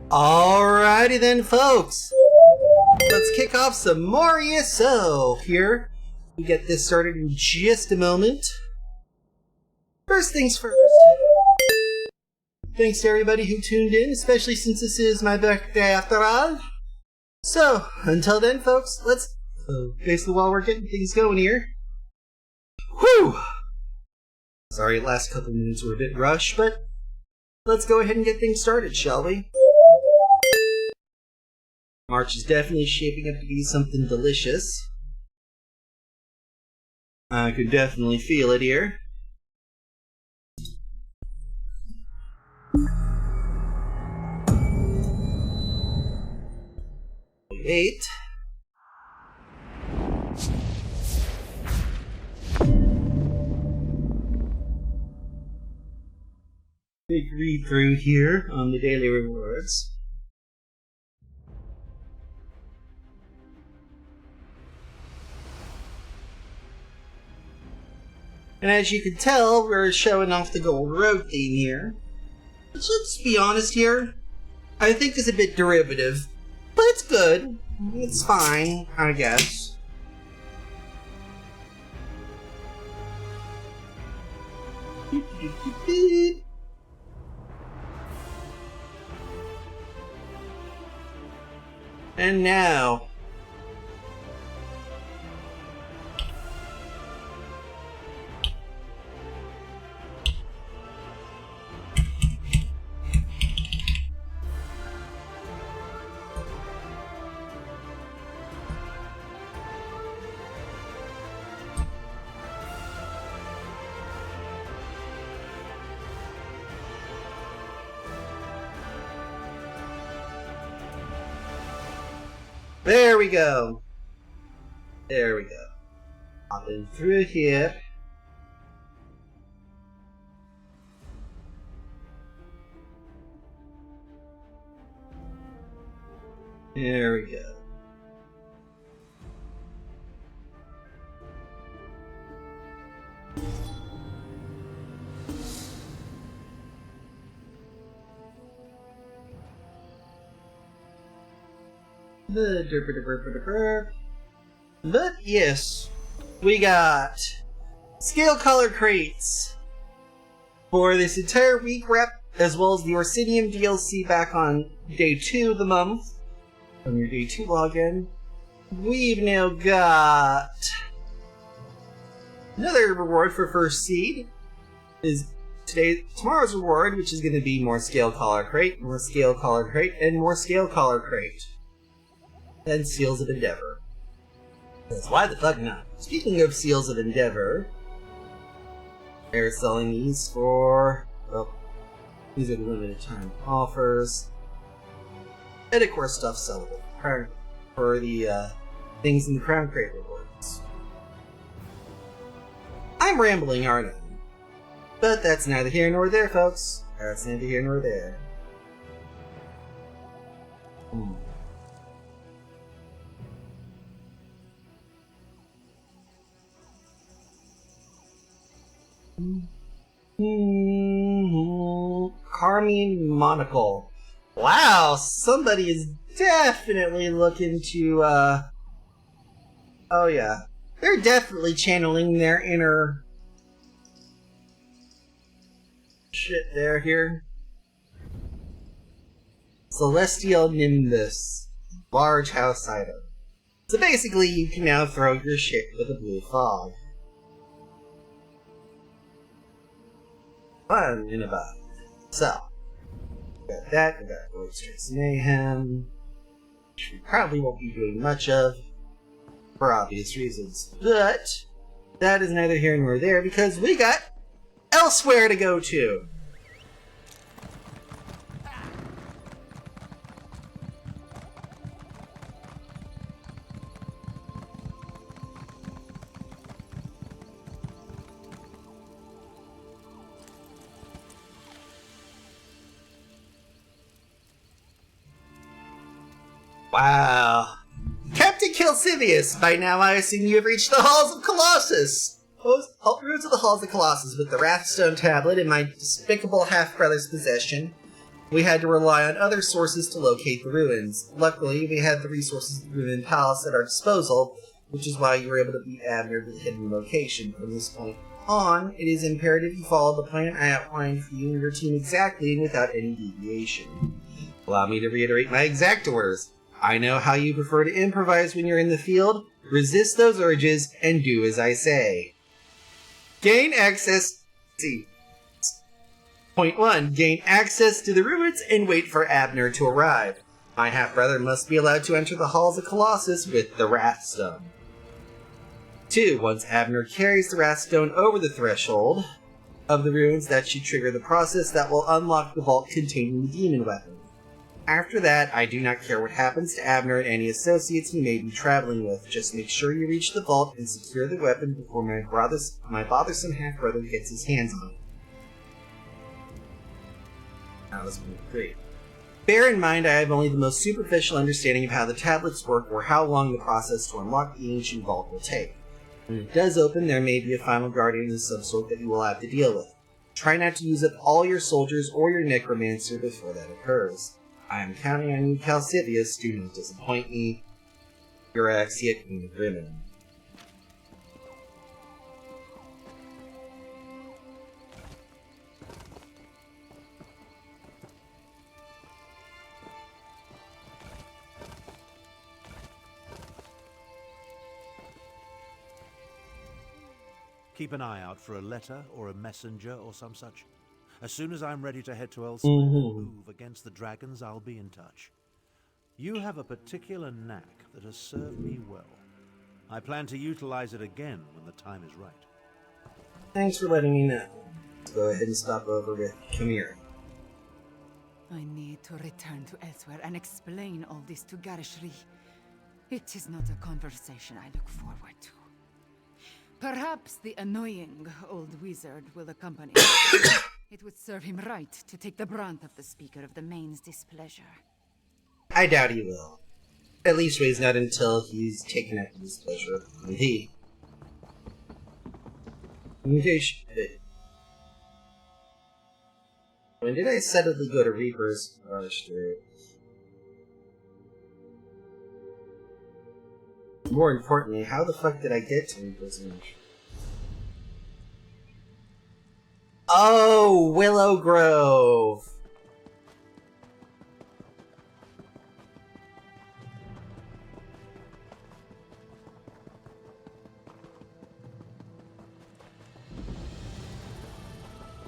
Alrighty then, folks. Let's kick off some more ESO here. We get this started in just a moment. First things first. Thanks to everybody who tuned in, especially since this is my birthday after all. So, until then, folks, let's... basically, while we're getting things going here. Whew! Sorry, last couple minutes were a bit rushed, but let's go ahead and get things started, shall we? March is definitely shaping up to be something delicious. I could definitely feel it here. Wait. Big read through here on the daily rewards. And as you can tell, we're showing off the Gold Road theme here. Which, let's be honest here, I think is a bit derivative. But it's good. It's fine, I guess. And now... there we go. There we go. Hopping through here. There we go. But yes, we got scale color crates for this entire week rep, as well as the Orsinium DLC back on day 2 of the month. On your day 2 login, we've now got another reward for first seed. Tomorrow's reward, which is going to be more scale color crate, more scale color crate, and more scale color crate. And Seals of Endeavor. That's why the fuck not. Speaking of Seals of Endeavor, they're selling these for... well, these are the limited time offers. And of course stuff sellable for the things in the Crown Crate rewards. I'm rambling, aren't I? But that's neither here nor there, folks. That's neither here nor there. Carmine Monocle. Wow, somebody is definitely looking to, oh yeah. They're definitely channeling their inner shit there here. Celestial Nimbus. Large house item. So basically you can now throw your shit with a blue fog. Fun in a bug. So, we got that, we got Void Stress Mayhem, which we probably won't be doing much of, for obvious reasons. But, that is neither here nor there, because we got elsewhere to go to! Wow. Captain Kilcivius, by now I assume you have reached the Halls of Colossus. Root to the Halls of Colossus with the Wrathstone tablet in my despicable half-brother's possession. We had to rely on other sources to locate the ruins. Luckily, we had the resources of the Ruined Palace at our disposal, which is why you were able to beat Abner to the hidden location. From this point on, it is imperative you follow the plan I outlined for you and your team exactly and without any deviation. Allow me to reiterate my exact orders. I know how you prefer to improvise when you're in the field. Resist those urges and do as I say. Gain access... Point 1. Gain access to the ruins and wait for Abner to arrive. My half-brother must be allowed to enter the halls of Colossus with the Wrathstone. 2. Once Abner carries the Wrathstone over the threshold of the ruins, that should trigger the process that will unlock the vault containing the demon weapon. After that, I do not care what happens to Abner and any associates he may be traveling with. Just make sure you reach the vault and secure the weapon before my bothersome half-brother gets his hands on it. That was great. Bear in mind I have only the most superficial understanding of how the tablets work or how long the process to unlock the ancient vault will take. When it does open, there may be a final guardian of some sort that you will have to deal with. Try not to use up all your soldiers or your necromancer before that occurs. I am counting on you, Calcivius. Do not disappoint me. Euraxia, Queen of Rimmon. Keep an eye out for a letter or a messenger or some such. As soon as I'm ready to head to elsewhere and move against the dragons, I'll be in touch. You have a particular knack that has served me well. I plan to utilize it again when the time is right. Thanks for letting me know. Let's go ahead and stop over with Chimera. I need to return to elsewhere and explain all this to Garishri. It is not a conversation I look forward to. Perhaps the annoying old wizard will accompany me. It would serve him right to take the brunt of the Speaker of the Main's displeasure. I doubt he will. At least ways not until he's taken up the displeasure of the committee. Communication. When did I suddenly go to Reaper's Monastery? More importantly, how the fuck did I get to Reaper's Monastery? Oh, Willow Grove!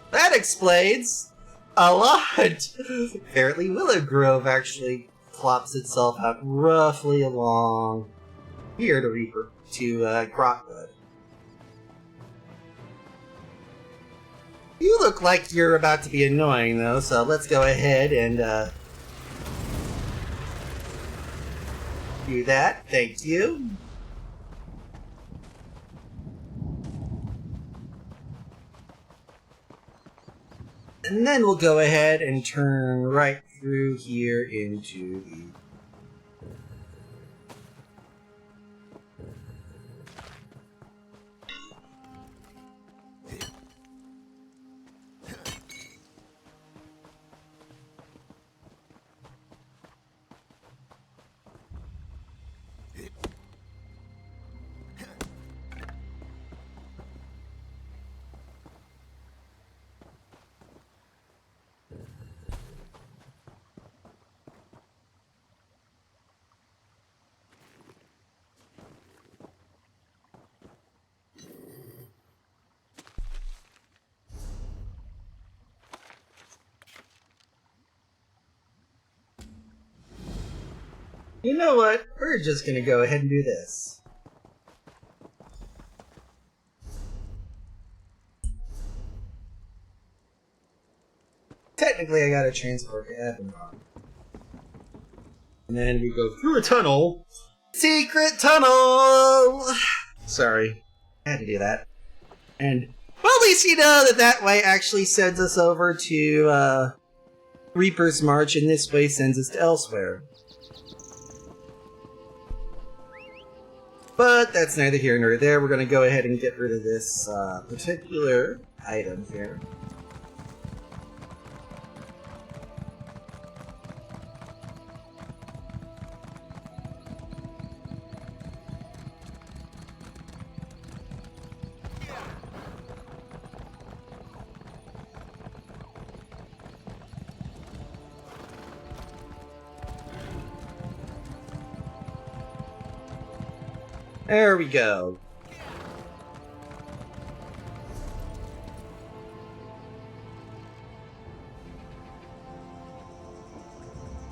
That explains a lot! Apparently Willow Grove actually plops itself out roughly along here to Reaper, to Grotwood. You look like you're about to be annoying, though, so let's go ahead and do that. Thank you. And then we'll go ahead and turn right through here into the... You know what? We're just gonna go ahead and do this. Technically, I gotta transport to Avignon. And then we go through a tunnel. Secret tunnel! Sorry. I had to do that. And, well, at least you know that that way actually sends us over to, Reaper's March, and this way sends us to elsewhere. But that's neither here nor there. We're going to go ahead and get rid of this particular item here. There we go.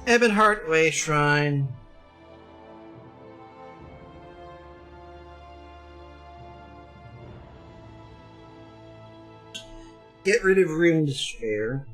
Ebonheart Way Shrine. Get rid of room to spare.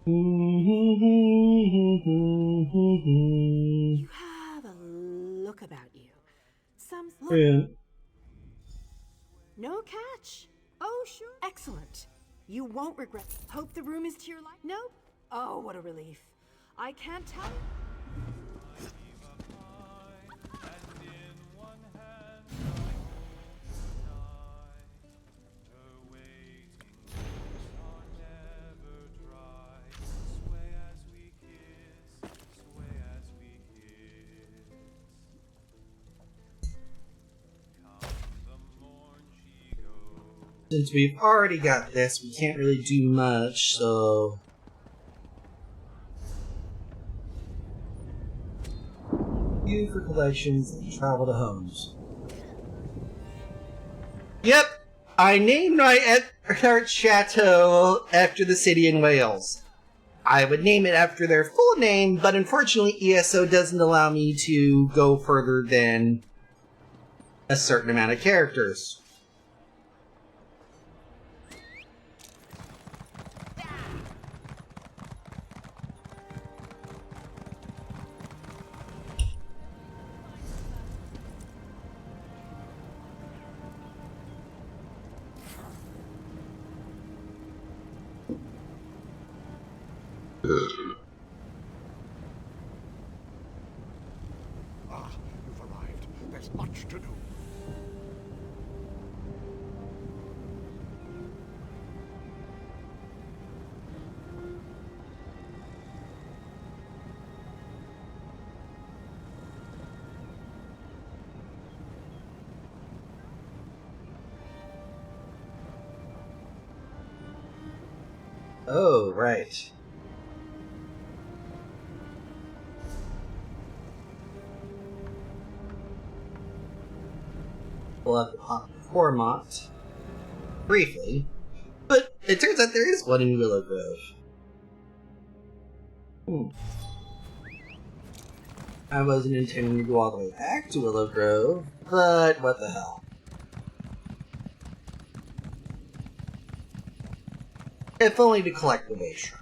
You have a look about you. Some look. Yeah. No catch. Oh, sure. Excellent. You won't regret. Hope the room is to your liking. No? Oh, what a relief. I can't tell you. Since we've already got this, we can't really do much, so... View for collections and travel to homes. Yep! I named my Ebonheart Chateau after the city in Wales. I would name it after their full name, but unfortunately ESO doesn't allow me to go further than a certain amount of characters. Ah, you've arrived. There's much to do. Oh, right. We'll have to pop Cormont briefly, but it turns out there is one in Willow Grove. I wasn't intending to go all the way back to Willow Grove, but what the hell. If only to collect the Way Shrine.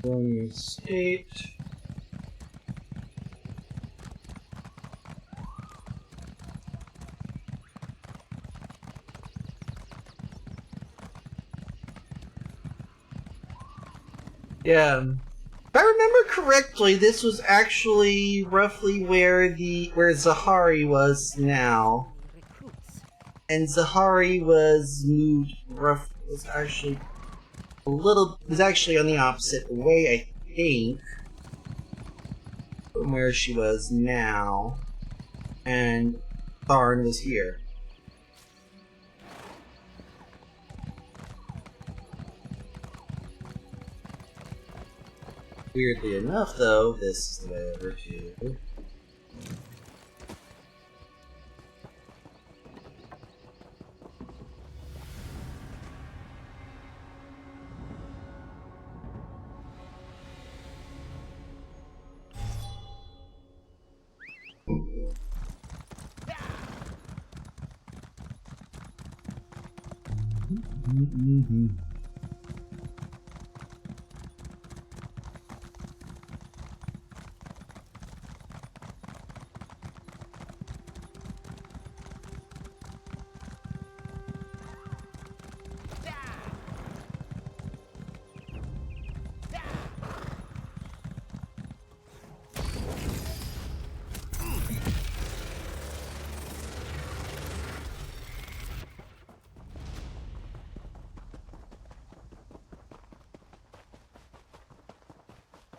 One state. Yeah. If I remember correctly, this was actually roughly where Zahari was now. Recruits. And Zahari was actually on the opposite way, I think, from where she was now. And Tharn was here. Weirdly enough, though, this is the way over to...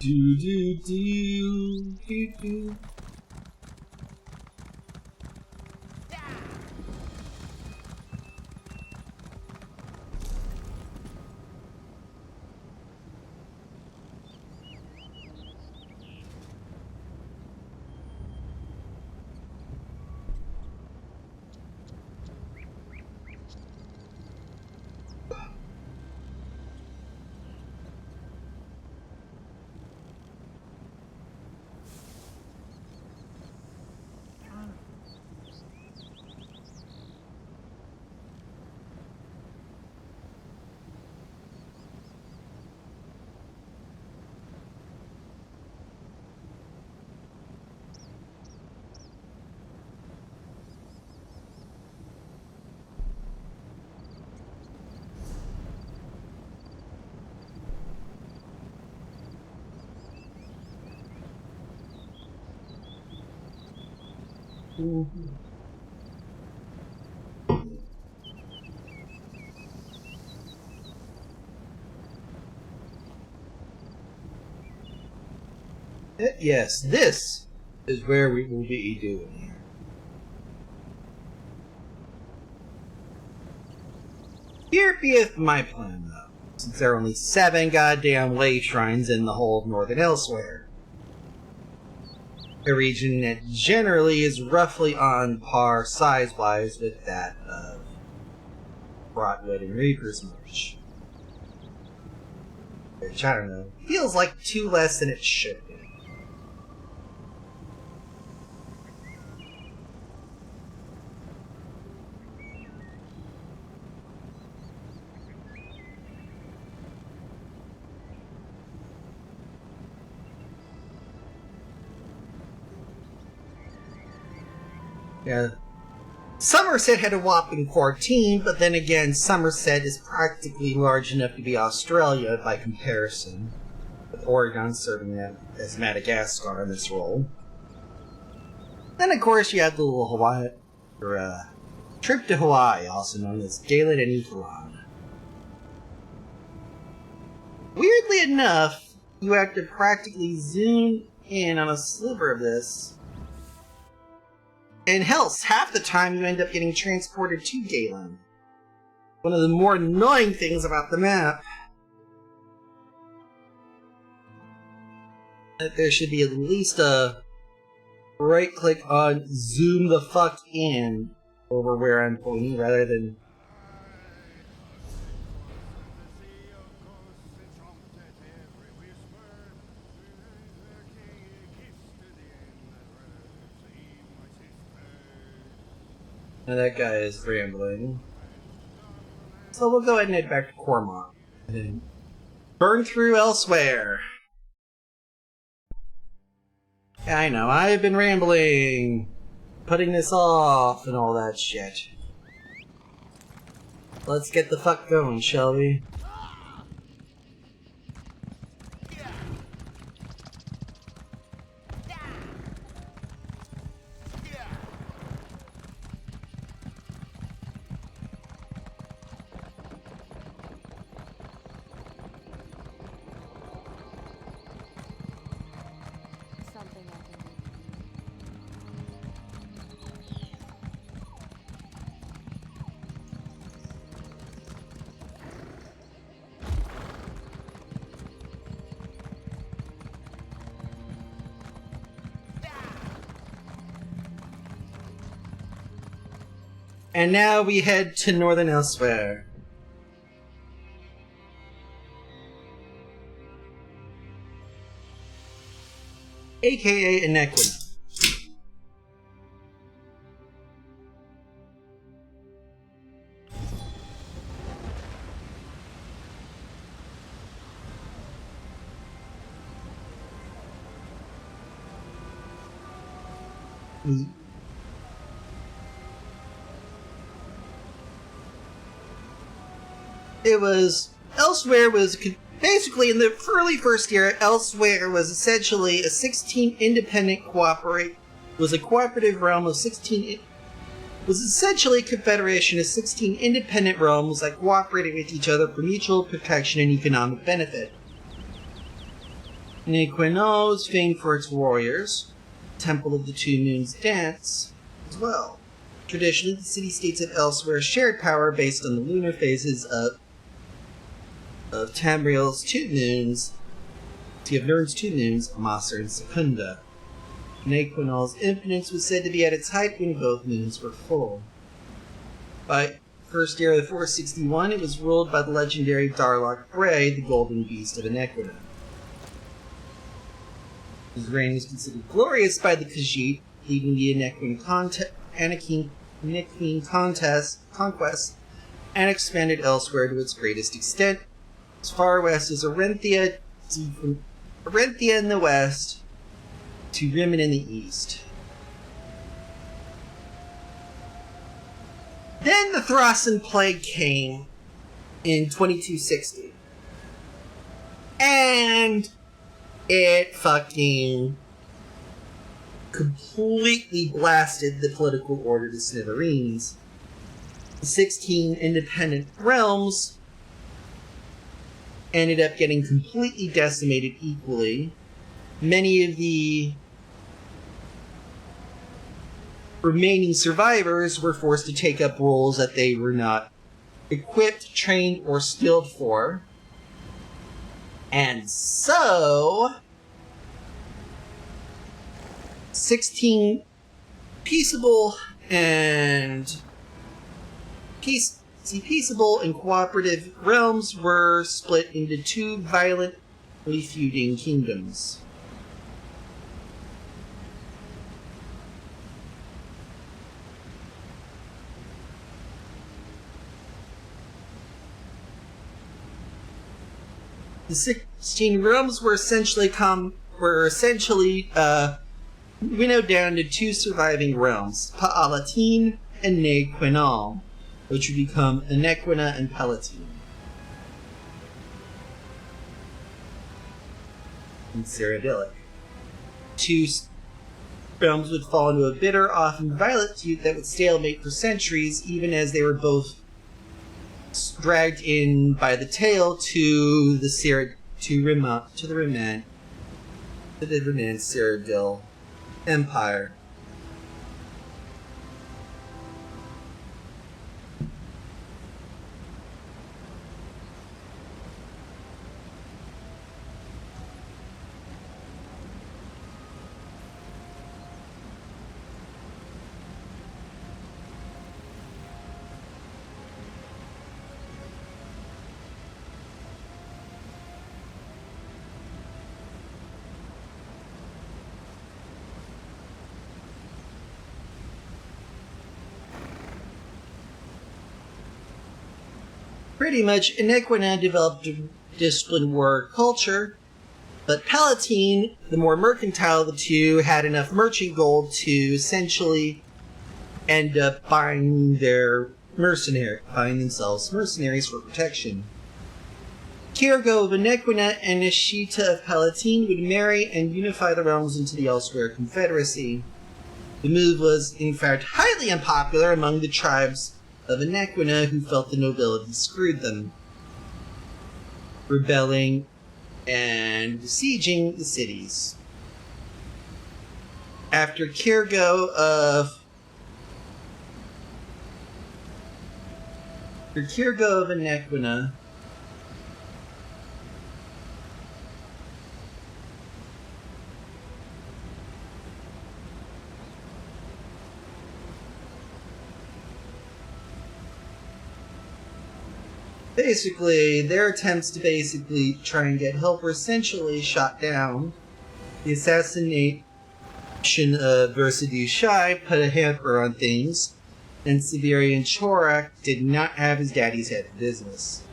Do do do do do. Yes, this is where we will be doing here. Here beeth my plan, though, since there are only 7 goddamn lay shrines in the whole of Northern Elsewhere. A region that generally is roughly on par size-wise with that of Broadwood and Reaper's March. Which, I don't know, feels like 2 less than it should be. Yeah. Somerset had a whopping 14, but then again, Somerset is practically large enough to be Australia by comparison, with Oregon serving as Madagascar in this role. Then, of course, you have the little Hawaii, or trip to Hawaii, also known as Galen and Ufalan. Weirdly enough, you have to practically zoom in on a sliver of this. And hell, half the time you end up getting transported to Galen. One of the more annoying things about the map. That there should be at least a right click on zoom the fuck in over where I'm pointing rather than now that guy is rambling. So we'll go ahead and head back to Cormont. And then burn through elsewhere. Yeah, I know, I've been rambling. Putting this off and all that shit. Let's get the fuck going, shall we? And now we head to Northern Elsewhere. AKA Inequity. Elsewhere was basically in the early first year. Elsewhere was essentially a 16 independent was a cooperative realm of 16. Was essentially a confederation of 16 independent realms that cooperated with each other for mutual protection and economic benefit. Nequinol was famed for its warriors, Temple of the Two Moons dance, as well. Traditionally, the city-states of Elsewhere shared power based on the lunar phases of Tamriel's two moons, of Nirn's two moons, Amasr and Secunda. Nequinol's influence was said to be at its height when both moons were full. By first year of the 461, it was ruled by the legendary Darlock Bray, the golden beast of Enequina. His reign was considered glorious by the Khajiit, leading the Anakim conquest and expanded Elsewhere to its greatest extent, as far west as Arenthia in the west to Rimmon in the east. Then the Thrasan Plague came in 2260. And it fucking completely blasted the political order to smithereens. The 16 independent realms ended up getting completely decimated equally. Many of the remaining survivors were forced to take up roles that they were not equipped, trained, or skilled for. And so 16 peaceable and cooperative realms were split into two violently feuding kingdoms. The 16 realms were essentially winnowed down to two surviving realms, Pa'alatin and Nequinol, which would become Enequina and Palatine. And Cyrodiilic. Two realms would fall into a bitter, often violent feud that would stalemate for centuries, even as they were both dragged in by the tail to the Remand Cyrodiil Empire. Pretty much, Enequina developed a disciplined war culture, but Palatine, the more mercantile of the two, had enough merchant gold to essentially end up buying themselves mercenaries for protection. Kirgo of Enequina and Nishita of Palatine would marry and unify the realms into the Elsewhere Confederacy. The move was, in fact, highly unpopular among the tribes of Enequina who felt the nobility screwed them, rebelling and besieging the cities. After Kirgo of Enequina their attempts to try and get help were essentially shot down. The assassination of Versidue Shai put a hamper on things, and Severian Chorak did not have his daddy's head in business.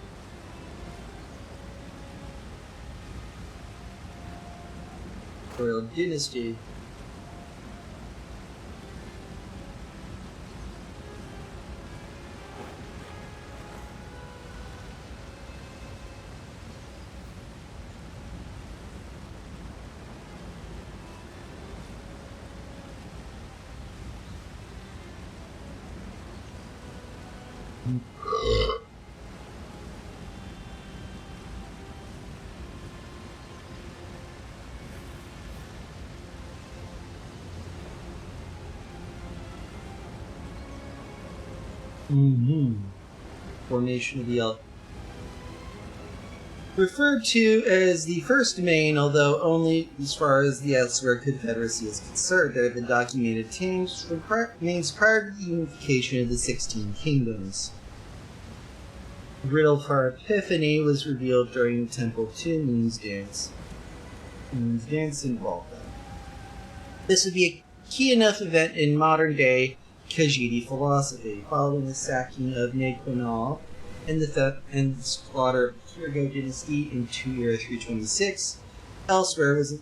Royal Dynasty. Formation of the Elf. Referred to as the first domain, although only as far as the Elsewhere Confederacy is concerned. There have been documented names prior to the unification of the 16 kingdoms. The riddle for Epiphany was revealed during the Temple to Moon's Dance. Moon's Dance involved them. This would be a key enough event in modern-day Khajiit philosophy, following the sacking of Nequinal and the slaughter of the Kirgo dynasty in 2 year 326. Elsewhere was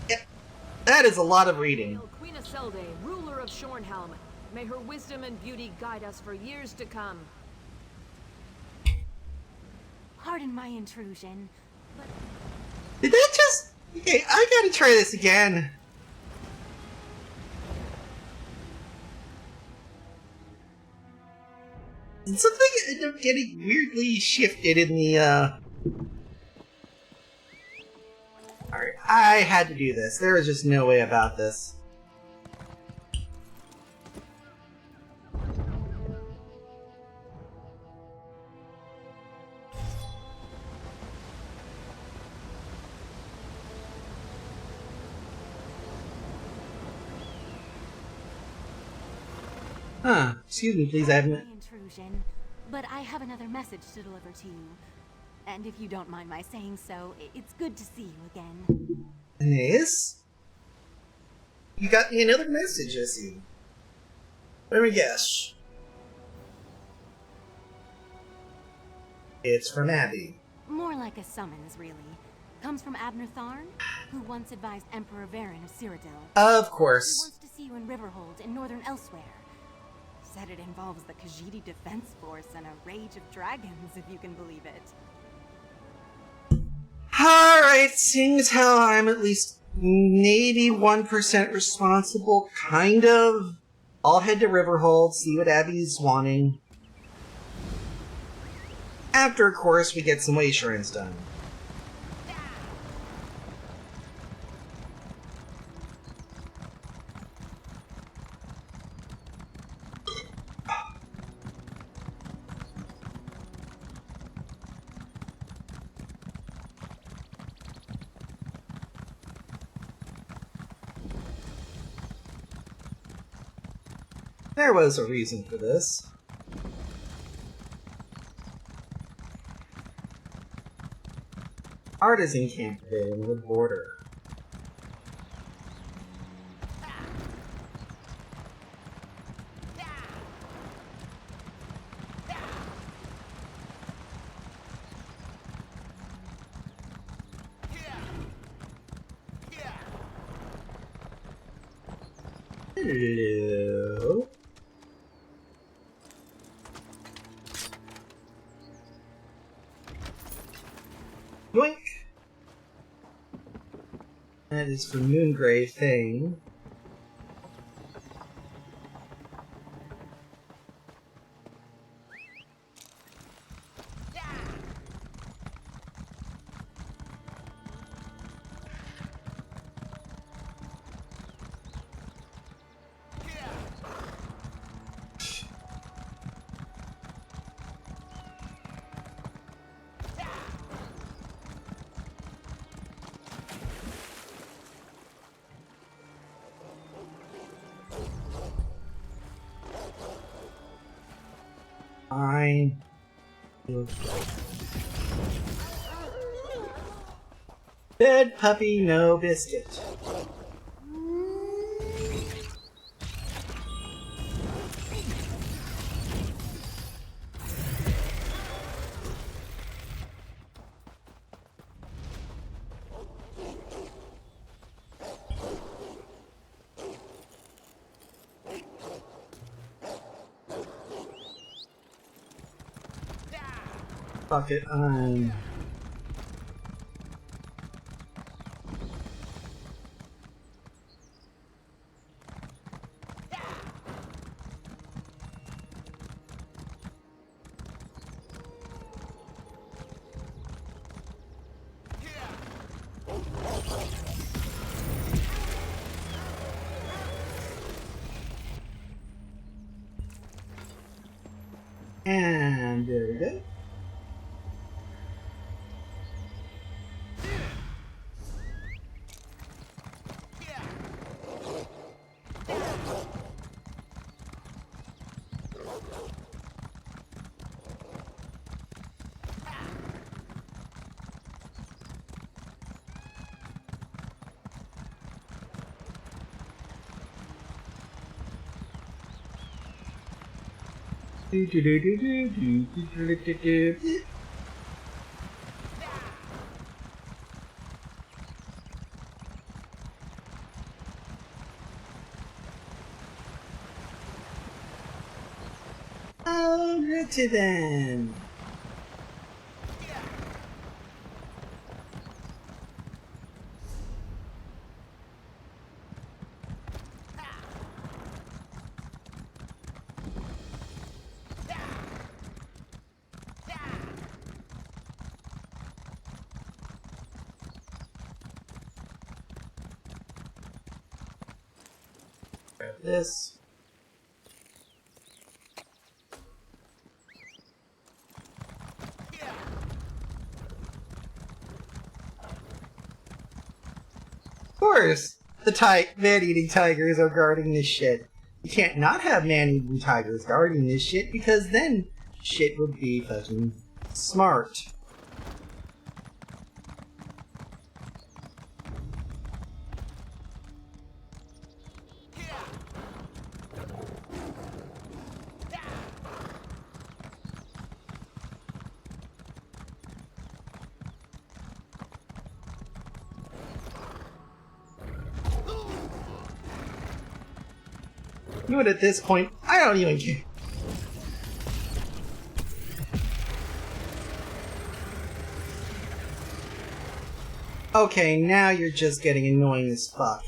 Yeah, that is a lot of reading. Queen Iselde, ruler of Shornhelm. May her wisdom and beauty guide us for years to come. Pardon my intrusion, but Did that just... Okay, I gotta try this again. Did something end up getting weirdly shifted in the, Alright, I had to do this. There was just no way about this. Huh. Excuse me, please, I haven't... my intrusion, but I have another message to deliver to you. And if you don't mind my saying so, it's good to see you again. Yes? You got me another message, I see. Let me guess. It's from Abby. More like a summons, really. Comes from Abner Tharn, who once advised Emperor Varen of Cyrodiil. Of He course. wants to see you in Riverhold in northern Elsewhere. Said it involves the Khajiit Defense Force and a rage of dragons, if you can believe it. Alright, seeing as how I'm at least maybe 1% responsible, kind of, I'll head to Riverhold, see what Abby's wanting. After, of course, we get some way assurance done. There was a reason for this. Artisan camp today in the border. Hello. Yoink! That is for Moongrave Fane. Fine. Dead puppy, no biscuit. Fuck it, I'm... And there we go. Alrighty then. Grab this. Of course, the man-eating tigers are guarding this shit. You can't not have man-eating tigers guarding this shit because then shit would be fucking smart. You know what, at this point, I don't even care. Okay, now you're just getting annoying as fuck.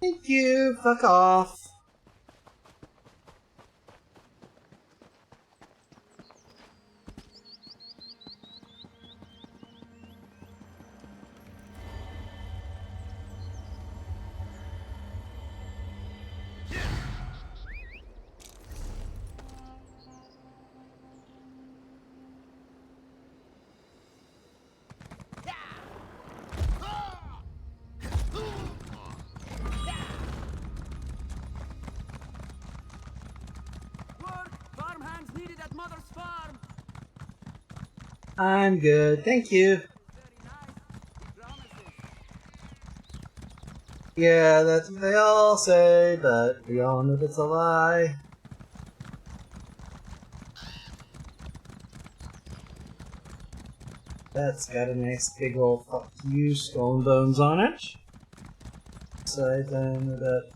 Thank you, fuck off. Farmhands needed at Mother's farm. I'm good, thank you. Very nice. He promises. Yeah, that's what they all say, but we all know that's a lie. That's got a nice big old fuck you skull and bones on it. Aside then that.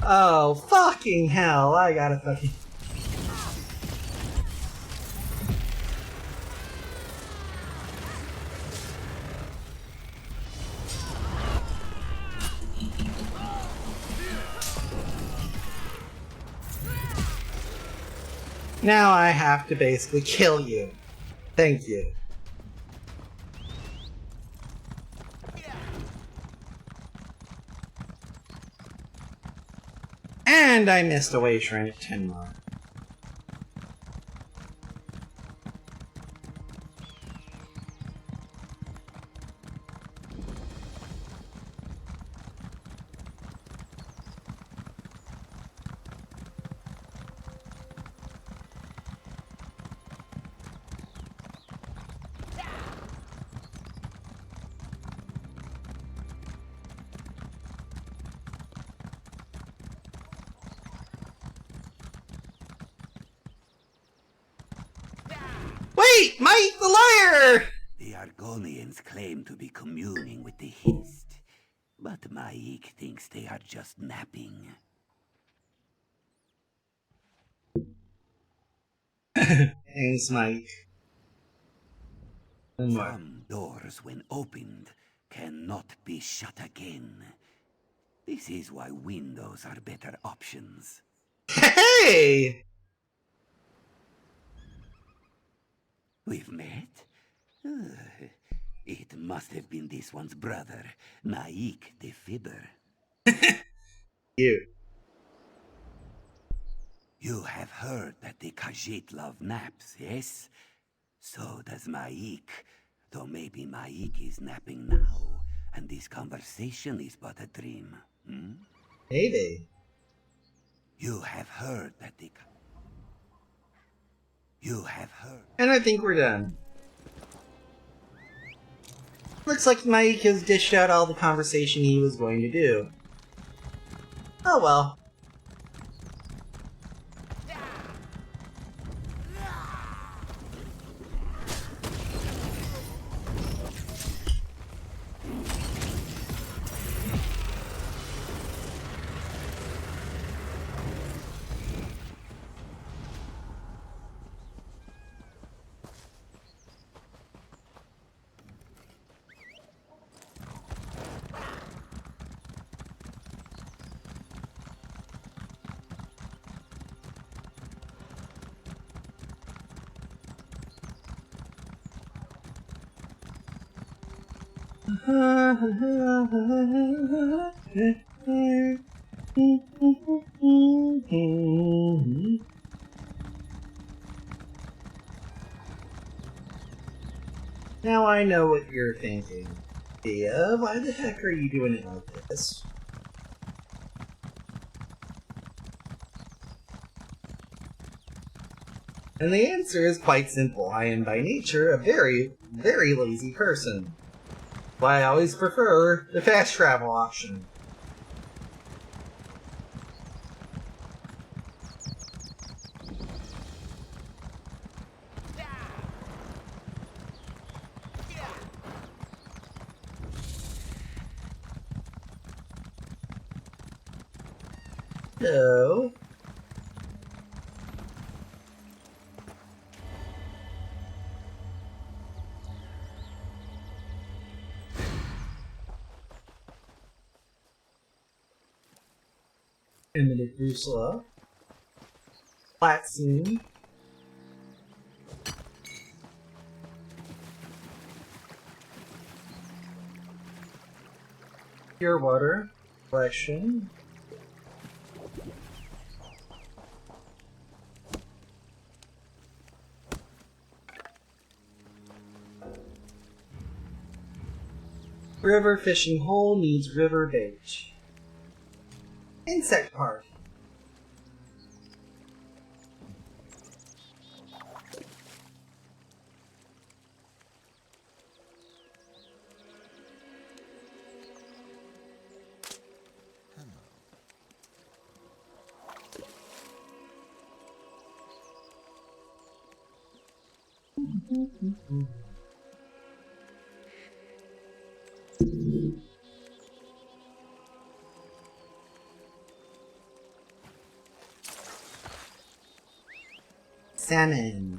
Oh, fucking hell, I gotta fucking... Now I have to basically kill you. Thank you. And I missed a way shrine at 10 more. Wait! Mike the liar! The Argonians claim to be communing with the Hist, but Maik thinks they are just napping. Thanks, Mike. And what? Some doors, when opened, cannot be shut again. This is why windows are better options. Hey! We've met? It must have been this one's brother, Maik the Fibber. You. You have heard that the Khajiit love naps, yes? So does Maik. Though maybe Maik is napping now, and this conversation is but a dream. Hmm? Maybe. You have heard that the... You have heard... And I think we're done. Looks like Mike has dished out all the conversation he was going to do. Oh well. Now I know what you're thinking. Thea, why the heck are you doing it like this? And the answer is quite simple. I am by nature a very, very lazy person. Why I always prefer the fast travel option. So... Primitive Drusilla. Flat scene. Pure water. Collection. River fishing hole needs river bait. Insect park. salmon.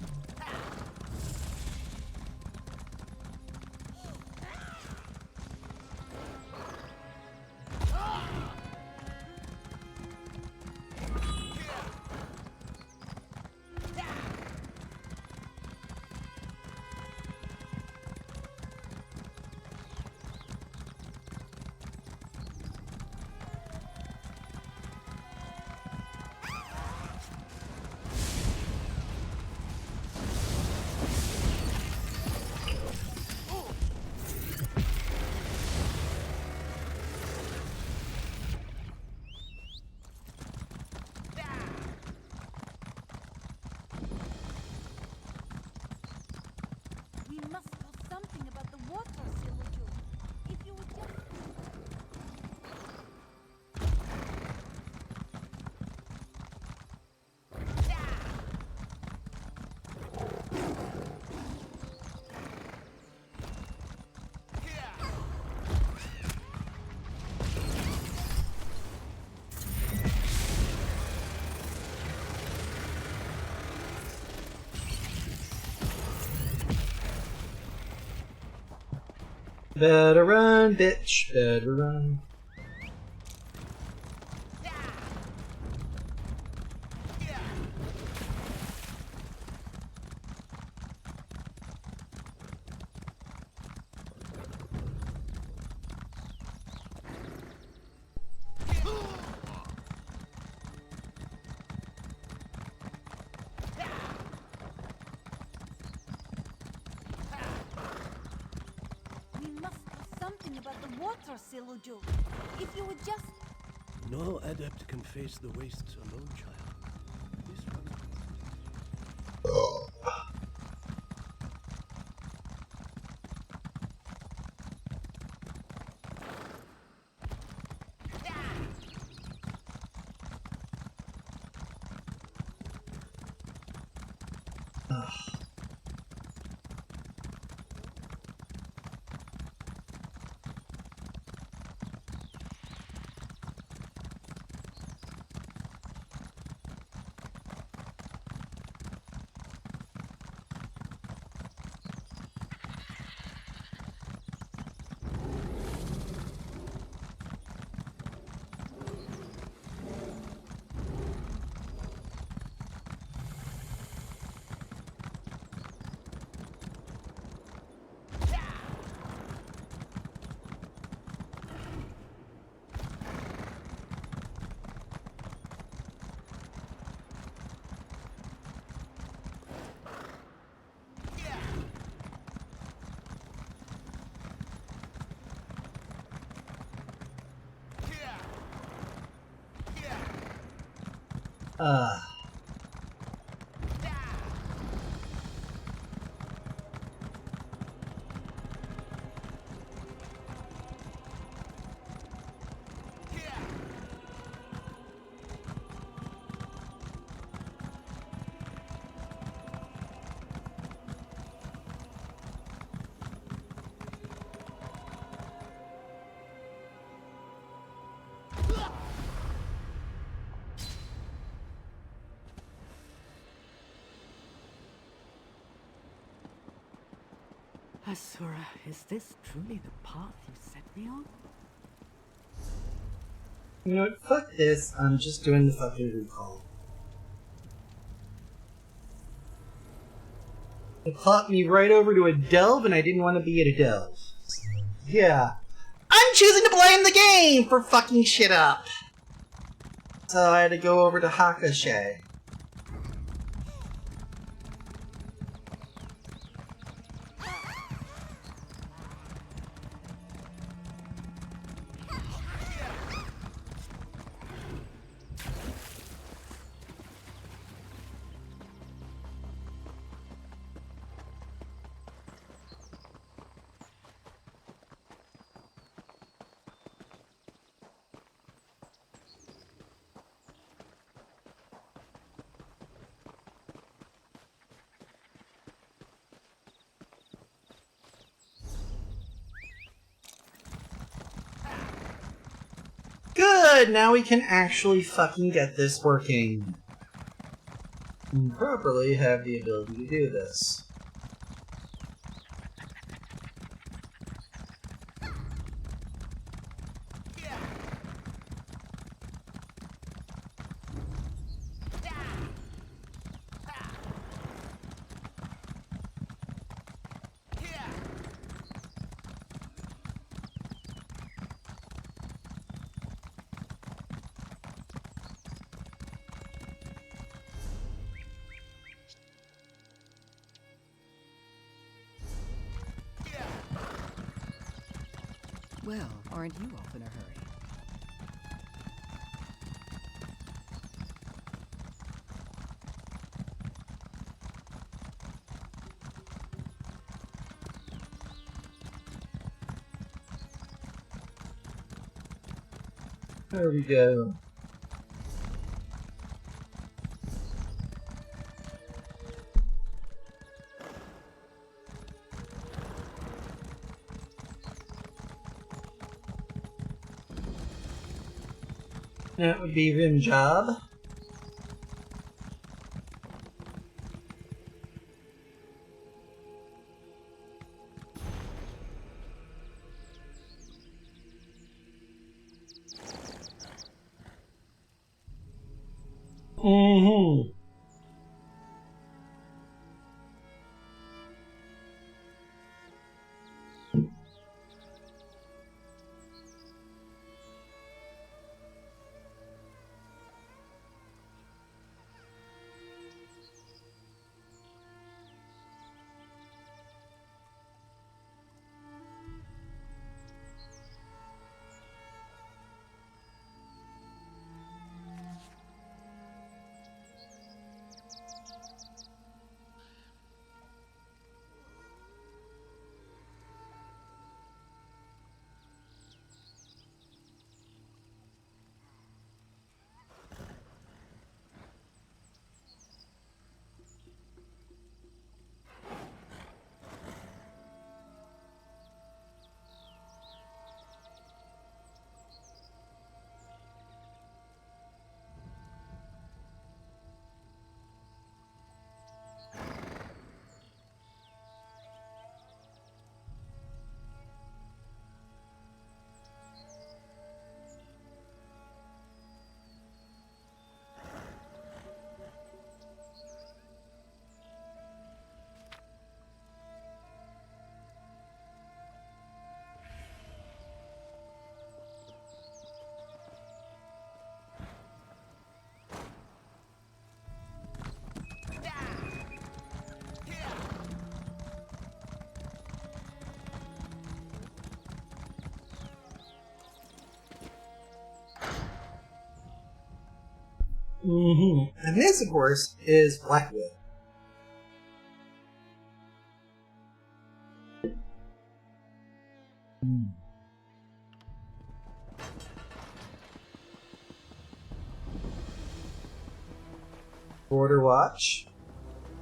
We must do something about the water, Silverjoe. If you would just... Better run, bitch. Better run. We must do something about the water, Silverjoe. If you would just... No adept can face the wastes alone, child. This one... Asura, is this truly the path you set me on? You know what? Fuck this. I'm just doing the fucking recall. It caught me right over to a delve, and I didn't want to be at a delve. Yeah. I'm choosing to blame the game for fucking shit up. So I had to go over to Hakashe. Good! Now we can actually fucking get this working. and properly have the ability to do this. Well, aren't you off in a hurry? There we go. That would be Rim Job. Mm-hmm. Mm-hmm. And this, of course, is Blackwood. Border Watch.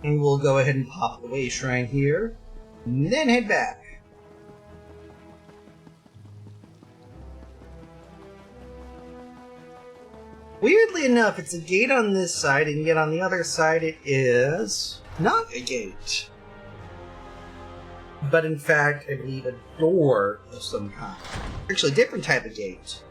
And we'll go ahead and pop the Way Shrine here, and then head back. Weirdly enough, it's a gate on this side, and yet on the other side it is not a gate. But in fact, I believe a door of some kind. Actually, a different type of gate.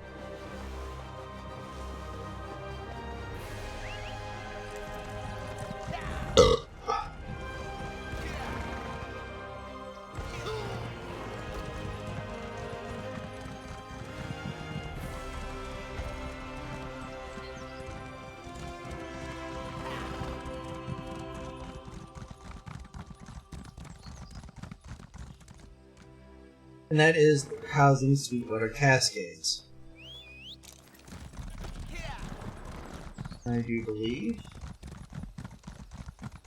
And that is housing Sweetwater Cascades. I do believe.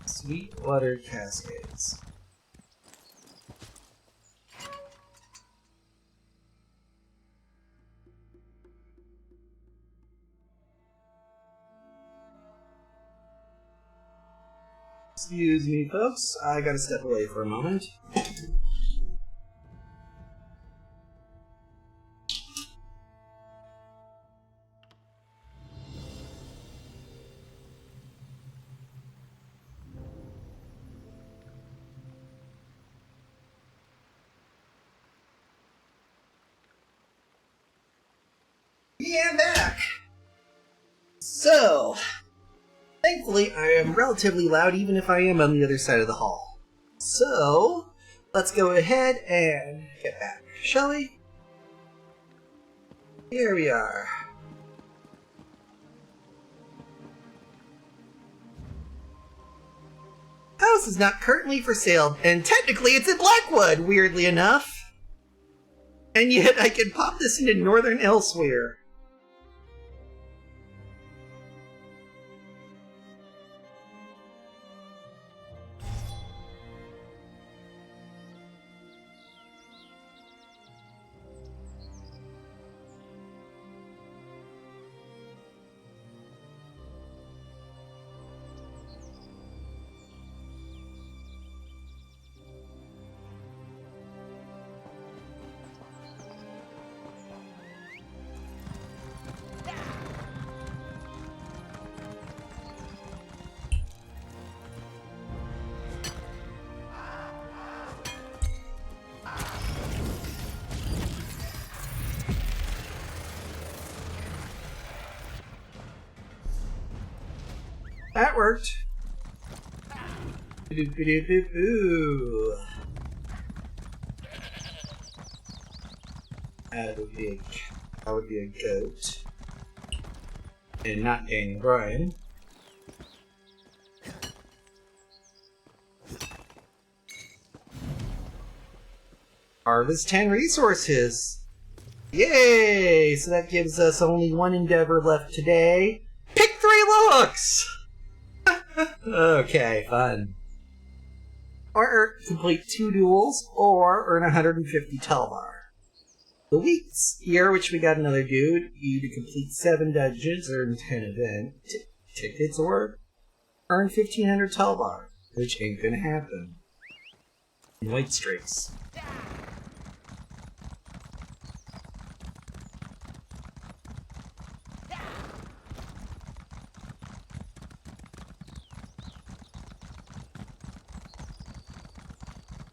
Sweetwater Cascades. Excuse me, folks. I gotta step away for a moment. Yeah, I'm back! So, thankfully I am relatively loud even if I am on the other side of the hall. So, let's go ahead and get back, shall we? Here we are. House is not currently for sale, and technically it's in Blackwood, weirdly enough. And yet I can pop this into Northern Elsewhere. That worked. Ooh. That would be a goat. And not Daniel Bryan. Harvest 10 resources! Yay! So that gives us only one endeavor left today. Pick 3 looks! Okay, fun. Or complete 2 duels, or earn 150 Telvar. The weeks here, which we got another dude, you to complete 7 dungeons, earn 10 event tickets, or earn 1500 Telvar, which ain't gonna happen. White streaks.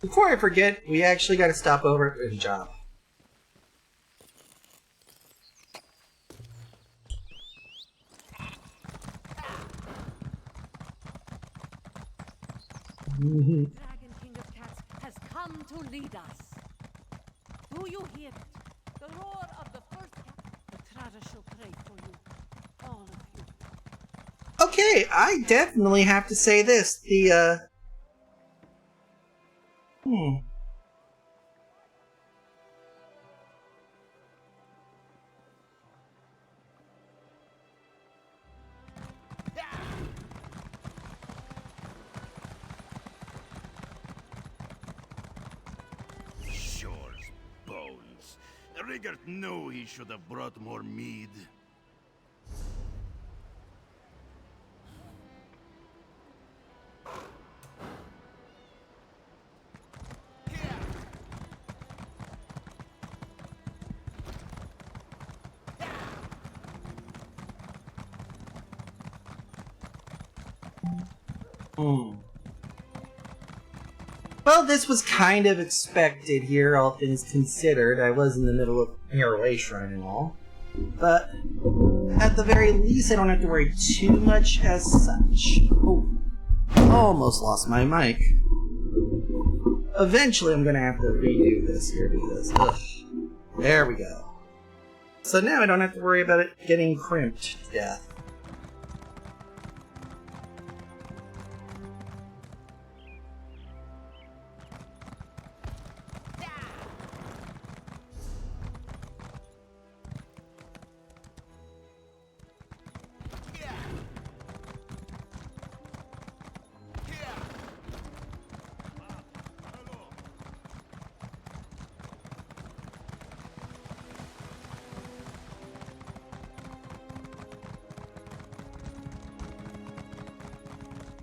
Before I forget, we actually gotta stop over at the job. Dragon King of Cats has come to lead us. Do you hear it? The roar of the first cat. The Trader shall pray for you. All of you. Okay, I definitely have to say this. Shore's bones. Rigert knew he should have brought more mead. Well, this was kind of expected here, all things considered. I was in the middle of Mirrorway Shrine and all. But, at the very least, I don't have to worry too much as such. Oh, almost lost my mic. Eventually, I'm gonna have to redo this here because, ugh. There we go. So now I don't have to worry about it getting crimped to death.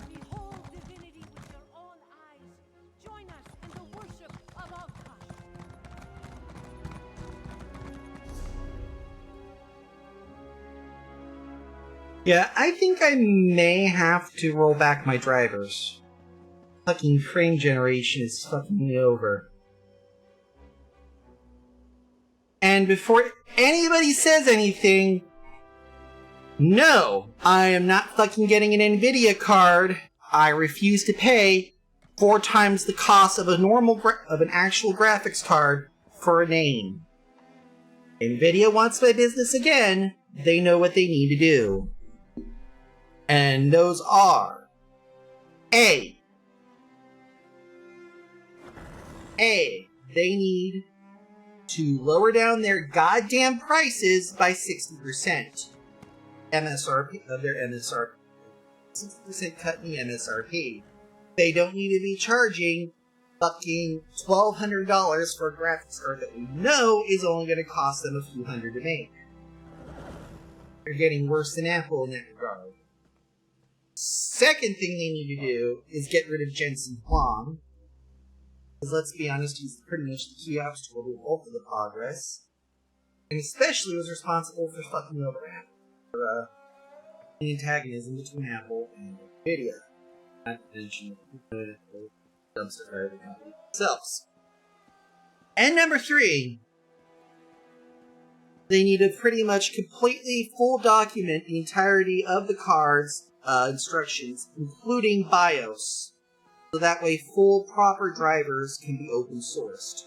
Behold divinity with your own eyes. Join us in the worship of Alkash. Yeah, I think I may have to roll back my drivers. Fucking frame generation is fucking me over. And before anybody says anything, no, I am not fucking getting an Nvidia card. I refuse to pay 4 times the cost of a of an actual graphics card for a name. Nvidia wants my business again. They know what they need to do. And those are A. They need to lower down their goddamn prices by 60%. MSRP of their MSRP. 60% cut in the MSRP. They don't need to be charging fucking $1,200 for a graphics card that we know is only going to cost them a few hundred to make. They're getting worse than Apple in that regard. Second thing they need to do is get rid of Jensen Huang. Because let's be honest, he's pretty much the key obstacle to both of the progress. And especially was responsible for fucking over Apple. For the antagonism between Apple and Nvidia. Not to mention the dumpster fire of the company themselves. And number 3, they need to pretty much completely full document the entirety of the card's instructions, including BIOS. So that way full proper drivers can be open sourced.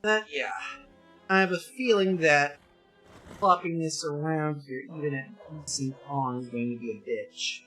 But yeah, I have a feeling that flopping this around here, even at decent on, is going to be a bitch.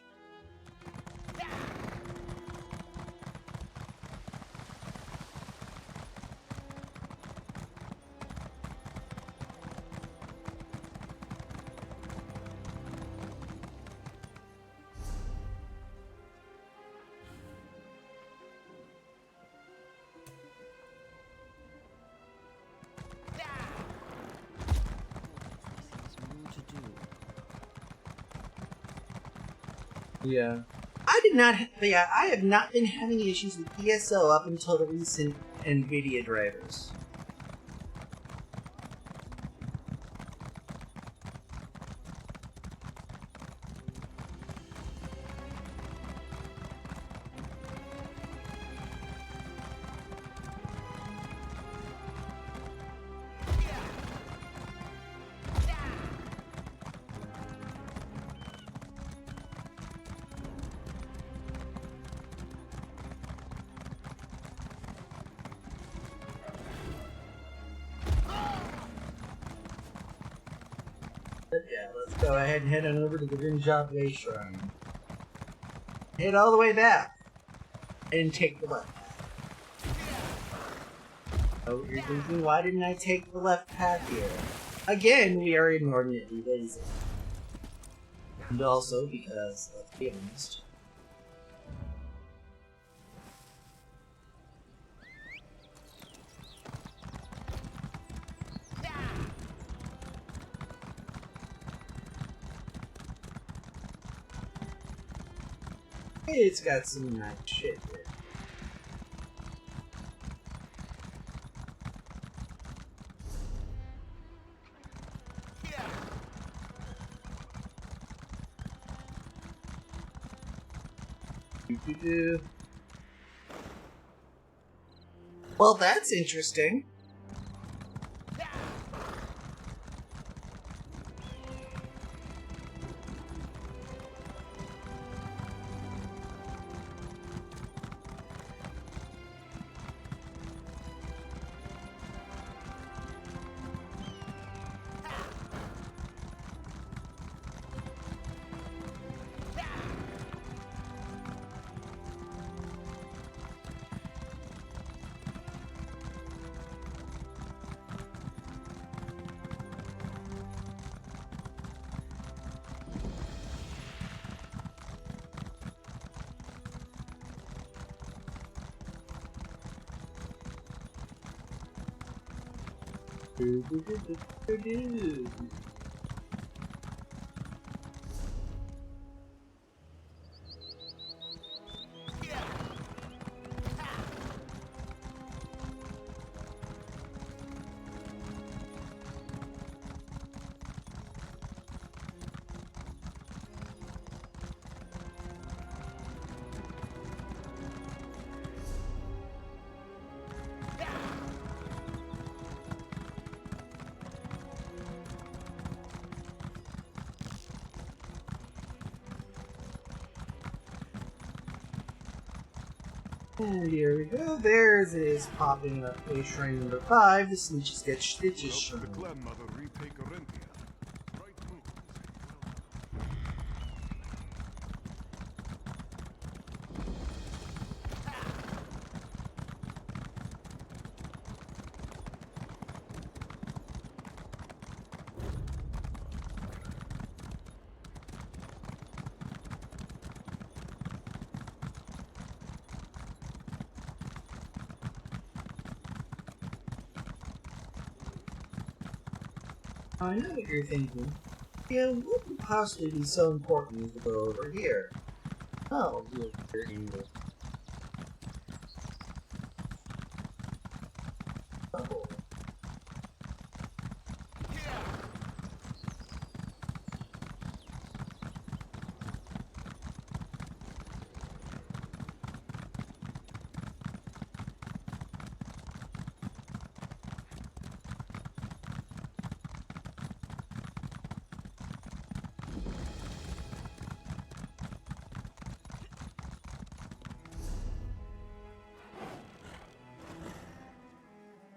Yeah. I have not been having issues with ESO up until the recent NVIDIA drivers. But yeah, let's go ahead and head on over to the Rinjab Way Shrine. Head all the way back. And take the left path. Oh, you're thinking, why didn't I take the left path here? Again, we are inordinately lazy. And also because, let's be honest, it's got some nice shit here. Well, that's interesting. And here we go. Theirs is popping up a shrine number 5. The Snitches Get Stitches Help the shrine. clan mother retake Orinthia. Right move. I know what you're thinking. Yeah, what could possibly be so important to go over here? Oh, look, you're evil. Oh.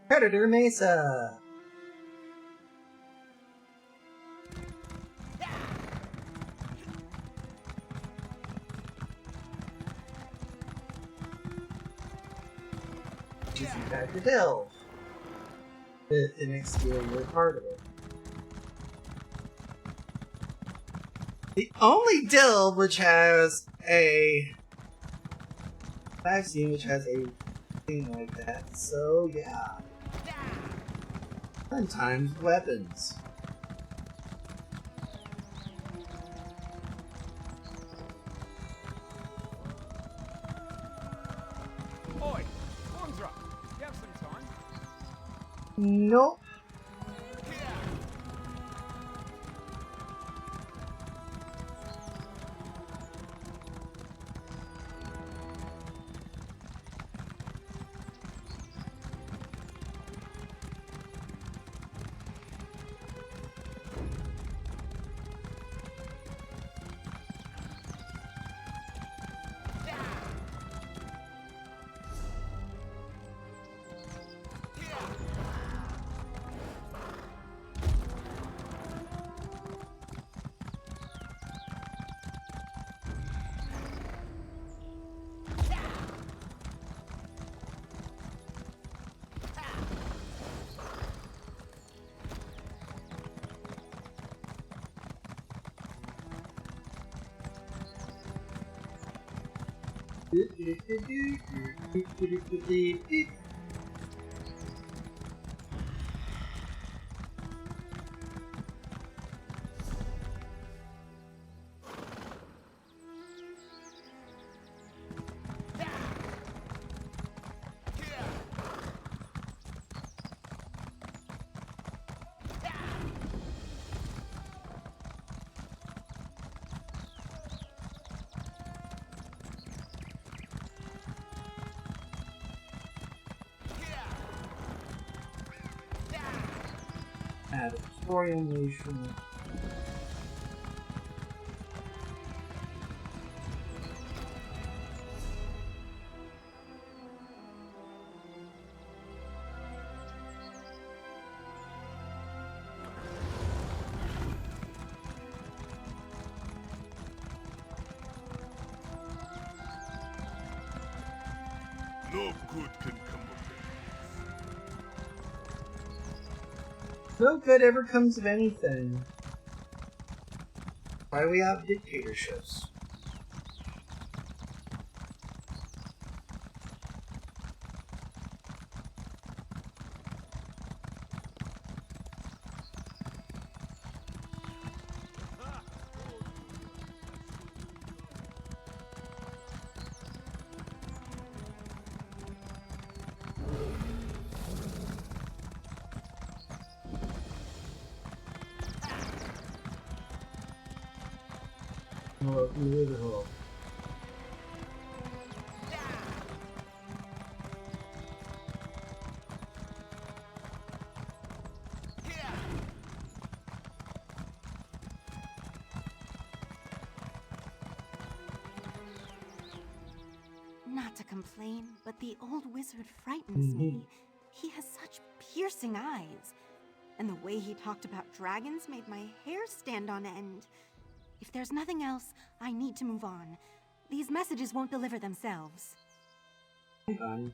Predator Mesa! Which is in fact a delve. The inexterior part of it. The only delve which has a... I've seen which has a thing like that, so yeah. Sometimes weapons. Oi, Wanderer, you have some time? Nope. Orientation. No good can come of No good ever comes of anything. Why we have dictatorships? Oh, beautiful. Not complain, but the old wizard frightens me. He has such piercing eyes. And the way he talked about dragons made my hair stand on end. If there's nothing else, I need to move on. These messages won't deliver themselves. Fun.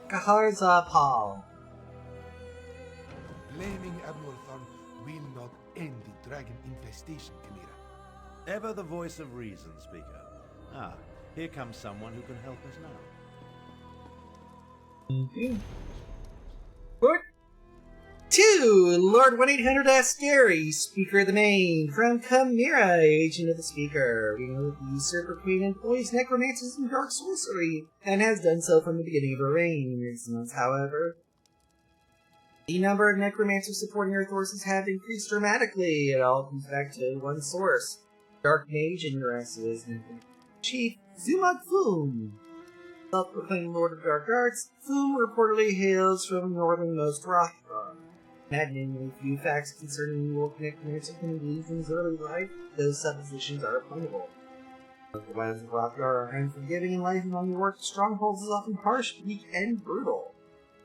Kaharza Paul. Blaming Admiral Thorn will not end the dragon infestation, Chimera. Ever the voice of reason, Speaker. Ah, here comes someone who can help us now. Lord 2, Lord 1-800 Gary, Speaker of the Main, from Chimera, Agent of the Speaker. We know that the Usurper Queen employs necromancers and dark sorcery, and has done so from the beginning of her reign. In recent months, however, the number of necromancers supporting her forces have increased dramatically. It all comes back to one source: Dark Mage and Urasa's Chief Zumag Foom. Self-proclaimed Lord of Dark Arts, Foom reportedly hails from northernmost Rothgar. Maddeningly few facts concerning the necromancer can be from his early life, those suppositions are plentiful. The wives of Rothgar are unforgiving, and life among the orcs' strongholds is often harsh, weak, and brutal.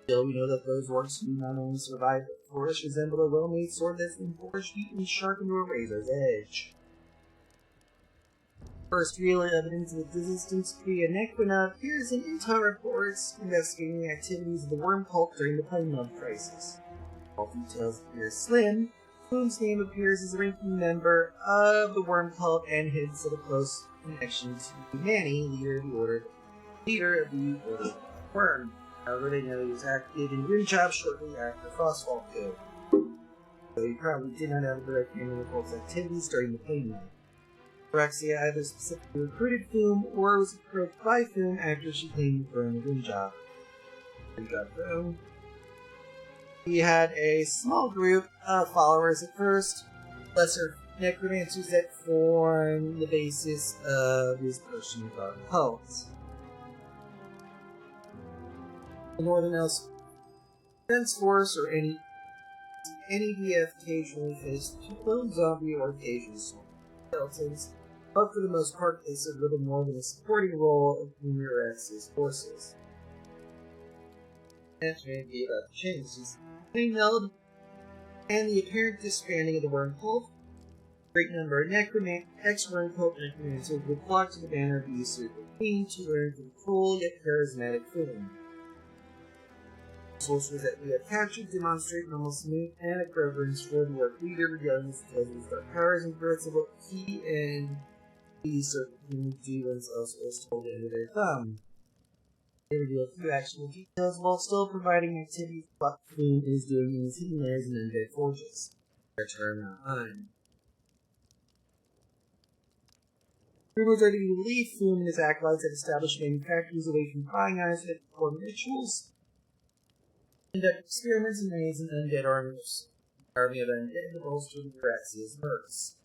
Still, we know that those orcs who not only survive but flourish resemble a well-made sword that's been forged, beaten, sharpened to a razor's edge. First real evidence of its existence via Nequina appears in intel reports investigating the activities of the worm cult during the Plainlove Crisis. All details appear slim. Foom's name appears as a ranking member of the worm cult and hints at a close connection to Manny, leader of the Order of Worm. However, they know he was active in Grimjob shortly after Frostfall killed, so he probably did not have a direct hand in the cult's activities during the Plainlove. Phyrexia either specifically recruited Foom or was approached by Foom after she claimed the throne of Grimjob. Throne. He had a small group of followers at first, lesser necromancers that form the basis of his Persian dark cults. The Northern Elves Defense Force, or any DF occasionally faced lone zombie or occasional skeletons, but for the most part they served little more than a supporting role in Urex's forces. That's maybe about the changes meld and the apparent disbanding of the Worm Cult. A great number of ex-Worm Cult necromancers would flock to the banner of the Usurper Queen to learn from cool yet charismatic Foom. Sorcerers that we have captured demonstrate an almost manic reverence for the orc leader, revealing his his dark powers and threats of what he and the Usurper Queen do when Celestial is told under their thumb. They reveal a few actual details while still providing activities what Foom is doing in his hidden lairs and undead forges. Their turn not mine. Rumors are to believe Foom and his acolytes had established manufactories away from prying eyes that perform rituals, conduct experiments and raids in undead armies. Army of undead to bolster Uraxia's mercs.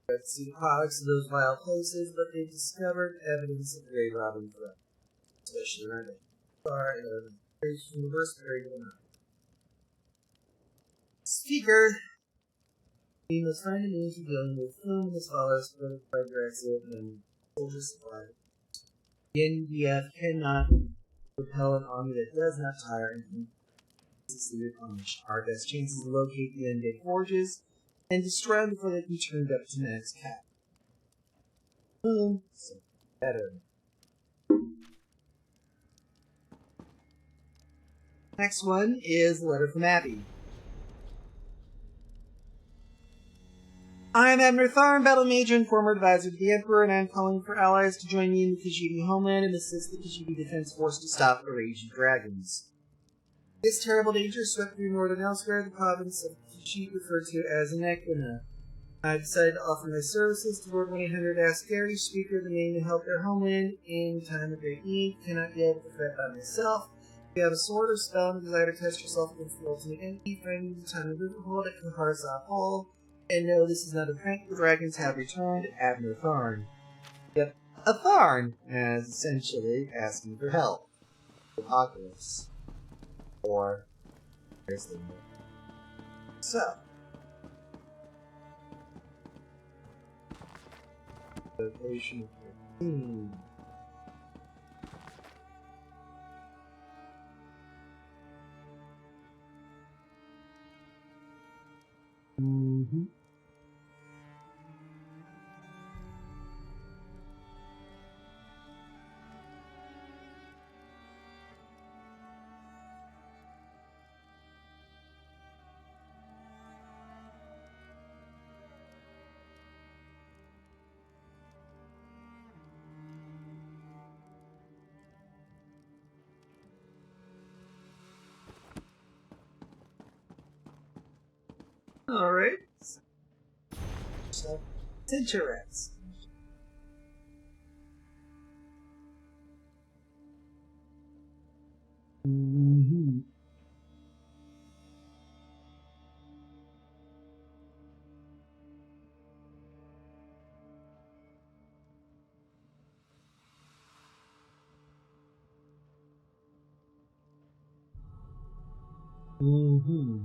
They got to see the products of those vile places, but they discovered evidence of grave robbing threat. Especially around it. Sorry, from the worst period of the night. Speaker! We must find a means of dealing with Foom and his followers for the Uraxia and soldier supply. The NDF cannot repel an army that does not tire and consistently replenish. Our best chance is to locate the undead forges and destroy them before they can be turned up to max cap. Boom. So better. Next one is a letter from Abby. I am Abner Tharn, Battle Major and former advisor to the Emperor, and I am calling for allies to join me in the Khajiit homeland and assist the Khajiit Defense Force to stop the raging dragons. This terrible danger swept through northern elsewhere, the province of Khajiit referred to as Nequina. I decided to offer my services to Lord 1-800 Gary, Speaker of the Main, to help their homeland in time of great need. Cannot be able to threat by myself. If you have a sword or spell and desire to test yourself against the ultimate enemy, find the time of Riverhold at Kaharza Hall. And no, this is not a prank. The dragons have returned. Abner Tharn. Yep. a Tharn, as essentially asking for help. Apocalypse. Or there's the so. Location 15. Mm-hmm. Alright. So, it's interesting. Mm-hmm. Mm-hmm.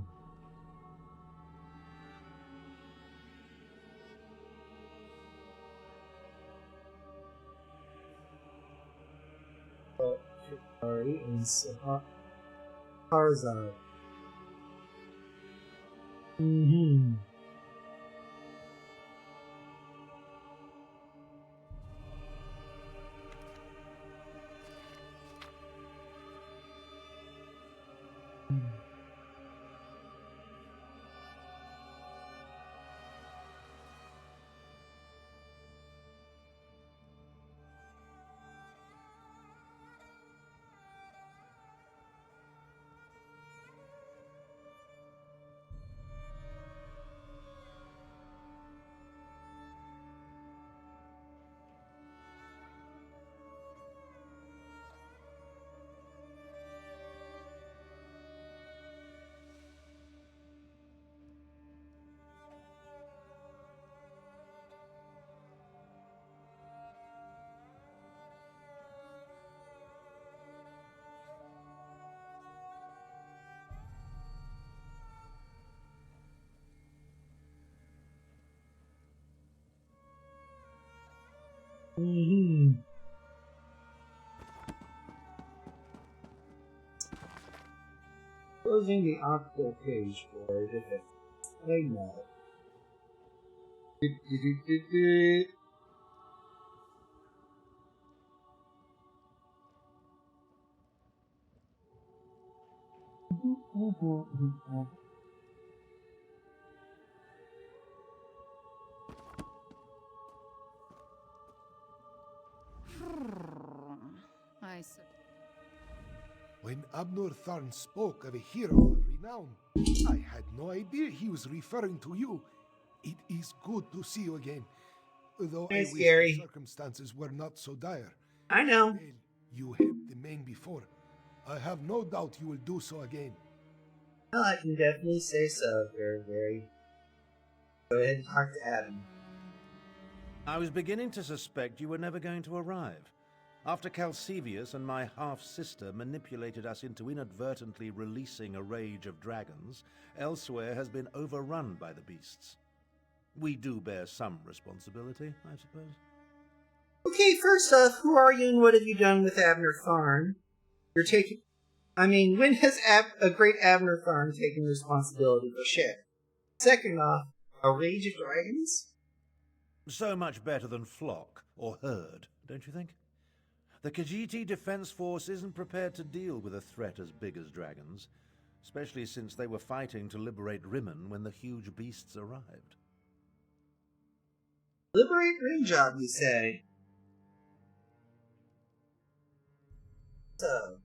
Sorry, and Harzard. Mm-hmm. Mm-hmm. Closing the optical page for defense. I know. I see. When Abnor Tharn spoke of a hero of renown, I had no idea he was referring to you. It is good to see you again, though Hey, I wish the Scary. circumstances were not so dire. I know. Well, you helped the main before. I have no doubt you will do so again. Well, I can definitely say so. Very. Go ahead and talk to Adam. I was beginning to suspect you were never going to arrive. After Calcevius and my half-sister manipulated us into inadvertently releasing a rage of dragons, elsewhere has been overrun by the beasts. We do bear some responsibility, I suppose. Okay, first off, who are you and what have you done with Abner Tharn? When has a great Abner Tharn taken responsibility for shit? Second off, a rage of dragons? So much better than flock or herd, don't you think? The Khajiit Defense Force isn't prepared to deal with a threat as big as dragons, especially since they were fighting to liberate Rimmen when the huge beasts arrived. Liberate Rimjob, you say? So.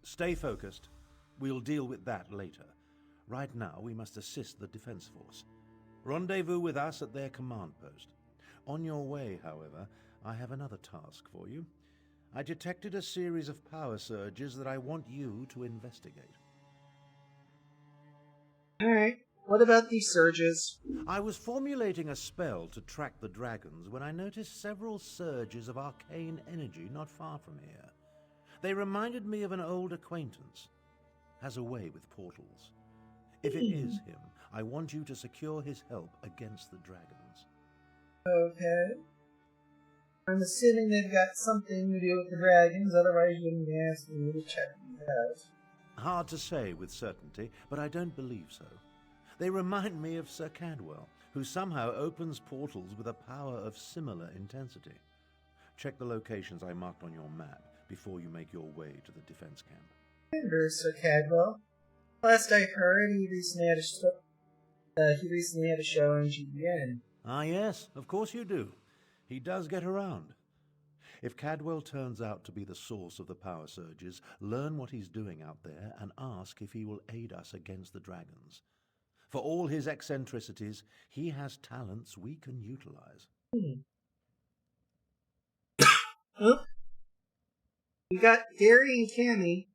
Stay focused. We'll deal with that later. Right now, we must assist the Defense Force. Rendezvous with us at their command post. On your way, however, I have another task for you. I detected a series of power surges that I want you to investigate. Alright. What about these surges? I was formulating a spell to track the dragons when I noticed several surges of arcane energy not far from here. They reminded me of an old acquaintance. Has a way with portals. If it is him, I want you to secure his help against the dragons. Okay. I'm assuming they've got something to do with the dragons, otherwise you wouldn't be asking me to check these out. Hard to say with certainty, but I don't believe so. They remind me of Sir Cadwell, who somehow opens portals with a power of similar intensity. Check the locations I marked on your map before you make your way to the defense camp. Remember Sir Cadwell. Last I heard, he recently had a show on GBN. Ah yes, of course you do. He does get around. If Cadwell turns out to be the source of the power surges, learn what he's doing out there and ask if he will aid us against the dragons. For all his eccentricities, he has talents we can utilize. Huh? We got Gary and Cammy.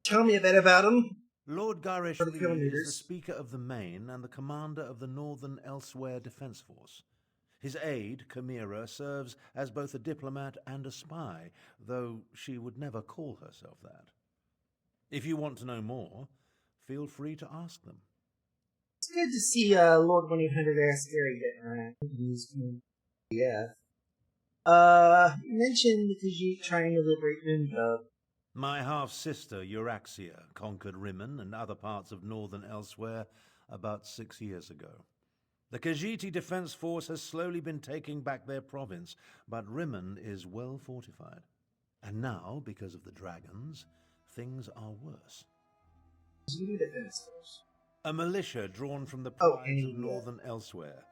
Tell me a bit about them. Lord Garish Lee is the Speaker of the Main and the Commander of the Northern Elsewhere Defense Force. His aide, Chimera, serves as both a diplomat and a spy, though she would never call herself that. If you want to know more, feel free to ask them. It's good to see Lord 1-800 Ask Gary getting around. Yeah. You mentioned the Khajiit trying to liberate Moondub. My half-sister, Euraxia, conquered Rimmon and other parts of northern Elsewhere about 6 years ago. The Khajiiti Defense Force has slowly been taking back their province, but Rimmon is well fortified. And now, because of the dragons, things are worse. Defense Force? A militia drawn from the prides of northern Elsewhere.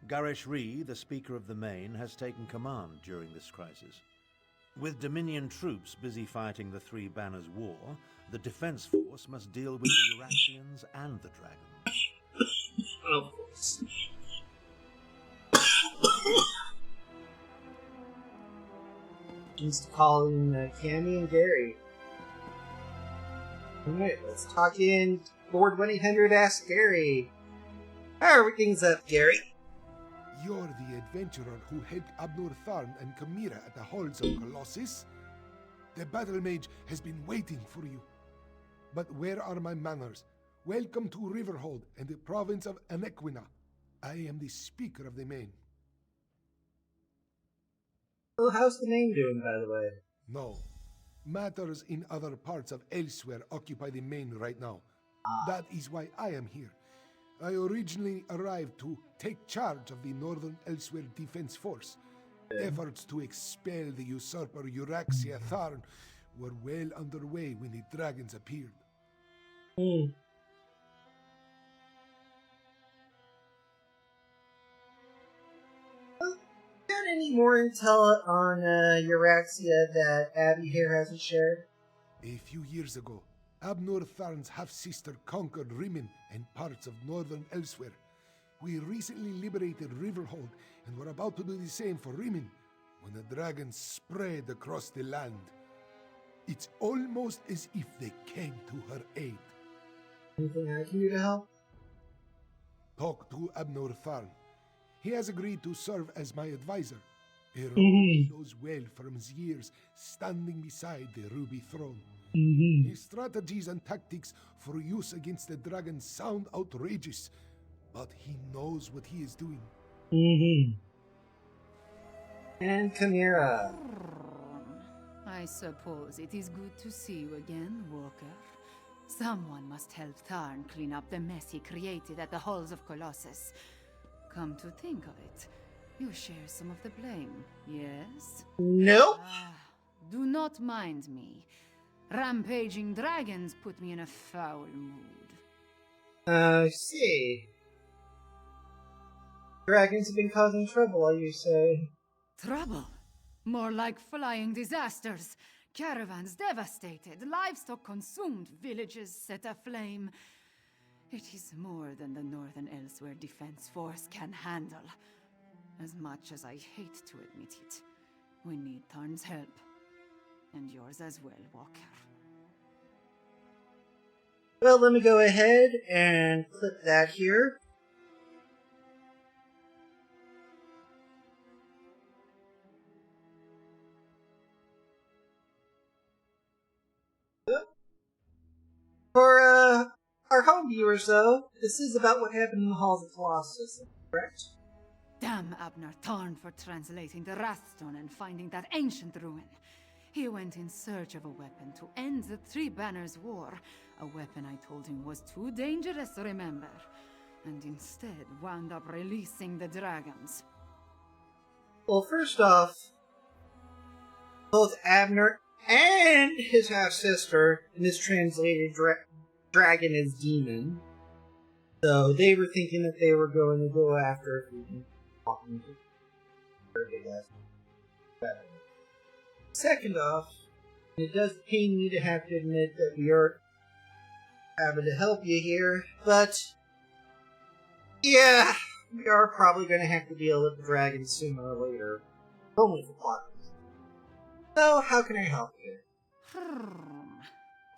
Garish Ree, the Speaker of the Main, has taken command during this crisis. With Dominion troops busy fighting the Three Banners War, the Defense Force must deal with the Euraxians and the dragons. Of course. Just calling Cammy and Gary. Alright, let's talk in Lord 1-800 Ask Gary. How are things up, Gary? You're the adventurer who helped Abnur Tharn and Chimera at the halls of Colossus? The battle mage has been waiting for you. But where are my manners? Welcome to Riverhold and the province of Anequina. I am the Speaker of the Main. Oh, how's the Main doing, by the way? No. Matters in other parts of Elsewhere occupy the Main right now. That is why I am here. I originally arrived to take charge of the Northern Elsewhere Defense Force. Efforts to expel the usurper Euraxia Tharn were well underway when the dragons appeared. Got any more intel on Euraxia that Abby here hasn't shared? A few years ago, Abnur Tharn's half-sister conquered Rimmon and parts of northern Elsewhere. We recently liberated Riverhold and were about to do the same for Rimmon when the dragons spread across the land. It's almost as if they came to her aid. Anything I can do to help? Talk to Abnur Tharn. He has agreed to serve as my advisor. A role he knows well from his years standing beside the Ruby Throne. His strategies and tactics for use against the dragons sound outrageous, but he knows what he is doing. And Chimera. I suppose it is good to see you again, Walker. Someone must help Tharn clean up the mess he created at the halls of Colossus. Come to think of it, you share some of the blame, yes? Nope. Do not mind me. Rampaging dragons put me in a foul mood. I see. Dragons have been causing trouble, you say? Trouble? More like flying disasters. Caravans devastated, livestock consumed, villages set aflame. It is more than the Northern Elsewhere Defense Force can handle. As much as I hate to admit it, we need Tharn's help. And yours as well, Walker. Well, let me go ahead and clip that here. For our home viewers, though, this is about what happened in the Halls of Colossus, correct? Damn Abner Tarn for translating the Wrathstone and finding that ancient ruin. He went in search of a weapon to end the Three Banners War, a weapon I told him was too dangerous, remember, and instead wound up releasing the dragons. Well, first off, both Abner and his half-sister mistranslated dragon as demon. So they were thinking that they were going to go after Second off, it does pain me to have to admit that we are having to help you here, but yeah, we are probably going to have to deal with the dragons sooner or later. Only for plot. So, how can I help you?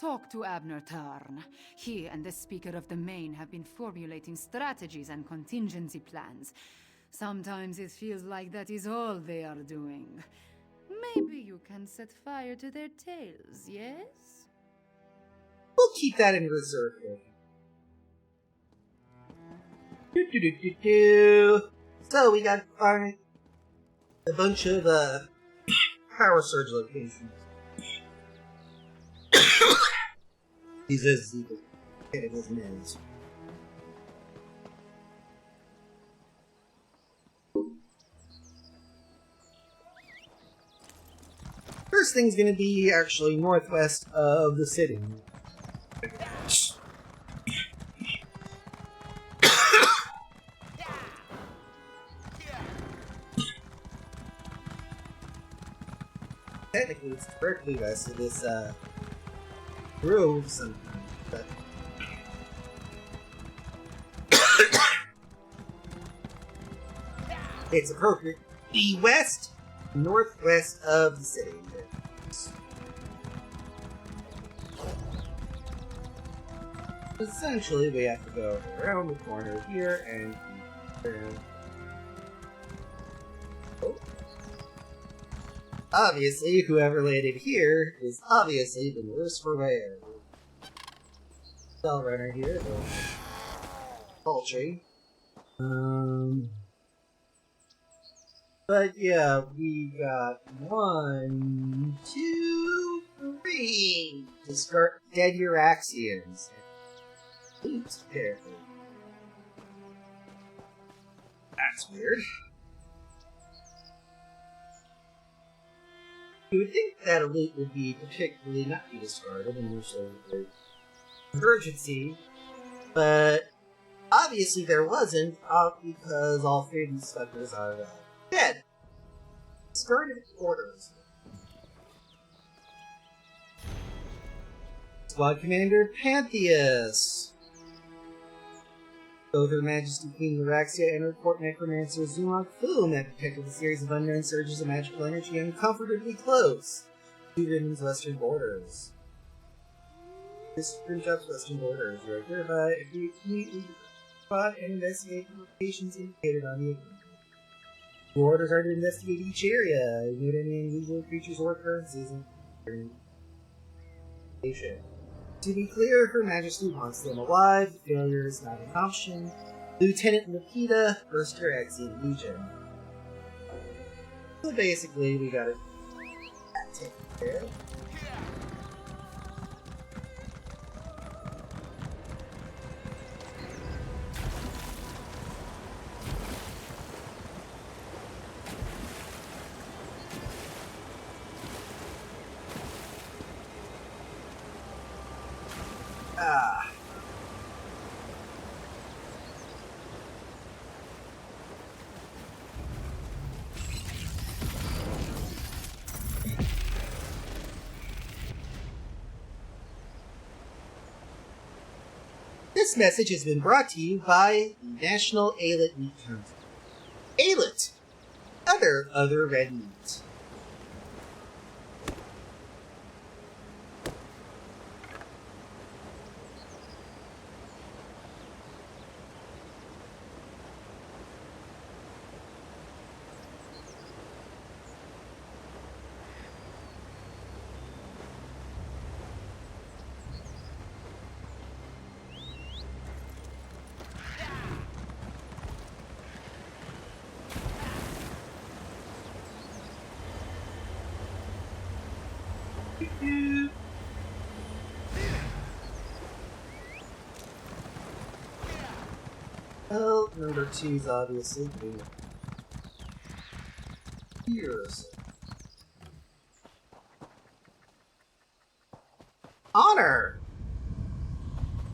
Talk to Abner Tarn. He and the Speaker of the Main have been formulating strategies and contingency plans. Sometimes it feels like that is all they are doing. Maybe you can set fire to their tails, yes? We'll keep that in reserve here. So, we got to find a bunch of power surge locations. These is his meds. First thing's gonna be actually northwest of the city. Technically, it's directly west of this grove sometimes, but it's appropriately northwest of the city. Essentially, we have to go around the corner here and around. Oh. Obviously, whoever landed here is obviously the worst for wear. Spell runner here, the poultry. But yeah, we got 1, 2, 3 to start dead Euraxians. Oops, careful. That's weird. You would think that a loot would be particularly not be discarded in this emergency, but obviously there wasn't, because all 3 of these suckers are dead. Discarded orders. Squad Commander Pantheus. Both Her Majesty Queen Euraxia and her court necromancer Zumok Foom have detected a series of unknown surges of magical energy uncomfortably close to Vinland's western borders. This brings up western borders. You are hereby immediately spot and investigate the locations indicated on the agreement. The orders are to investigate each area, note any unusual creatures or occurrences in the To be clear, Her Majesty wants them alive. Failure is not an option. Lieutenant Lapita, 1st Euraxian Legion. So basically, we gotta take care of. This message has been brought to you by the National Alet Meat Council. Alet! Other red meat. Well, number 2 is obviously being years. Honor!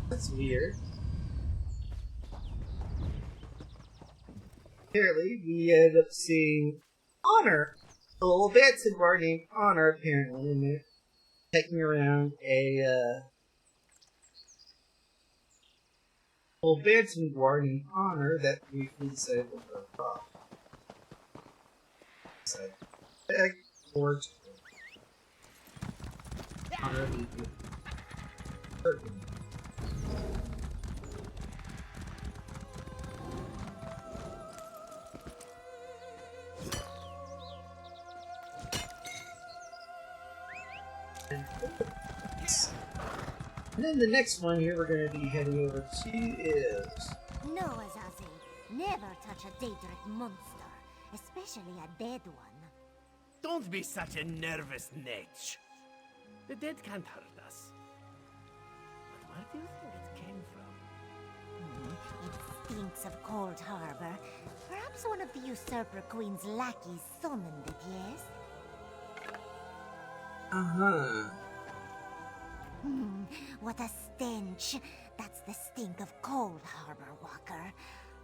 That's weird. Apparently, we end up seeing Honor. A little dancing bar named Honor, apparently, and they're taking around a, little dancing bar named Honor that briefly disabled her prop. So, beg for to Honor the curtain. And then the next one here we're going to be heading over to is... No, Azazi. Never touch a Daedric monster, especially a dead one. Don't be such a nervous netch. The dead can't hurt us. But where do you think it came from? It stinks of Cold Harbor. Perhaps one of the Usurper Queen's lackeys summoned it, yes? Uh-huh. What a stench. That's the stink of Cold Harbor, Walker.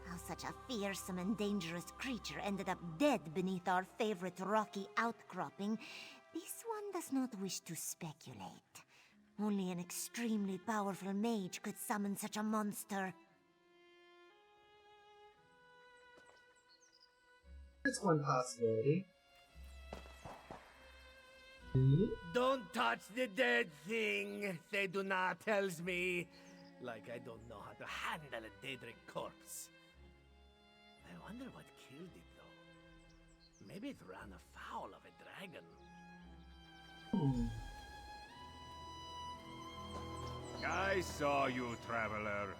How such a fearsome and dangerous creature ended up dead beneath our favorite rocky outcropping, this one does not wish to speculate. Only an extremely powerful mage could summon such a monster. That's one possibility. Don't touch the dead thing, they do not tells me. Like I don't know how to handle a Daedric corpse. I wonder what killed it, though. Maybe it ran afoul of a dragon. I saw you, traveler.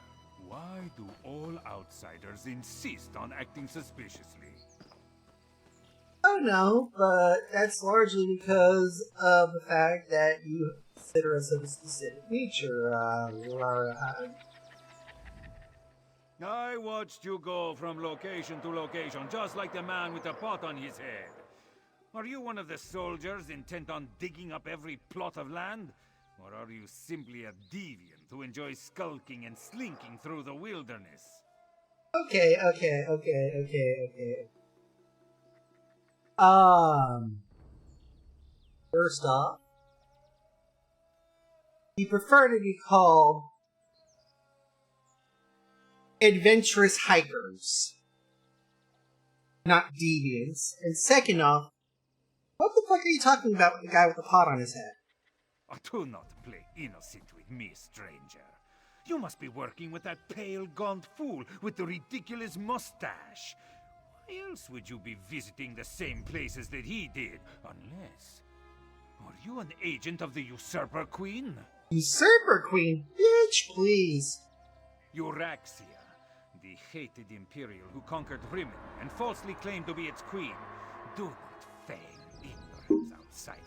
Why do all outsiders insist on acting suspiciously? Oh no, but that's largely because of the fact that you consider us of a specific nature, I watched you go from location to location, just like the man with the pot on his head. Are you one of the soldiers intent on digging up every plot of land? Or are you simply a deviant who enjoys skulking and slinking through the wilderness? Okay. First off, you prefer to be called adventurous hikers, not deviants. And second off, what the fuck are you talking about with the guy with the pot on his head? Do not play innocent with me, stranger. You must be working with that pale, gaunt fool with the ridiculous mustache. Why else would you be visiting the same places that he did? Unless... Are you an agent of the Usurper Queen? Usurper Queen? Bitch, please. Euraxia, the hated Imperial who conquered Rimmon and falsely claimed to be its queen. Do not feign ignorance, outsider.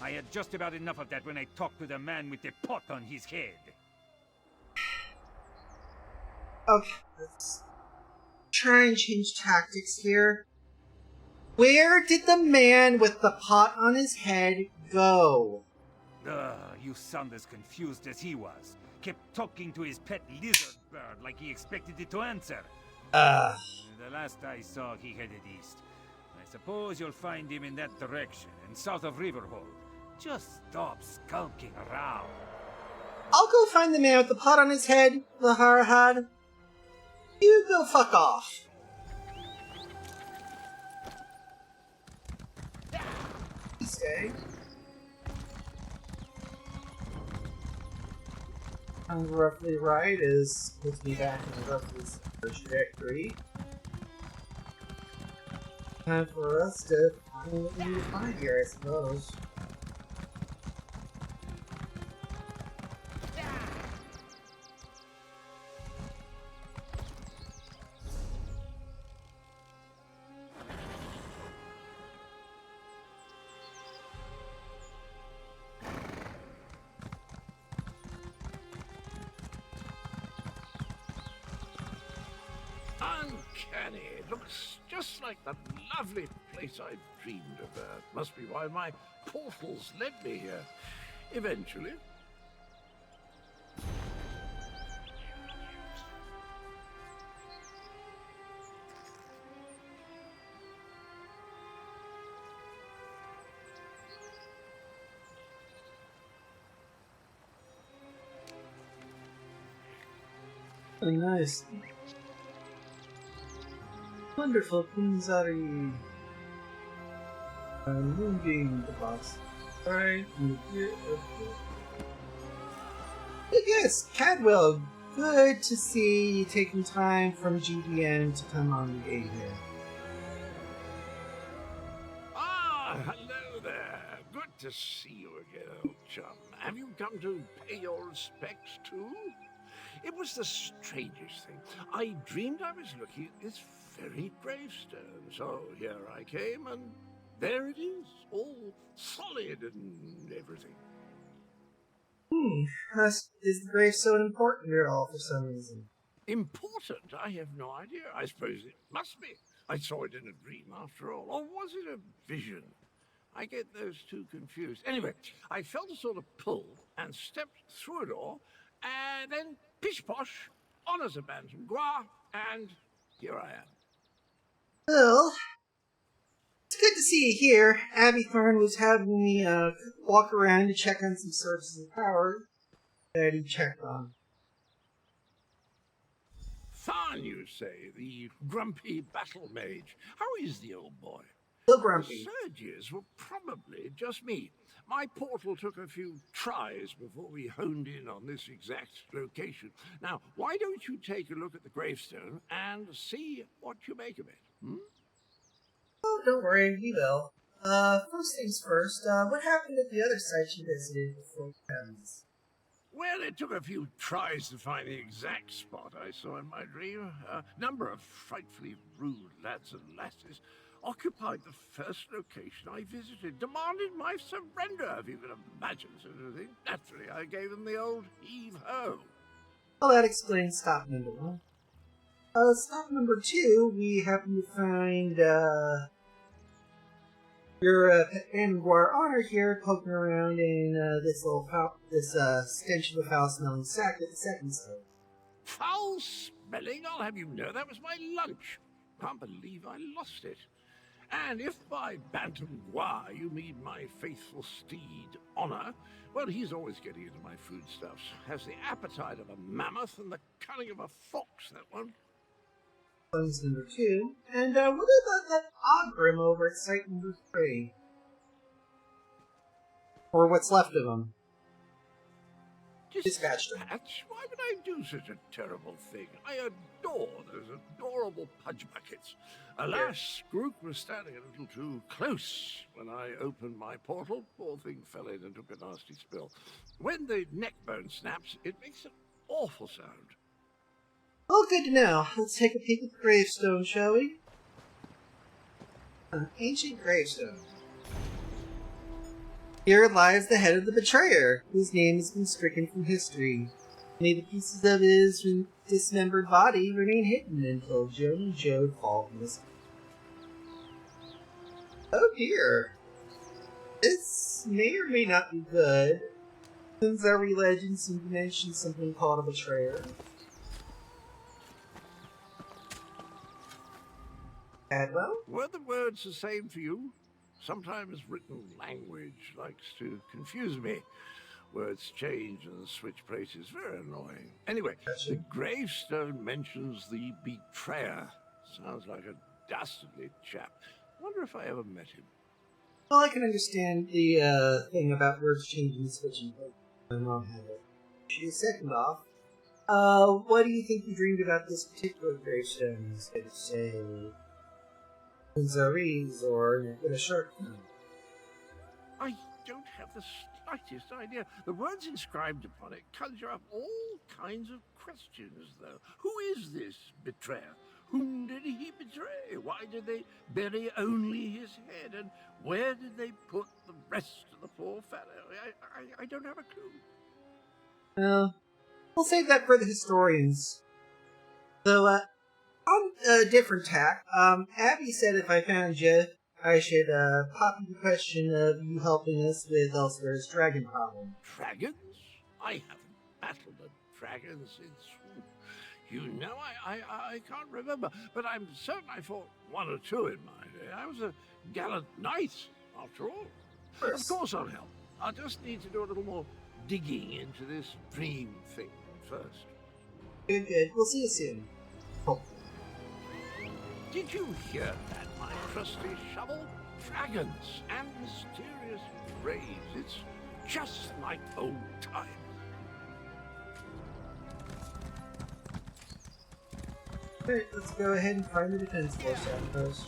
I had just about enough of that when I talked to the man with the pot on his head. Okay, let's try and change tactics here. Where did the man with the pot on his head go? You sound as confused as he was. Kept talking to his pet lizard bird like he expected it to answer. The last I saw, he headed east. I suppose you'll find him in that direction, and south of Riverhold. Just stop skulking around. I'll go find the man with the pot on his head, Laharahad. You go fuck off. Stay. I'm roughly right, is puts me back in roughly the trajectory. Time for us to find what we need to find here, I suppose. Uncanny. It looks just like the lovely place I dreamed of. Must be why my portals led me here. Eventually. Oh, nice. Wonderful things are you. Moving the box. Alright, yes, Cadwell, good to see you taking time from GDN to come on the aid here. Ah, hello there. Good to see you again, old chum. Have you come to pay your respects too? It was the strangest thing. I dreamed I was looking at this very gravestone, so here I came, and there it is, all solid and everything. Is the gravestone important at all for some reason? Important? I have no idea. I suppose it must be. I saw it in a dream after all. Or was it a vision? I get those two confused. Anyway, I felt a sort of pull and stepped through a door, and then pish-posh, on as a bantam gras, and here I am. Well, it's good to see you here. Abby Thorne was having me walk around to check on some sources of power that he checked on. Tharn, you say, the grumpy battle mage. How is the old boy? Still grumpy. The surges were probably just me. My portal took a few tries before we honed in on this exact location. Now, why don't you take a look at the gravestone and see what you make of it? Oh, don't worry, we will. First things first, what happened at the other site you visited before you found this? Well, it took a few tries to find the exact spot I saw in my dream. A number of frightfully rude lads and lasses occupied the first location I visited, demanded my surrender, if you can imagine such a thing. Naturally, I gave them the old heave-ho. Well, that explains stop number 1. Stop number 2, we happen to find, your Anguar honor here poking around in this little stench of a foul-smelling sack at the second site. Foul-smelling? I'll have you know that was my lunch. Can't believe I lost it. And if by Bantam Gua you mean my faithful steed, Honor, well, he's always getting into my foodstuffs. Has the appetite of a mammoth and the cunning of a fox, that one. That's number 2. And what about that Ogrim over at site number 3? Or what's left of him? Dispatched him. Why would I do such a terrible thing? I adore those adorable pudge buckets. Alas, Grook was standing a little too close when I opened my portal. Poor thing fell in and took a nasty spill. When the neck bone snaps, it makes an awful sound. Oh, good to know. Let's take a peek at the gravestone, shall we? An ancient gravestone. Here lies the head of the betrayer, whose name has been stricken from history. May the pieces of his dismembered body remain hidden until Joan and Joe fall from this. Oh dear. This may or may not be good, since every legend seems to mention something called a betrayer. Cadwell? Were the words the same for you? Sometimes written language likes to confuse me. Words change and switch places. Very annoying. Anyway, the gravestone mentions the betrayer. Sounds like a dastardly chap. Wonder if I ever met him. Well, I can understand the thing about words changing and switching. My mom had it. Second off, what do you think you dreamed about this particular gravestone? Did it say Zariz or a shark? I don't have the slightest idea. The words inscribed upon it conjure up all kinds of questions, though. Who is this betrayer? Whom did he betray? Why did they bury only his head? And where did they put the rest of the poor fellow? I don't have a clue. Well, we'll save that for the historians. So, On a different tack, Abby said if I found you, I should pop you the question of you helping us with Elsewhere's dragon problem. Dragons? I haven't battled a dragon since. You know, I can't remember, but I'm certain I fought one or two in my day. I was a gallant knight, after all. Of course I'll help. I'll just need to do a little more digging into this dream thing first. Good, good. We'll see you soon. Hopefully. Did you hear that, my trusty shovel? Dragons and mysterious rays. It's just like old times. Alright, let's go ahead and find the defense force outpost.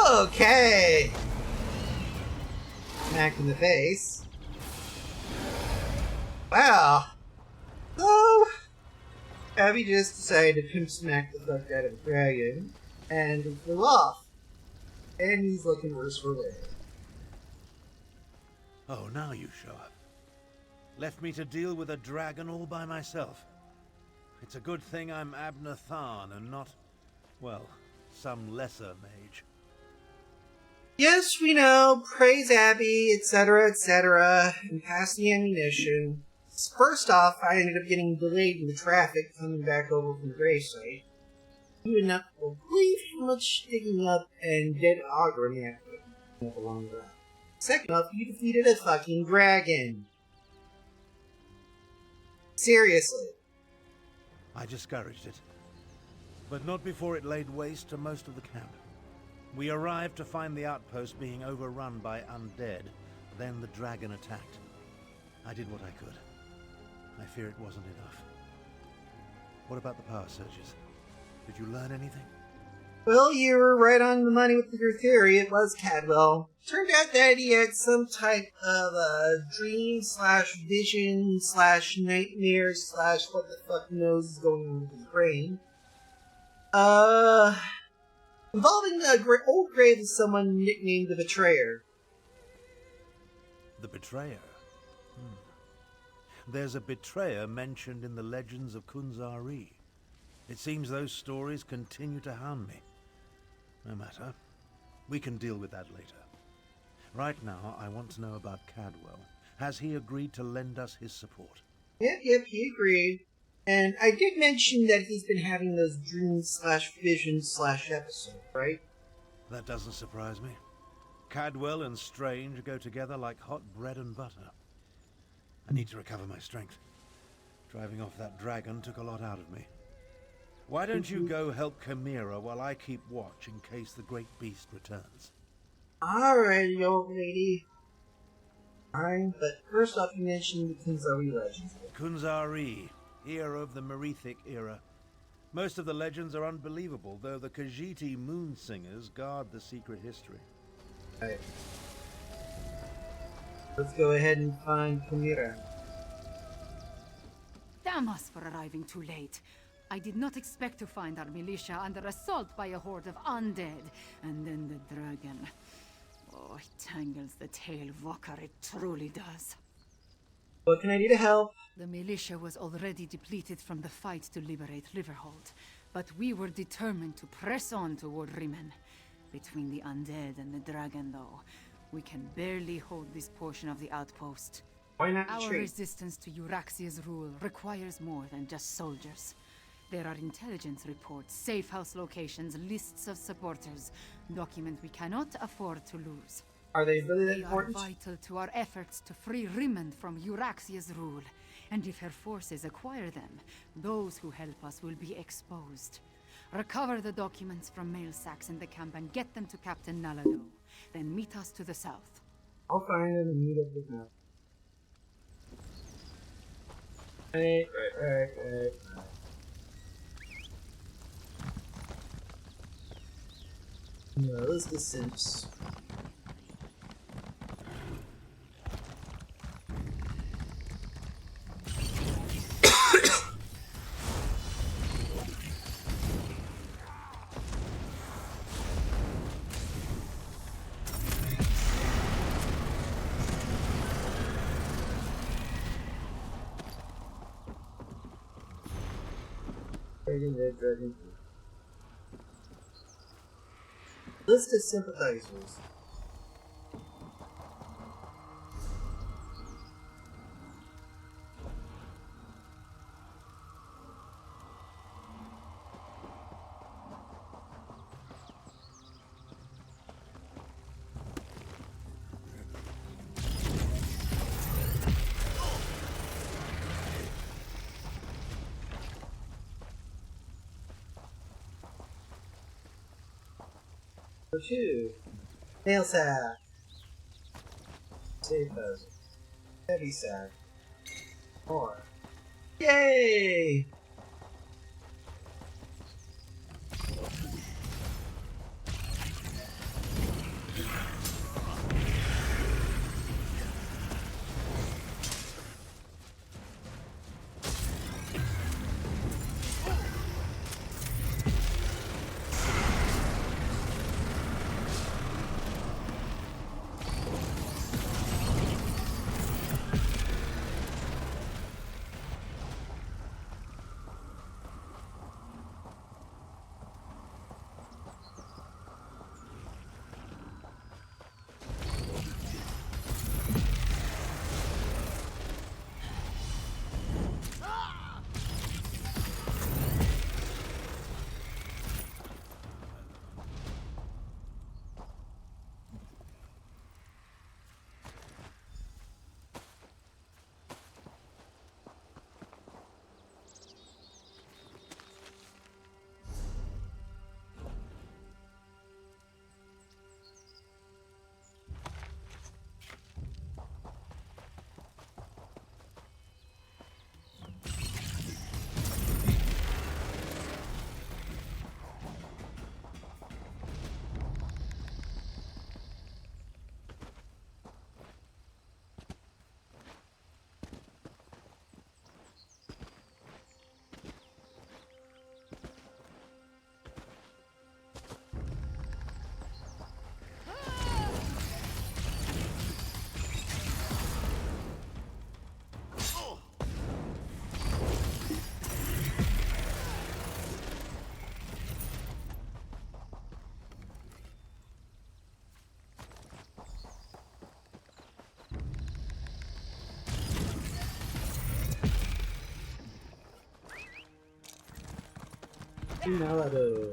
Okay! Smack in the face. Wow. So, Abby just decided to pimp smack the fuck out of a dragon, and he flew off. And he's looking worse for wear. Oh, now you show up. Left me to deal with a dragon all by myself. It's a good thing I'm Abner Tharn and not, well, some lesser mage. Yes, we know, praise Abby, etc., and pass the ammunition. First off, I ended up getting delayed in the traffic coming back over from the gravesite. You would not believe how much digging up and dead auger I put up along the route. Second off, you defeated a fucking dragon. Seriously. I discouraged it, but not before it laid waste to most of the camp. We arrived to find the outpost being overrun by undead. Then the dragon attacked. I did what I could. I fear it wasn't enough. What about the power surges? Did you learn anything? Well, you were right on the money with your theory. It was Cadwell. Turned out that he had some type of dream / vision / nightmare / what the fuck knows is going on with his brain. Involving the old grave of someone nicknamed the Betrayer. The Betrayer? There's a betrayer mentioned in the legends of Kunzari. It seems those stories continue to hound me. No matter. We can deal with that later. Right now, I want to know about Cadwell. Has he agreed to lend us his support? Yep, he agreed. And I did mention that he's been having those dream / vision / episode, right? That doesn't surprise me. Cadwell and Strange go together like hot bread and butter. I need to recover my strength. Driving off that dragon took a lot out of me. Why don't you go help Chimera while I keep watch in case the great beast returns? Alrighty, old lady. Fine, but first off you mentioned the Kunzari legends. Kunzari, hero of the Merethic era. Most of the legends are unbelievable, though the Khajiit moon singers guard the secret history. Right. Let's go ahead and find Chimera. Damn us for arriving too late. I did not expect to find our militia under assault by a horde of undead, and then the dragon. Oh, it tangles the tail, Walker, it truly does. What can I do to help? The militia was already depleted from the fight to liberate Riverhold, but we were determined to press on toward Rimen. Between the undead and the dragon, though, we can barely hold this portion of the outpost. Why not Our retreat? resistance to Euraxia's rule requires more than just soldiers. There are intelligence reports, safe house locations, lists of supporters, documents we cannot afford to lose. Are they really that They are important? vital to our efforts to free Rimen from Euraxia's rule. And if her forces acquire them, those who help us will be exposed. Recover the documents from mail sacks in the camp and get them to Captain Nalado. Then meet us to the south. I'll find them and meet up with them. Right. No, those the simps. fighting the Dragon King. List of sympathizers. Number 2. Nail sack. Safe housing. Heavy sack. More. Yay! Melody.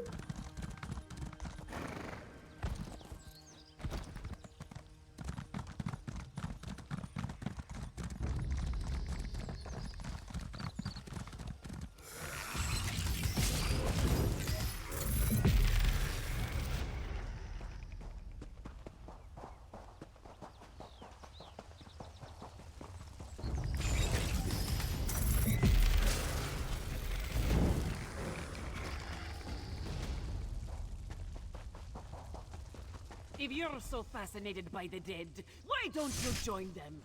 If you're so fascinated by the dead, why don't you join them?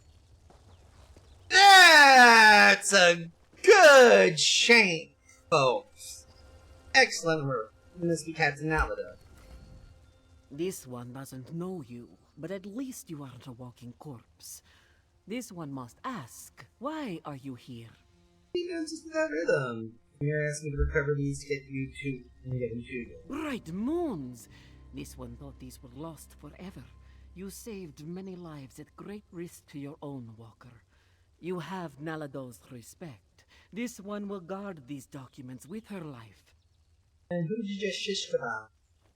That's a good shank, folks. Excellent work. Must be Captain Alida. This one doesn't know you, but at least you aren't a walking corpse. This one must ask, why are you here? He dances to that rhythm. You're asking me to recover these to get you to you. Right moons! This one thought these were lost forever. You saved many lives at great risk to your own walker. You have Nalado's respect. This one will guard these documents with her life. And who did you just shish for that?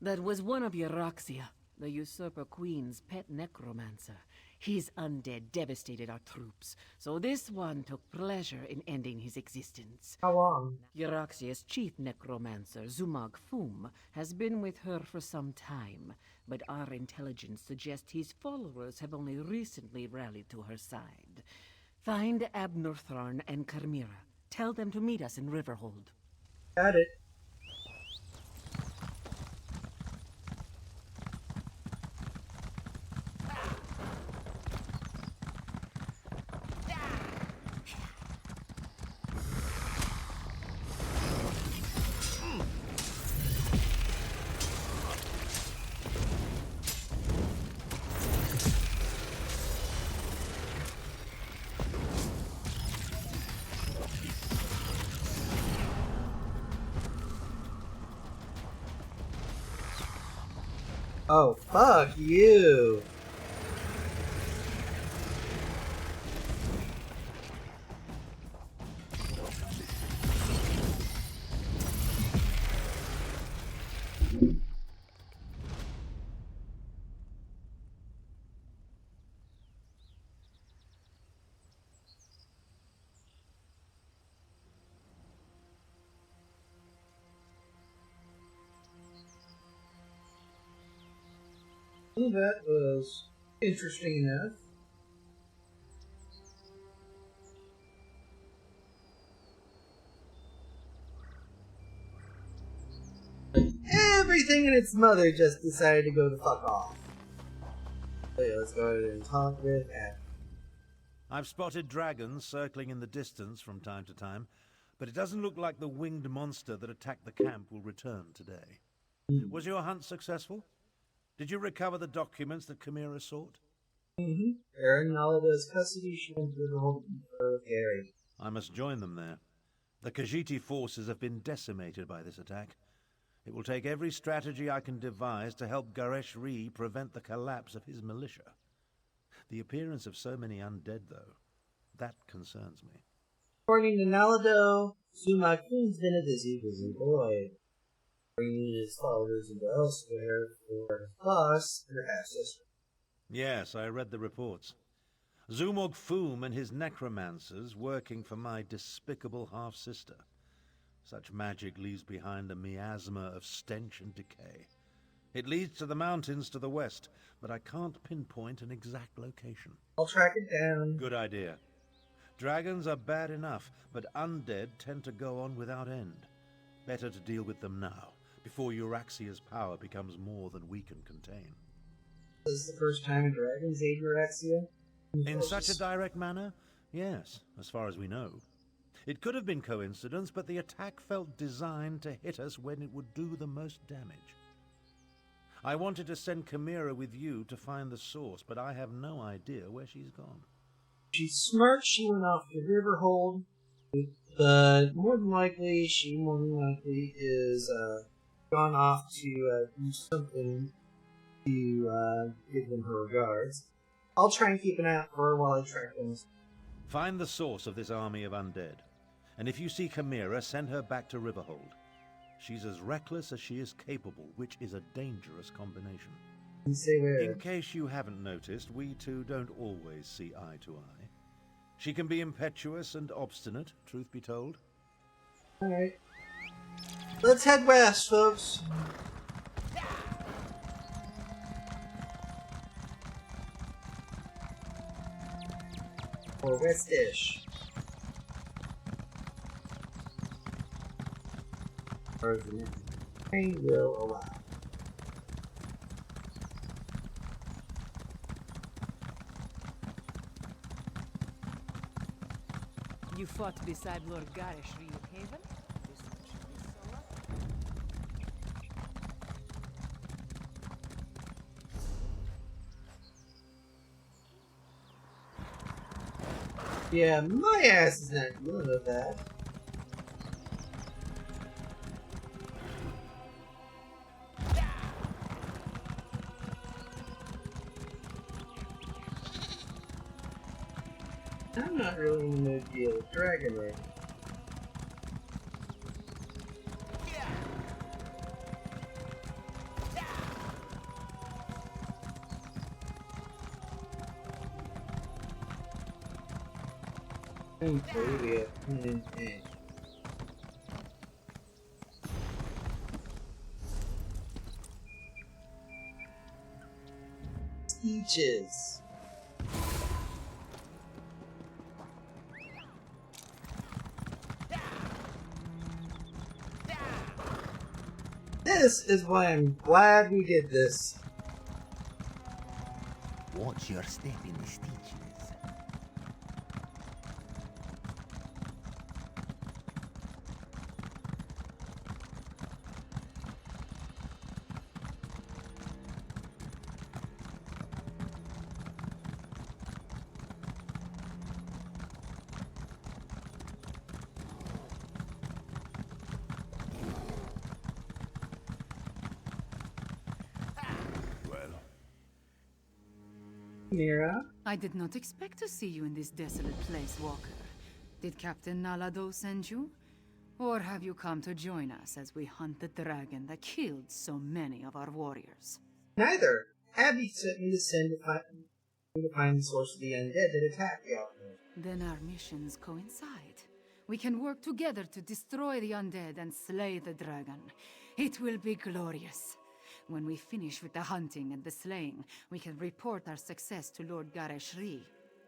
That was one of Euroxia, the usurper queen's pet necromancer. His undead devastated our troops, so this one took pleasure in ending his existence. How long? Euroxia's chief necromancer, Zumag Fum, has been with her for some time, but our intelligence suggests his followers have only recently rallied to her side. Find Abnortharn and Carmira. Tell them to meet us in Riverhold. Got it. Oh, fuck you! Well, that was interesting enough. Everything and its mother just decided to go the fuck off. So yeah, let's go ahead and talk with Adam. I've spotted dragons circling in the distance from time to time, but it doesn't look like the winged monster that attacked the camp will return today. Was your hunt successful? Did you recover the documents that Chimera sought? They're in Nalada's custody. She went to the home with Harry. I must join them there. The Khajiiti forces have been decimated by this attack. It will take every strategy I can devise to help Garesh-Ri prevent the collapse of his militia. The appearance of so many undead, though, that concerns me. According to Nalado, Sumakun's been a busy boy, bringing his followers into elsewhere for his boss and her half-sister. Yes, I read the reports. Zumog Foom and his necromancers working for my despicable half-sister. Such magic leaves behind a miasma of stench and decay. It leads to the mountains to the west, but I can't pinpoint an exact location. I'll track it down. Good idea. Dragons are bad enough, but undead tend to go on without end. Better to deal with them now, before Euraxia's power becomes more than we can contain. This is the first time a dragon's aid Euraxia? In such a direct manner? Yes, as far as we know. It could have been coincidence, but the attack felt designed to hit us when it would do the most damage. I wanted to send Chimera with you to find the source, but I have no idea where she's gone. She's smart. She went off to Riverhold, but more than likely is gone off to do something to give them her regards. I'll try and keep an eye out for her while I track things. Find the source of this army of undead, and if you see Chimera, send her back to Riverhold. She's as reckless as she is capable, which is a dangerous combination. In case you haven't noticed, we two don't always see eye to eye. She can be impetuous and obstinate, truth be told. Alright. Let's head west, folks. Or west-ish. Or as the train will allow. You fought beside Lord Garesh-Ri in Haven? This one should be so up. Yeah, my ass is not dealing with that. I'm not really in the mood to deal with Dragon right now. Speeches. This is why I'm glad we did this. Watch your step in the stitches. Mira. I did not expect to see you in this desolate place, Walker. Did Captain Nalado send you? Or have you come to join us as we hunt the dragon that killed so many of our warriors? Neither. Abby sent me to find the source of the undead that attacked the outlaws. Then our missions coincide. We can work together to destroy the undead and slay the dragon. It will be glorious. When we finish with the hunting and the slaying, we can report our success to Lord Gareshri.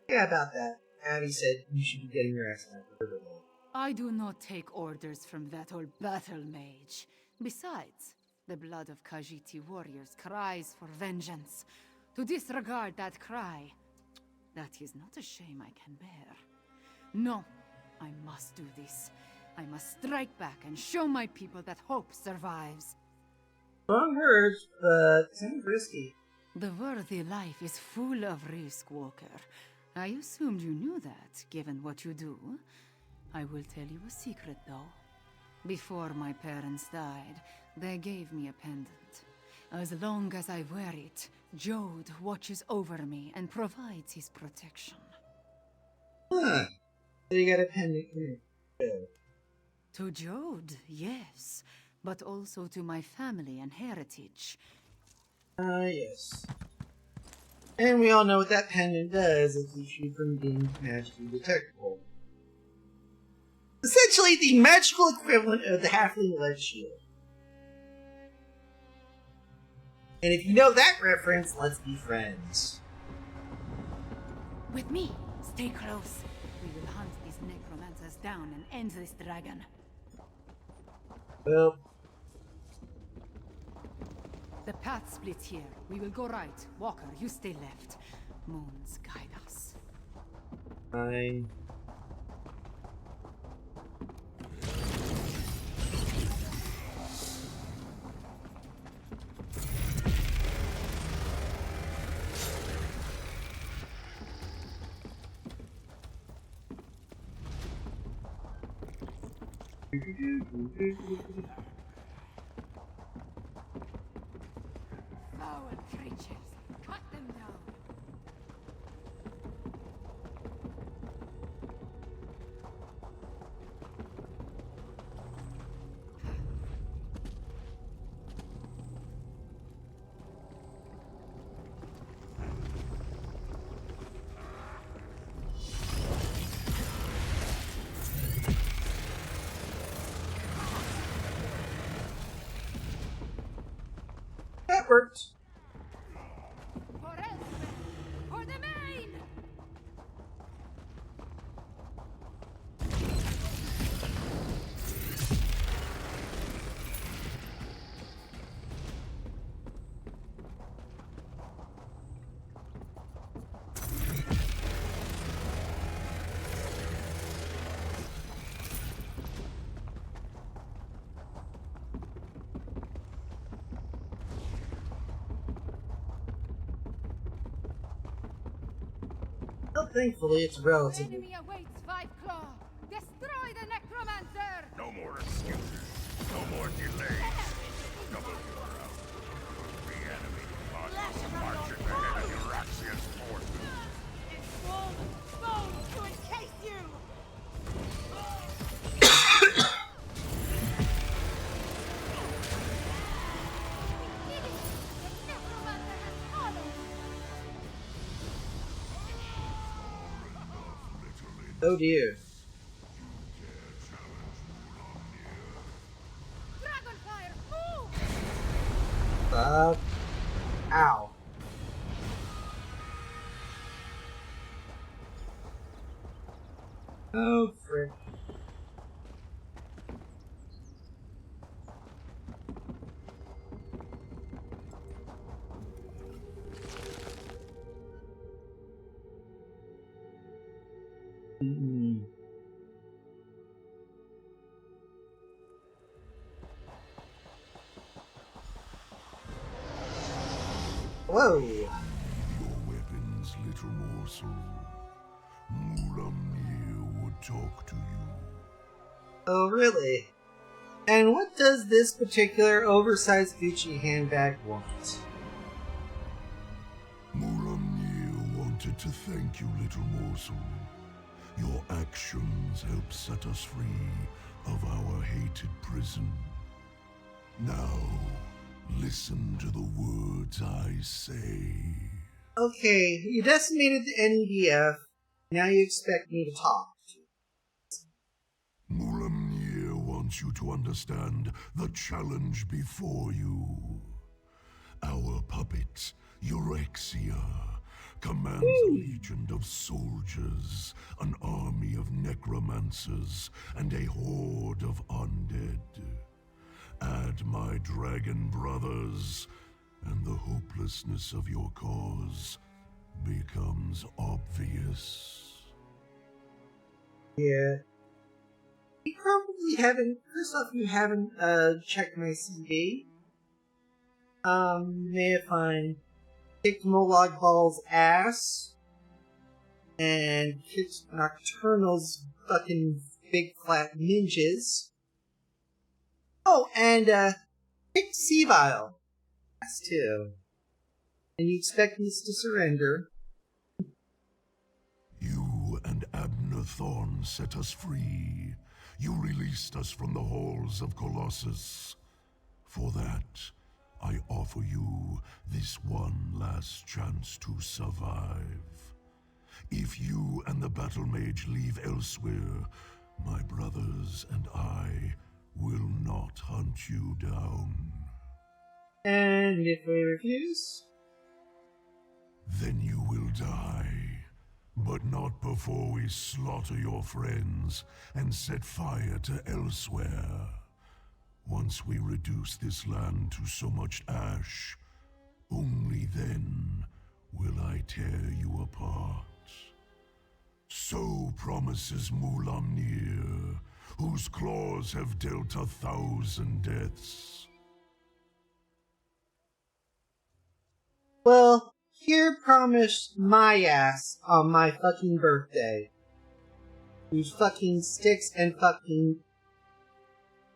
Yeah, about that. Abby said you should be getting your ass out of Riverwood. I do not take orders from that old battle mage. Besides, the blood of Khajiiti warriors cries for vengeance. To disregard that cry, that is not a shame I can bear. No, I must do this. I must strike back and show my people that hope survives. Strong words, but seems risky. The worthy life is full of risk, Walker. I assumed you knew that, given what you do. I will tell you a secret, though. Before my parents died, they gave me a pendant. As long as I wear it, Jode watches over me and provides his protection. Huh. So you got a pendant here. To Jode, yes, but also to my family and heritage. Yes. And we all know what that pendant does. It keeps you from being magically detectable. Essentially, the magical equivalent of the halfling lead shield. And if you know that reference, let's be friends. With me, stay close. We will hunt these necromancers down and end this dragon. Well, the path splits here. We will go right. Walker, you stay left. Moons guide us. fine. Foul creatures, cut them down. That worked. For Elsewhere! For the main! Well, thankfully, it's relatively. Enemy awaits Five Claw! Destroy the necromancer! No more excuses. No more delays. Double your out. Reanimating bodies marching ahead of Euraxia's forces. It's full bones to encase you! Oh dear. Dragonfire, move! Ow. Oh, frick. Mm-mm. Whoa. Your weapons, little morsel. Mulamnir would talk to you. Oh, really? And what does this particular oversized Gucci handbag want? Mulamnir to thank you, little morsel. Your actions help set us free of our hated prison. Now, listen to the words I say. Okay, you decimated the NEDF. Now you expect me to talk. Mulamnir wants you to understand the challenge before you. Our puppet, Eurexia, commands a legion of soldiers, an army of necromancers, and a horde of undead. Add my dragon brothers, and the hopelessness of your cause becomes obvious. Yeah. You probably haven't, first off, you haven't checked my CV. May have find kicked Molag Ball's ass and kicked Nocturnal's fucking big flat ninjas. Oh, and kicked Sevile ass too. And you expect us to surrender? You and Abner Thorn set us free. You released us from the halls of Colossus. For that, I offer you this one last chance to survive. If you and the Battle Mage leave elsewhere, my brothers and I will not hunt you down. And if we refuse? Then you will die. But not before we slaughter your friends and set fire to elsewhere. Once we reduce this land to so much ash, only then will I tear you apart. So promises Mulamnir, whose claws have dealt 1,000 deaths. Well, here promised my ass on my fucking birthday. Whose fucking sticks and fucking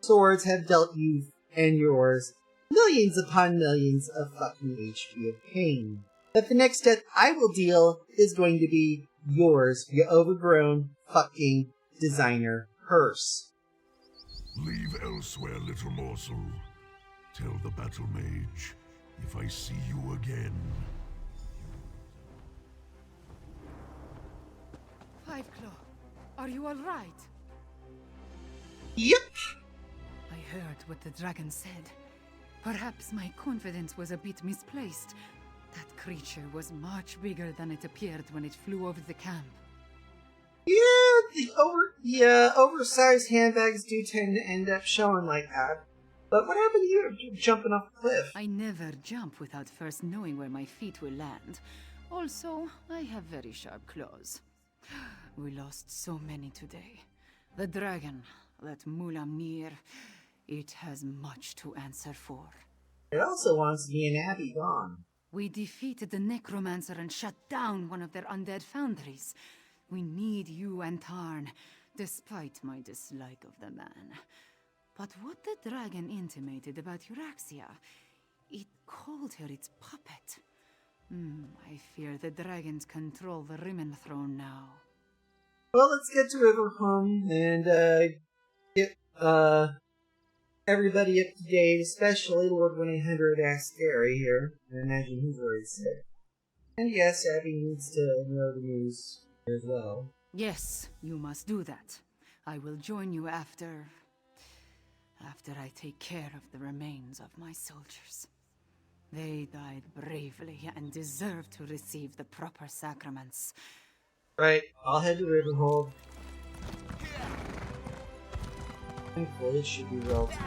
swords have dealt you and yours millions upon millions of fucking HP of pain. But the next death I will deal is going to be yours, you overgrown fucking designer hearse. Leave elsewhere, little morsel. Tell the Battle Mage, if I see you again... Fiveclaw, are you all right? Yep. I heard what the dragon said. Perhaps my confidence was a bit misplaced. That creature was much bigger than it appeared when it flew over the camp. Yeah, the oversized handbags do tend to end up showing like that. But what happened to you jumping off a cliff? I never jump without first knowing where my feet will land. Also, I have very sharp claws. We lost so many today. The dragon, that Mulamnir, it has much to answer for. It also wants me and Abby gone. We defeated the necromancer and shut down one of their undead foundries. We need you and Tarn, despite my dislike of the man. But what the dragon intimated about Eurexia, it called her its puppet. I fear the dragons control the Rimmen throne now. Well, let's get to Riverhome and get everybody up to date, especially Lord 1-800 Ask Gary here. I imagine he's already sick. And yes, Abby needs to know the news as well. Yes, you must do that. I will join you after I take care of the remains of my soldiers. They died bravely and deserve to receive the proper sacraments. Right, I'll head to Riverhome. Thankfully, it should be relatively.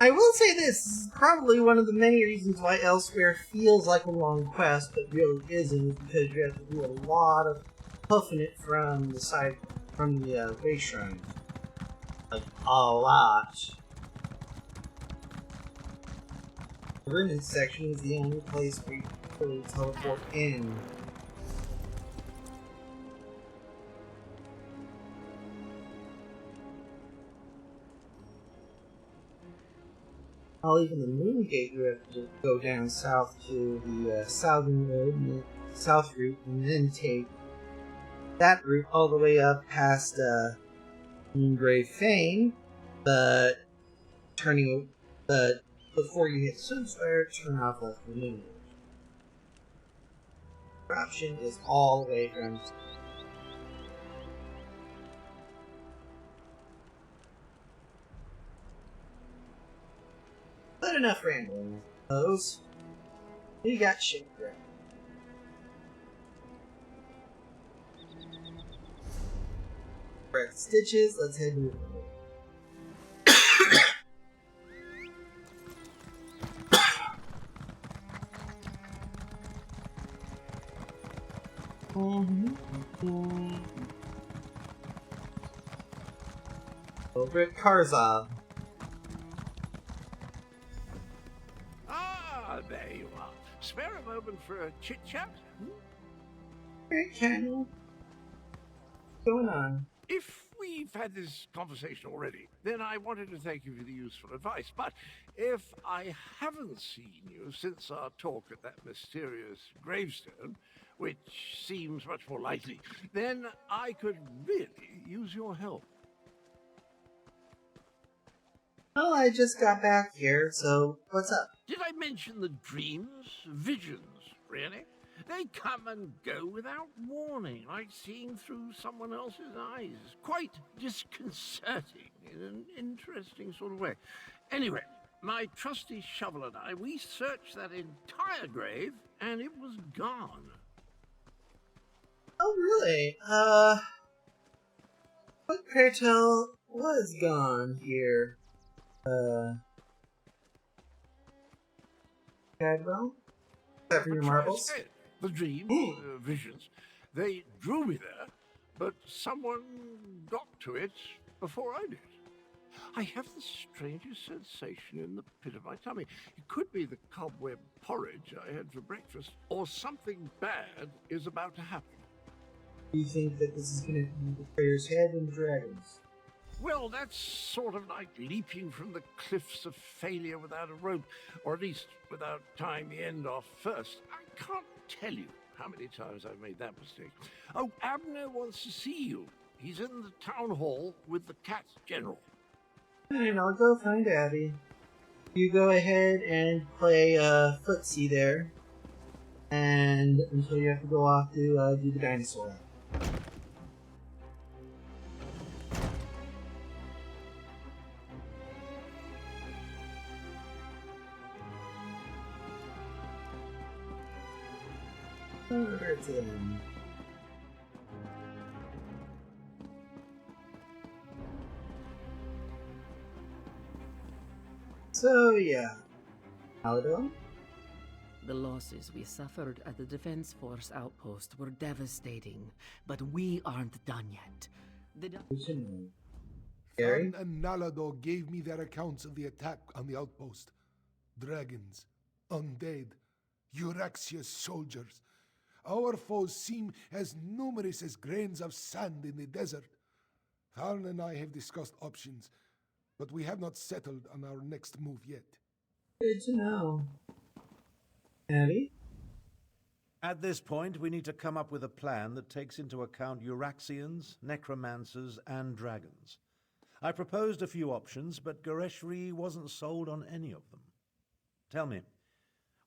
I will say this is probably one of the many reasons why Elsewhere feels like a long quest, but really isn't, because you have to do a lot of puffing it from the side, from the way shrine. Like, a lot. The ruins section is the only place where you can really teleport in. While even the Moon Gate, you have to go down south to the southern road, and the south route, and then take that route all the way up past Moongrave Fane, but before you hit Swimspire, turn off left for Moon. Your option is all the way around. But enough rambling, I suppose. We got shipwrecked. Correct stitches, let's head to over at Karzov. Ah, there you are. Spare a moment for a chit-chat? Hey, Ken. What's going on? If we've had this conversation already, then I wanted to thank you for the useful advice. But if I haven't seen you since our talk at that mysterious gravestone, which seems much more likely, then I could really use your help. Well, I just got back here, so what's up? Did I mention the dreams? Visions, really? They come and go without warning, like seeing through someone else's eyes. Quite disconcerting in an interesting sort of way. Anyway, my trusty shovel and I, we searched that entire grave, and it was gone. Oh, really? What cartel was gone here? Cadwell? Is that for your marbles? The dreams, visions, they drew me there, but someone got to it before I did. I have the strangest sensation in the pit of my tummy. It could be the cobweb porridge I had for breakfast, or something bad is about to happen. Do you think that this is going to be the Betrayer's Head and Dragons? Well, that's sort of like leaping from the cliffs of failure without a rope, or at least without tying the end off first. I can't tell you how many times I've made that mistake. Oh, Abner wants to see you. He's in the town hall with the Cat General. Fine, I'll go find Abby. You go ahead and play footsie there, and until you have to go off to do the dinosaur. So yeah, Paladon? The losses we suffered at the Defense Force outpost were devastating, but we aren't done yet. Tharn and Nalado gave me their accounts of the attack on the outpost. Dragons, undead, Euraxia's soldiers. Our foes seem as numerous as grains of sand in the desert. Tharn and I have discussed options, but we have not settled on our next move yet. Good to know. Abby? At this point, we need to come up with a plan that takes into account Euraxians, necromancers, and dragons. I proposed a few options, but Goreshri wasn't sold on any of them. Tell me,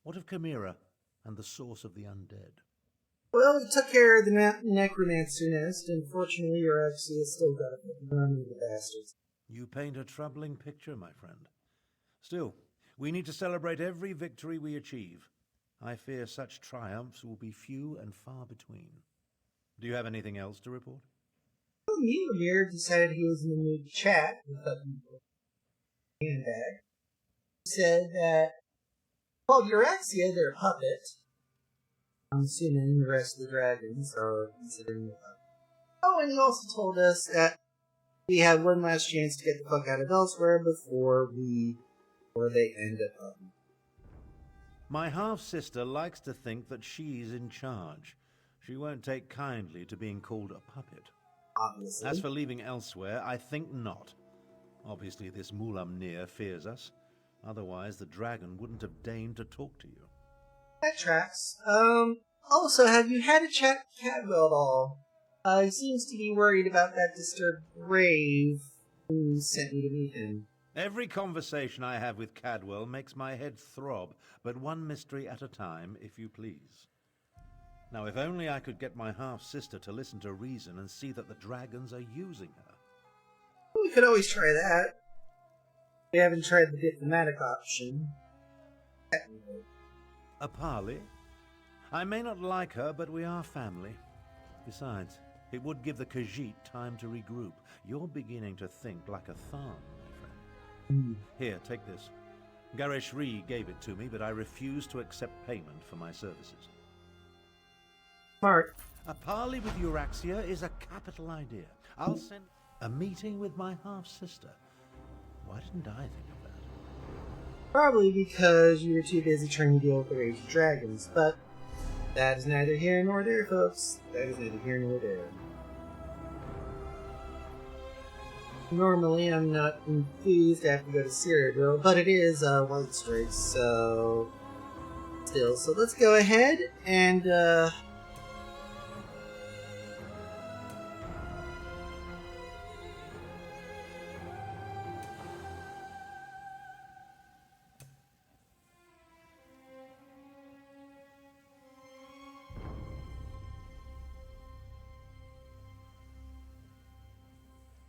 what of Chimera and the source of the undead? Well, we took care of the necromancer nest, and fortunately Euraxia still got a run of the bastards. You paint a troubling picture, my friend. Still, we need to celebrate every victory we achieve. I fear such triumphs will be few and far between. Do you have anything else to report? Well, Mimir decided he was in the mood to chat with the handbag. He said that, well, Euraxia, their puppet, I'm assuming the rest of the dragons are considering the puppet. Oh, and he also told us that we have one last chance to get the fuck out of Elsewhere before they end up. My half-sister likes to think that she's in charge. She won't take kindly to being called a puppet. Obviously. As for leaving Elsewhere, I think not. Obviously, this Mulamnir fears us. Otherwise, the dragon wouldn't have deigned to talk to you. That tracks. Also, have you had a chat with Cadwell at all? He seems to be worried about that disturbed brave who sent me to meet him. Every conversation I have with Cadwell makes my head throb, but one mystery at a time, if you please. Now, if only I could get my half-sister to listen to reason and see that the dragons are using her. We could always try that. We haven't tried the diplomatic option. A parley? I may not like her, but we are family. Besides, it would give the Khajiit time to regroup. You're beginning to think like a Tharn, my friend. Here, take this. Gareshri gave it to me, but I refuse to accept payment for my services. Smart. A parley with Euraxia is a capital idea. I'll send a meeting with my half-sister. Why didn't I think of that? Probably because you were too busy trying to deal with the rage of dragons, but that is neither here nor there, folks. That is neither here nor there. Normally, I'm not enthused to have to go to Cyrodiil, but it is White Strikes, so still. So let's go ahead and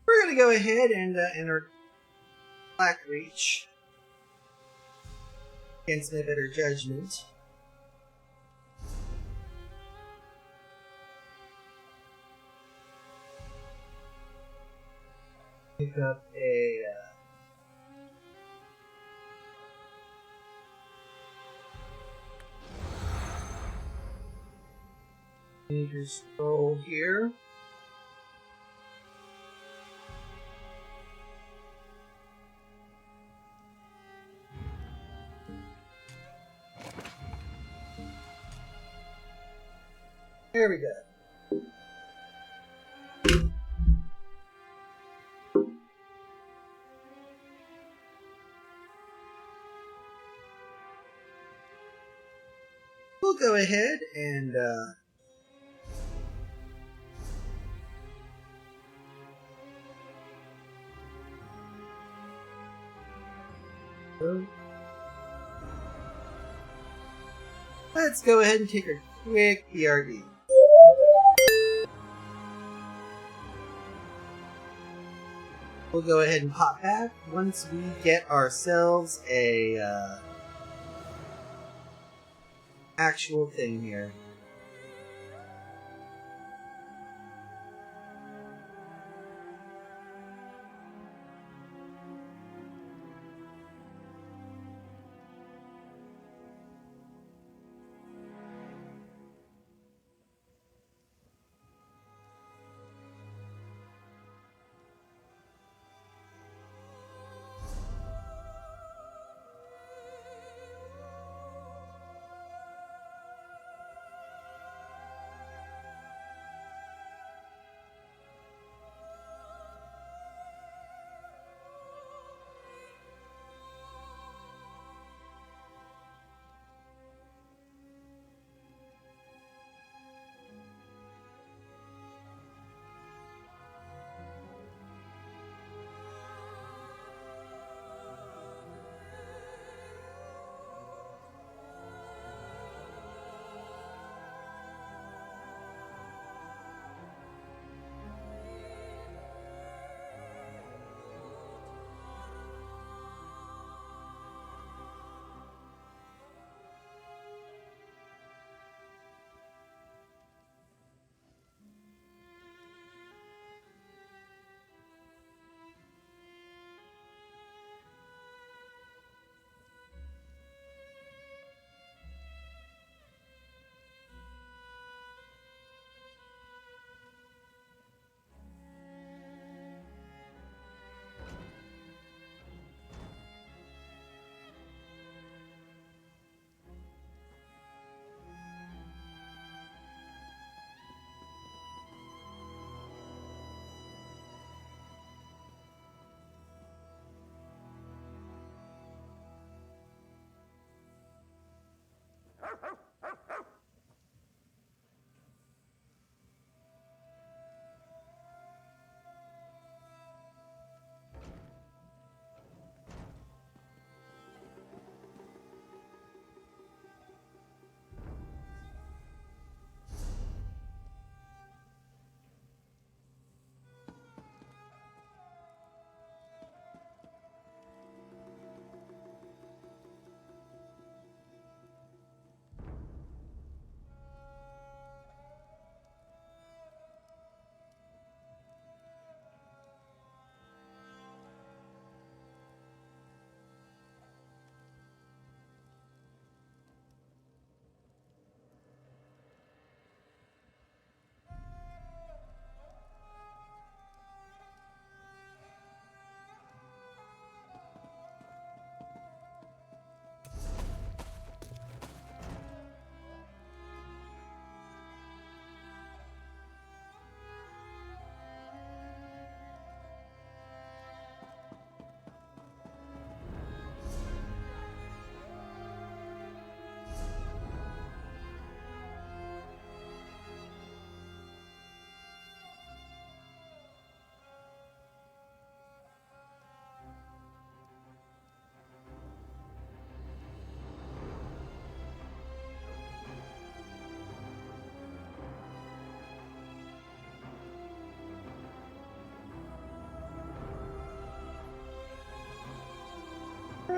we're gonna go ahead and enter Blackreach against my better judgment. Pick up a major scroll here. There we go. We'll go ahead and let's go ahead and take a quick PRD. We'll go ahead and pop back once we get ourselves a actual thing here.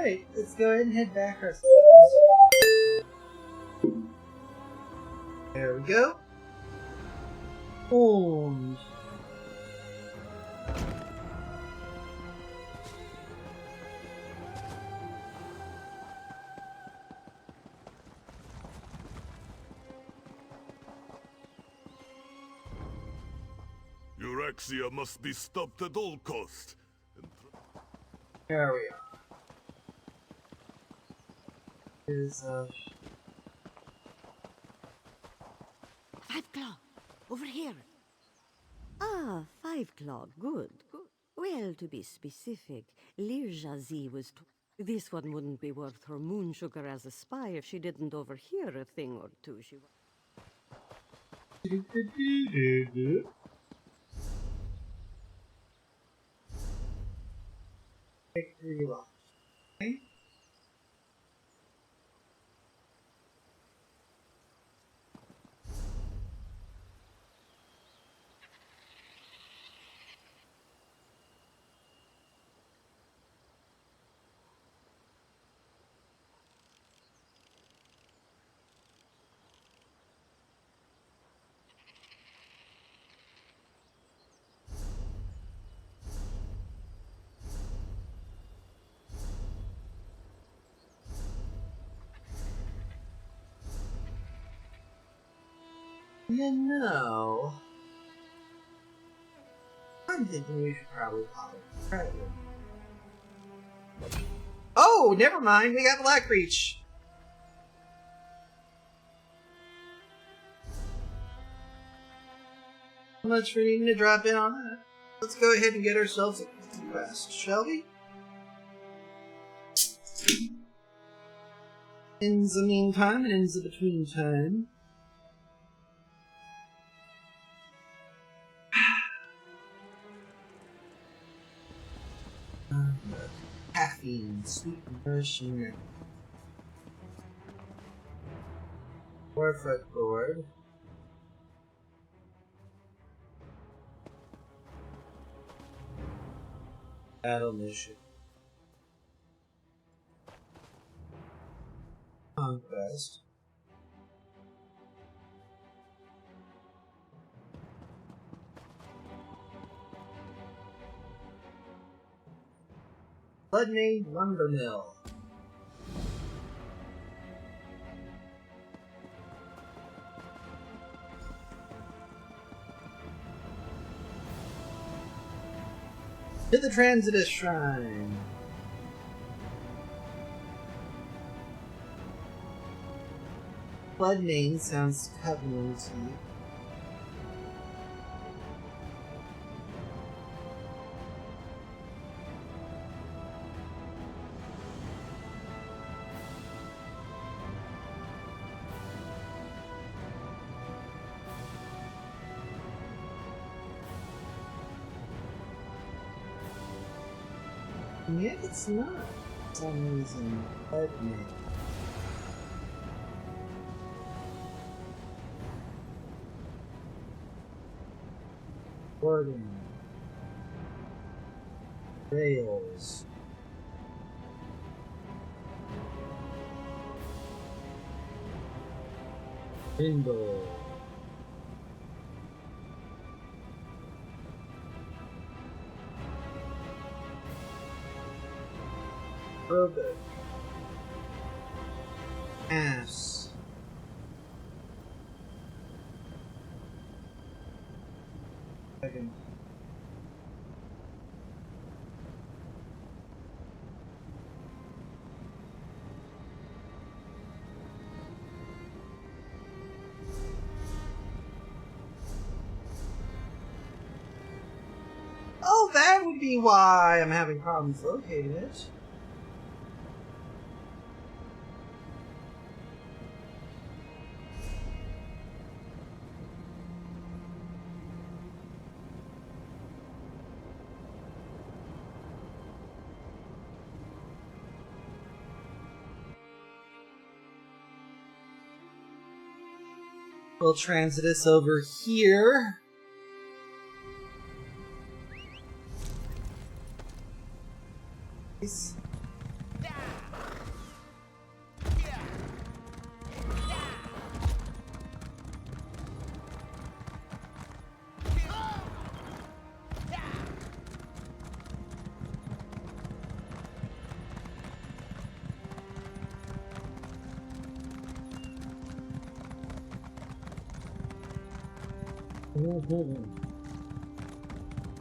Alright, let's go ahead and head back ourselves. There we go. And Eurexia must be stopped at all cost. there we are. Is Five Claw, over here. Ah, Five Claw, good, good. Well, to be specific, Lirjazi was this one wouldn't be worth her moon sugar as a spy if she didn't overhear a thing or two. She Victory Lock. Okay. You know, I'm thinking we should probably pop it. Right. Oh, never mind. We got Blackreach. How much for needing to drop in on that? Let's go ahead and get ourselves a quest, shall we? In the meantime and in the between time. Caffeine, sweet nourishing. Warfoot board. Battle mission. Conquest. Bloodmane Lumber Mill. To the Transitus Shrine. Bloodmane sounds covenanty. And yet it's not, for some reason, Bloodmane. Organ. Rails. Window. Robot. Ass. Second. Oh, that would be why I'm having problems locating it. We'll transit this over here.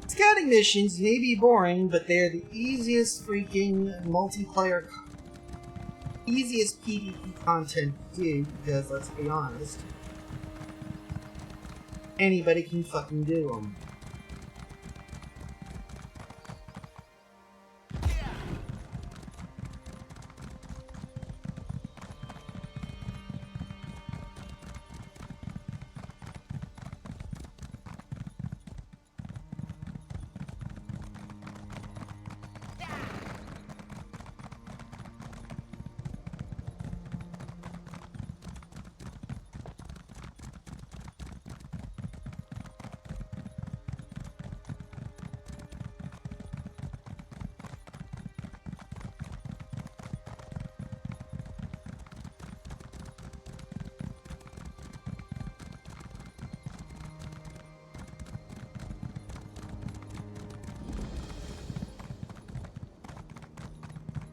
Scouting missions may be boring, but they're the easiest freaking multiplayer, easiest PvP content to do, because let's be honest, anybody can fucking do them.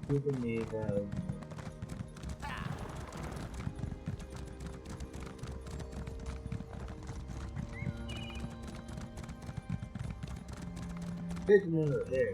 Giving me the there's another there.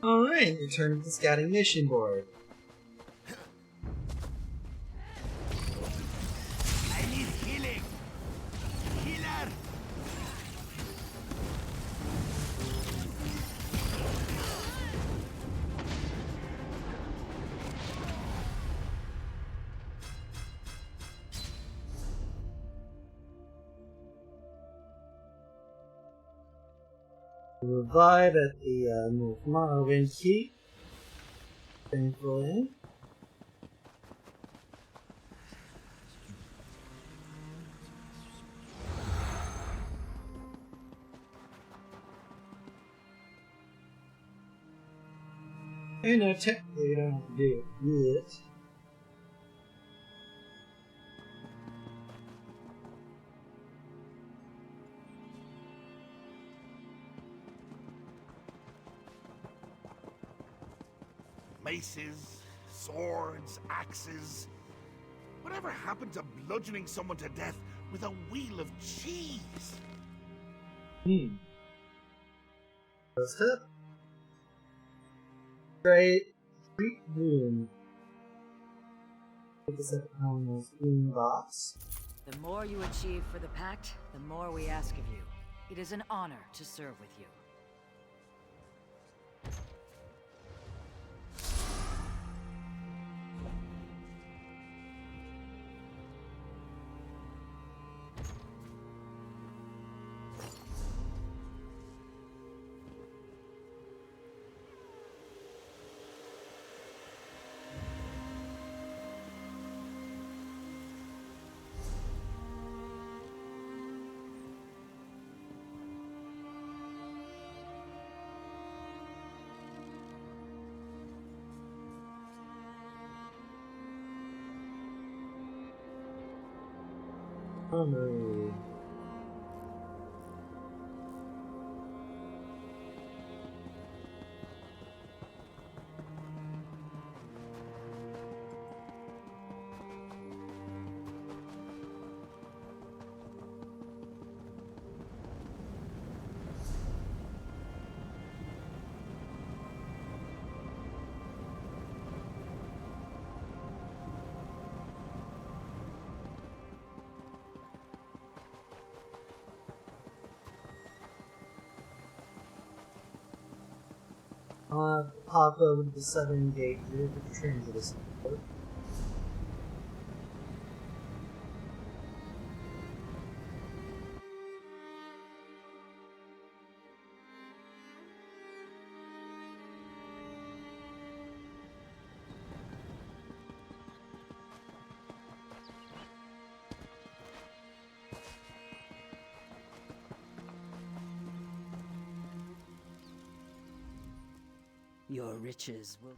Alright, return to the scouting mission board. I need healing. Healer. Revive at the North Morrowind Keep. Thankfully. And no, technically we don't have to do it yet. Maces, swords, axes. Whatever happened to bludgeoning someone to death with a wheel of cheese? First up. Great room. Put this up on the green box. The more you achieve for the Pact, the more we ask of you. It is an honor to serve with you. Oh no. Pop over to the southern gate here to the transit support. Your riches will...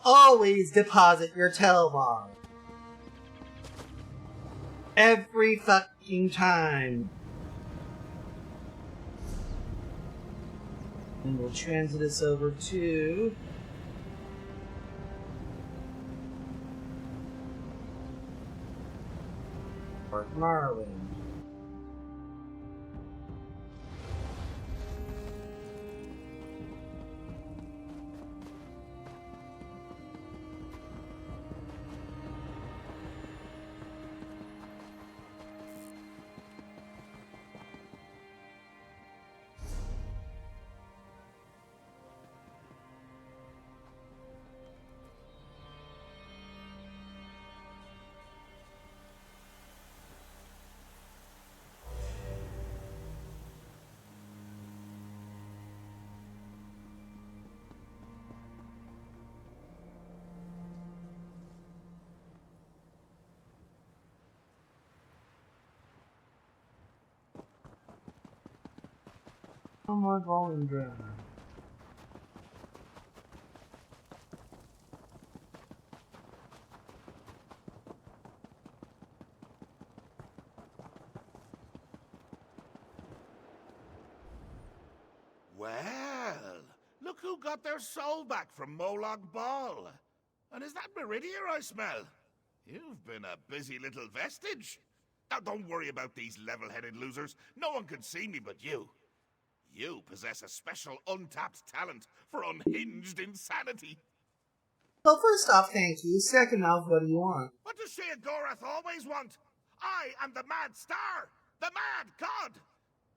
Always deposit your Telvar. Every fucking time. And we'll transit us over to... Fort Marwin. No more golden drone. Well, look who got their soul back from Molag Bal. And is that Meridian I smell? You've been a busy little vestige. Now don't worry about these level-headed losers. No one can see me but you. You possess a special untapped talent for unhinged insanity. Well, first off, thank you. Second off, what do you want? What does Sheogorath always want? I am the Mad Star! The Mad God!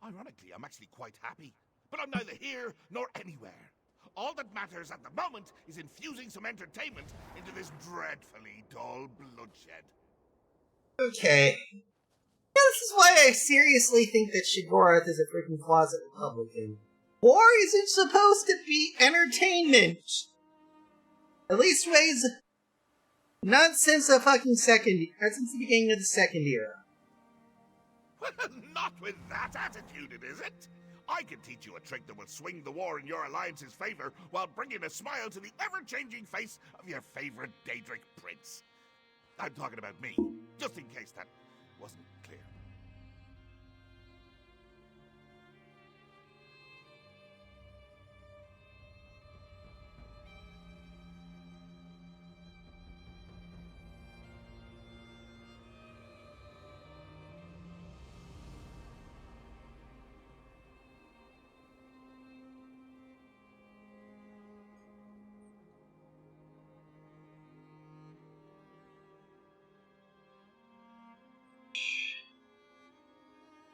Ironically, I'm actually quite happy. But I'm neither here nor anywhere. All that matters at the moment is infusing some entertainment into this dreadfully dull bloodshed. Okay. Yeah, this is why I seriously think that Sheogorath is a freaking closet Republican. War isn't supposed to be entertainment! At least ways... Not since the fucking not since the beginning of the Second Era. Well, not with that attitude, it isn't. I can teach you a trick that will swing the war in your alliance's favor while bringing a smile to the ever-changing face of your favorite Daedric prince. I'm talking about me, just in case that wasn't clear.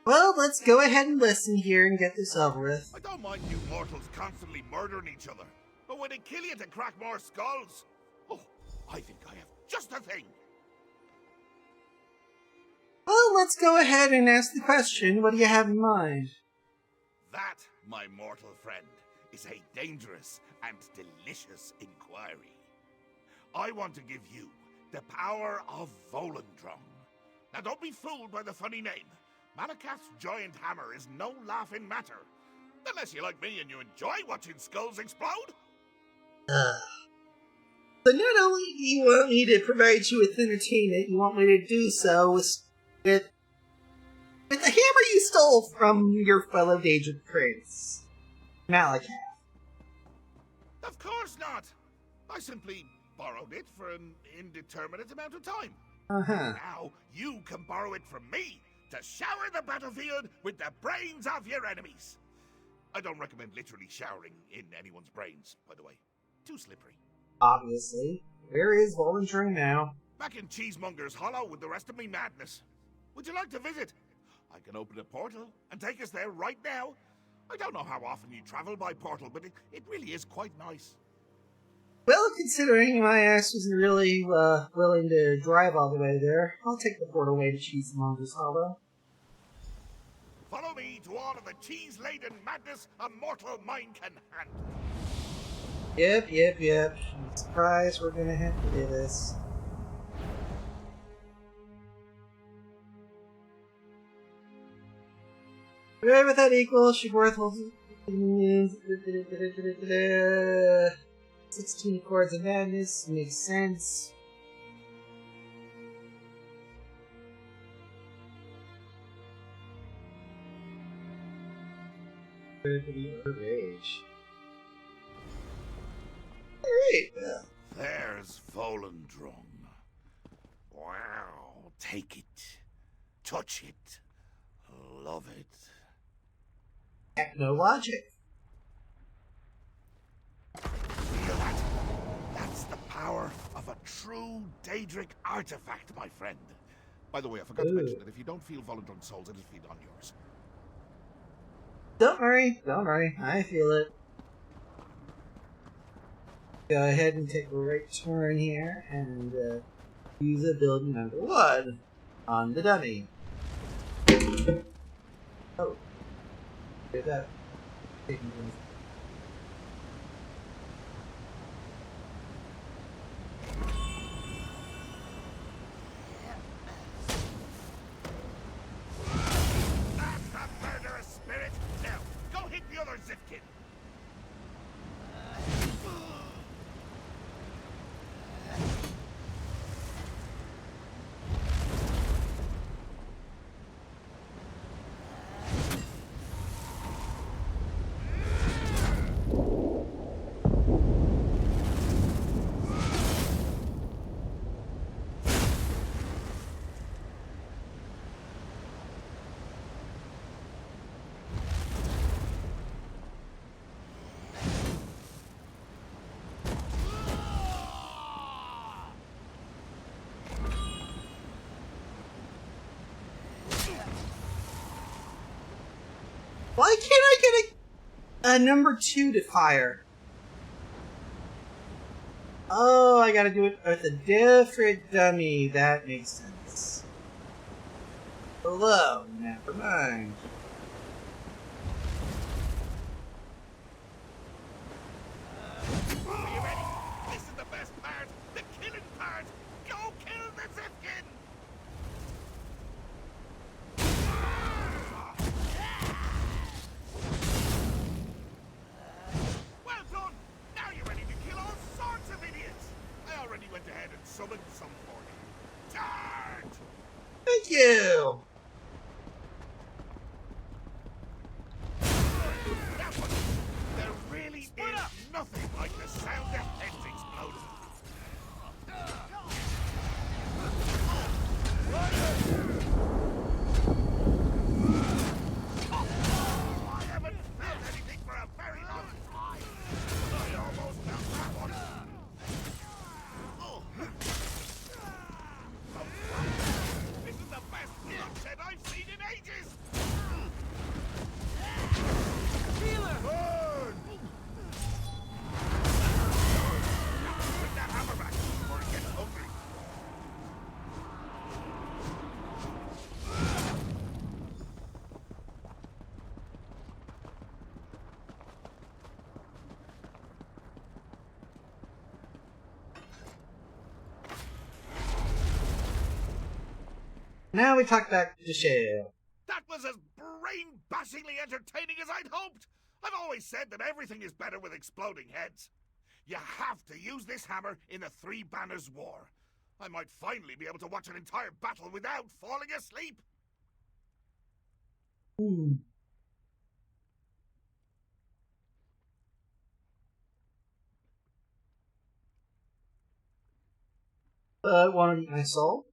Well, let's go ahead and listen here and get this over with. I don't mind you mortals constantly murdering each other, but when it kill you to crack more skulls, oh, I think I have just the thing. Well, let's go ahead and ask the question. What do you have in mind? That, my mortal friend, is a dangerous and delicious inquiry. I want to give you the power of Volendrung. Now don't be fooled by the funny name. Malakath's giant hammer is no laughing matter. Unless you like me and you enjoy watching skulls explode. So not only do you want me to provide you with entertainment, you want me to do so with the hammer you stole from your fellow Daedric prince, Malakath. Of course not. I simply borrowed it for an indeterminate amount of time. Now you can borrow it from me to shower the battlefield with the brains of your enemies. I don't recommend literally showering in anyone's brains, by the way. Too slippery. Obviously. Where is Volendrung now? Back in Cheesemonger's Hollow with the rest of me madness. Would you like to visit? I can open a portal and take us there right now. I don't know how often you travel by portal, but it really is quite nice. Well, considering my ass wasn't really willing to drive all the way there, I'll take the portal way to Cheesemonger's Hollow. Follow me to all of the cheese-laden madness a mortal mind can handle. Yep. I'm surprised we're gonna have to do this. Right with that equals should worth 16 chords of madness makes sense. Rage. Alright. There's Volendrung. Wow. Take it. Touch it. Love it. Technologic. Feel that? That's the power of a true Daedric artifact, my friend. By the way, I forgot to mention that if you don't feel Volendrung's souls, it'll feed on yours. Don't worry. I feel it. Go ahead and take a right turn here and use ability number 1 on the dummy. Oh. Did that. That's the murderous spirit! Now, go hit the other Zifkin! Why can't I get a number 2 to fire? Oh, I gotta do it with a different dummy. That makes sense. Hello, never mind. Are you ready? This is the best part! The killing part! Go kill the Zifkin! Well done! Now you're ready to kill all sorts of idiots! I already went ahead and summoned some for you. Charge! Thank you! That one! There really is nothing like the sound of heads exploding. I haven't felt anything for a very long time. I almost felt that one. This is the best bloodshed I've seen in ages. Burn! Put that hammer back before it gets hungry. Now we talk back to Shale. That was as brain-bashingly entertaining as I'd hoped! I've always said that everything is better with exploding heads. You have to use this hammer in the Three Banners War. I might finally be able to watch an entire battle without falling asleep. Wanna eat my soul?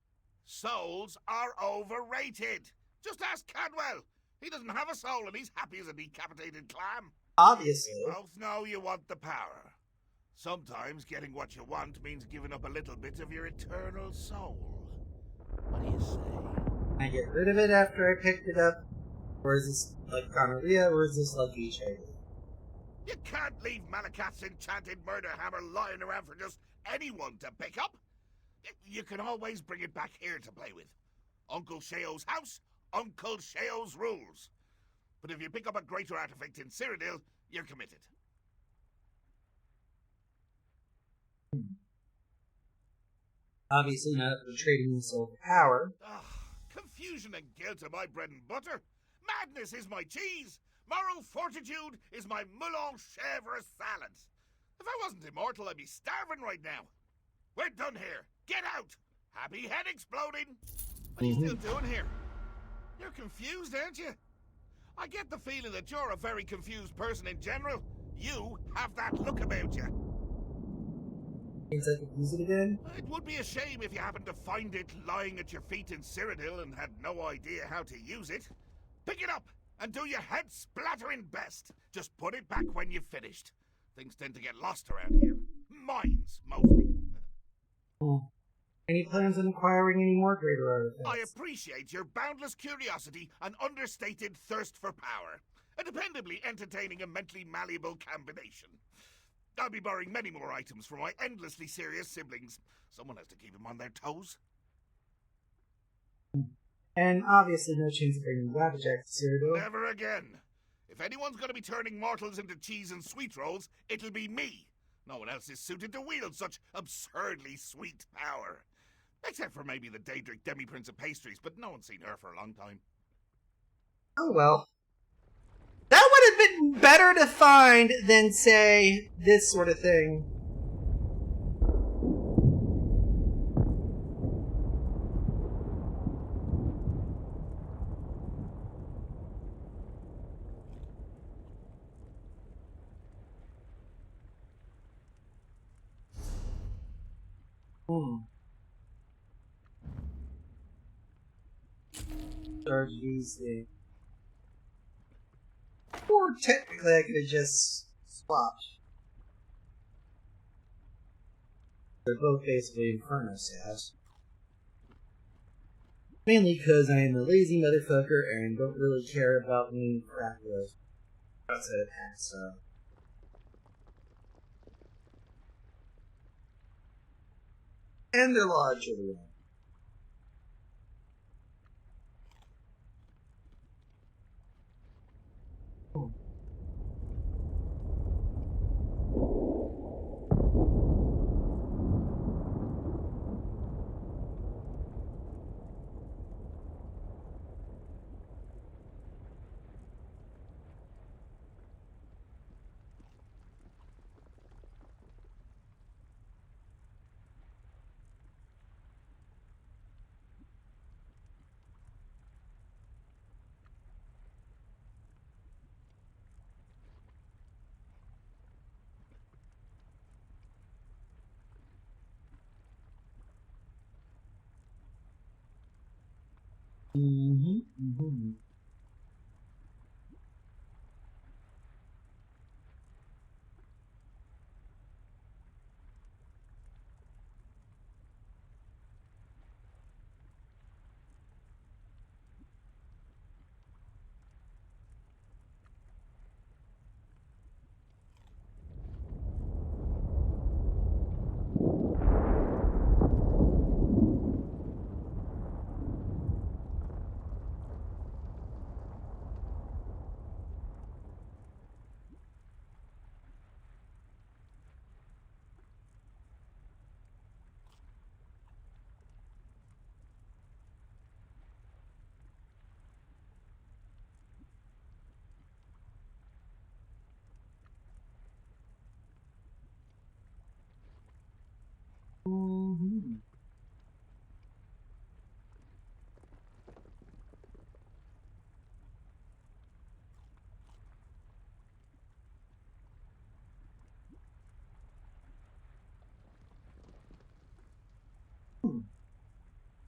Souls are overrated. Just ask Cadwell. He doesn't have a soul and he's happy as a decapitated clam. Obviously. We both know you want the power. Sometimes getting what you want means giving up a little bit of your eternal soul. What do you say? Can I get rid of it after I picked it up? Or is this like gonorrhea, or is this like HIV? You can't leave Malakat's enchanted murder hammer lying around for just anyone to pick up. You can always bring it back here to play with. Uncle Sheo's house, Uncle Sheo's rules. But if you pick up a greater artifact in Cyrodiil, you're committed. Obviously not for trading the soul for power. Confusion and guilt are my bread and butter. Madness is my cheese. Moral fortitude is my moulin chèvre salad. If I wasn't immortal, I'd be starving right now. We're done here. Get out. Happy head exploding. What are you still doing here? You're confused, aren't you? I get the feeling that you're a very confused person in general. You have that look about you. Means I could use it again? It would be a shame if you happened to find it lying at your feet in Cyrodiil and had no idea how to use it. Pick it up and do your head splattering best. Just put it back when you've finished. Things tend to get lost around here. Mines, mostly. Any plans on acquiring any more greater artifacts? I appreciate your boundless curiosity and understated thirst for power. A dependably entertaining and mentally malleable combination. I'll be borrowing many more items from my endlessly serious siblings. Someone has to keep them on their toes. And obviously no chance of bringing Wabajack to Cyrodiil. Never again. If anyone's going to be turning mortals into cheese and sweet rolls, it'll be me. No one else is suited to wield such absurdly sweet power. Except for maybe the Daedric Demi-Prince of Pastries, but no one's seen her for a long time. Oh well. That would have been better to find than, say, this sort of thing. Charge these things. Or technically I could have just swapped. They're both basically Inferno stats. Mainly because I am a lazy motherfucker and don't really care about me crap with outside of that stuff. And they're largely wrong.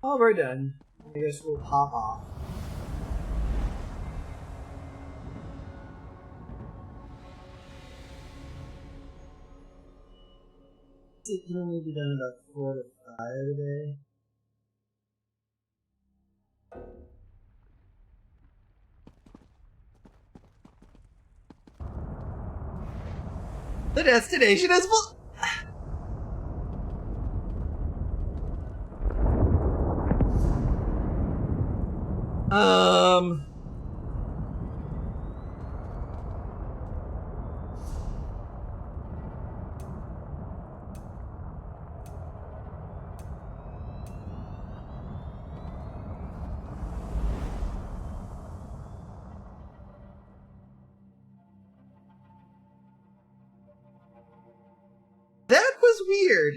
Oh, we're done. I guess we'll pop off. It can only be done about 4 to 5 a day. The destination is full. was weird.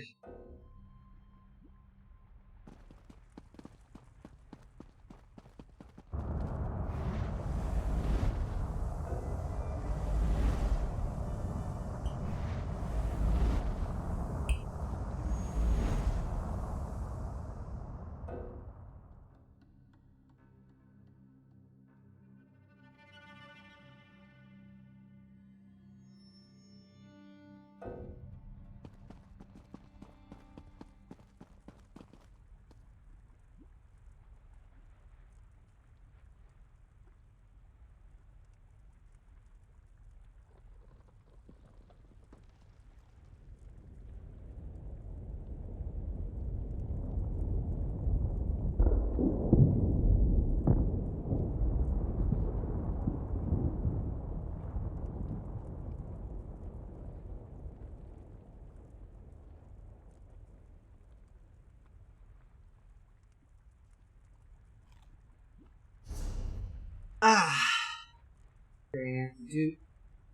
We're gonna do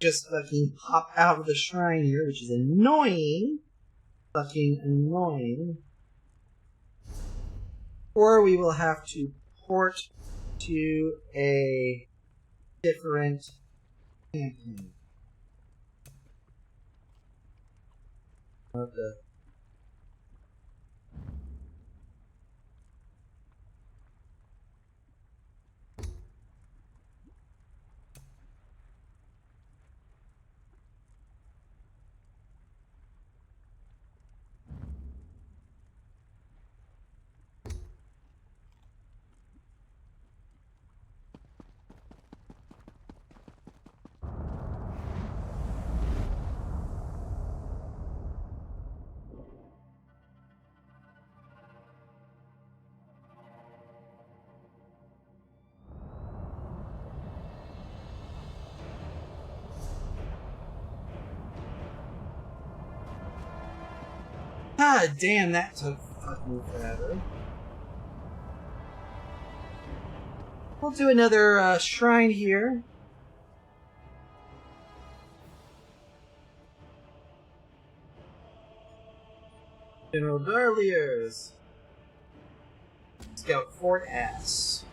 just fucking pop out of the shrine here, which is annoying. Fucking annoying. Or we will have to port to a different campaign. What the? God damn, that took fucking forever. We'll do another shrine here. General Darliers. Scout Fort S.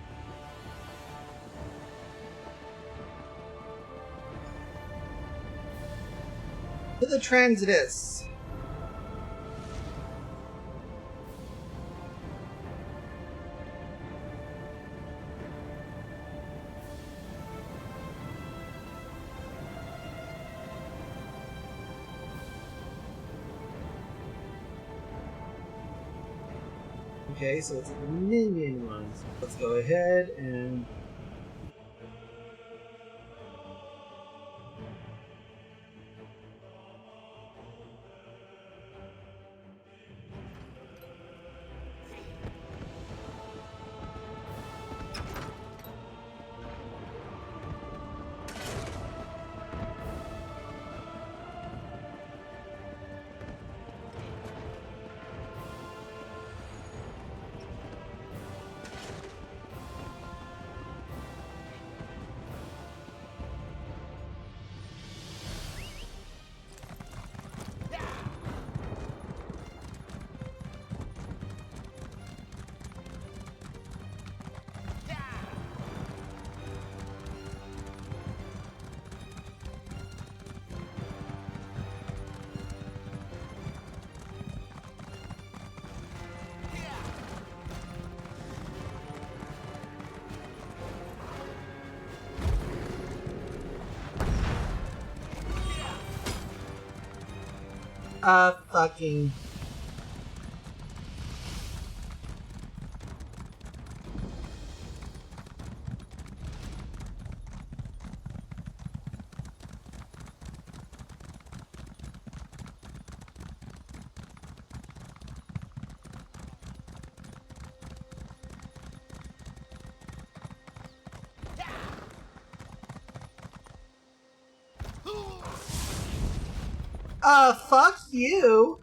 To the Transitus. Okay, so it's the minion ones. Let's go ahead and... fucking... fuck you!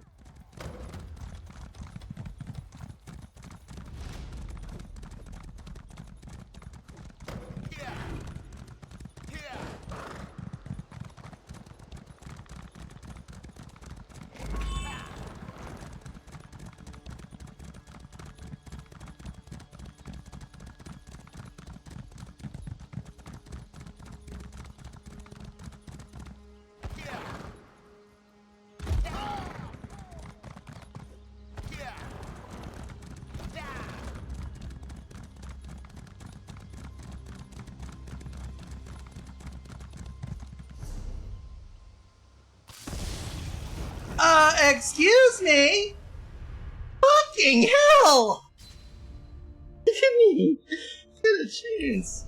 Excuse me? Fucking hell! Look at me! Get a chance.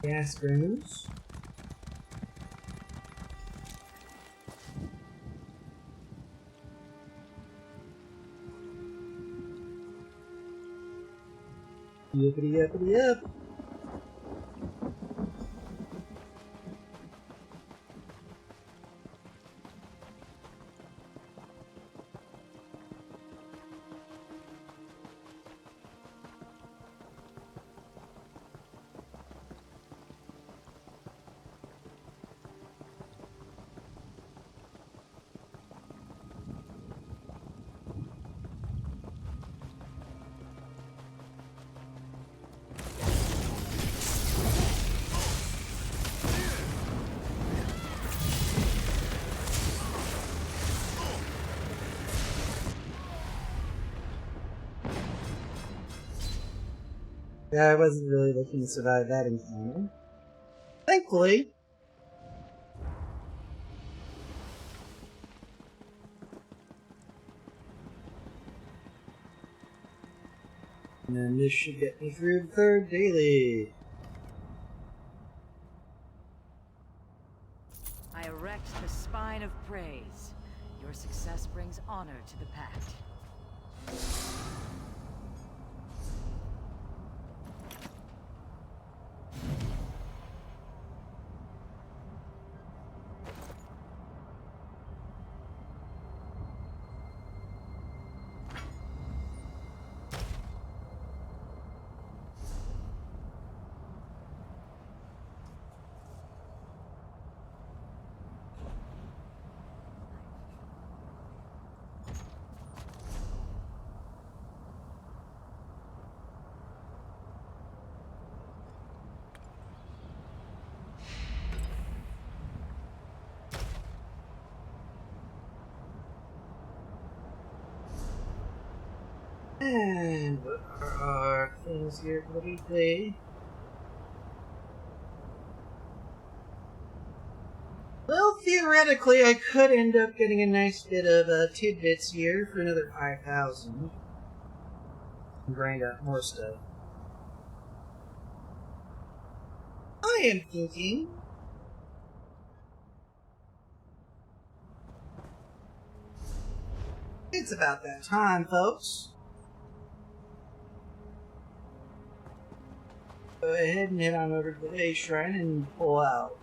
Gas rooms. Yippity yippity yip. Yeah, I wasn't really looking to survive that encounter. Thankfully. And then this should get me through the third daily. I erect the spine of praise. Your success brings honor to the pact. And what are our things here for the weekly? Well, theoretically, I could end up getting a nice bit of tidbits here for another 5,000. And grind out more stuff. I am thinking... it's about that time, folks. Go ahead and head on over to the Way Shrine and pull out.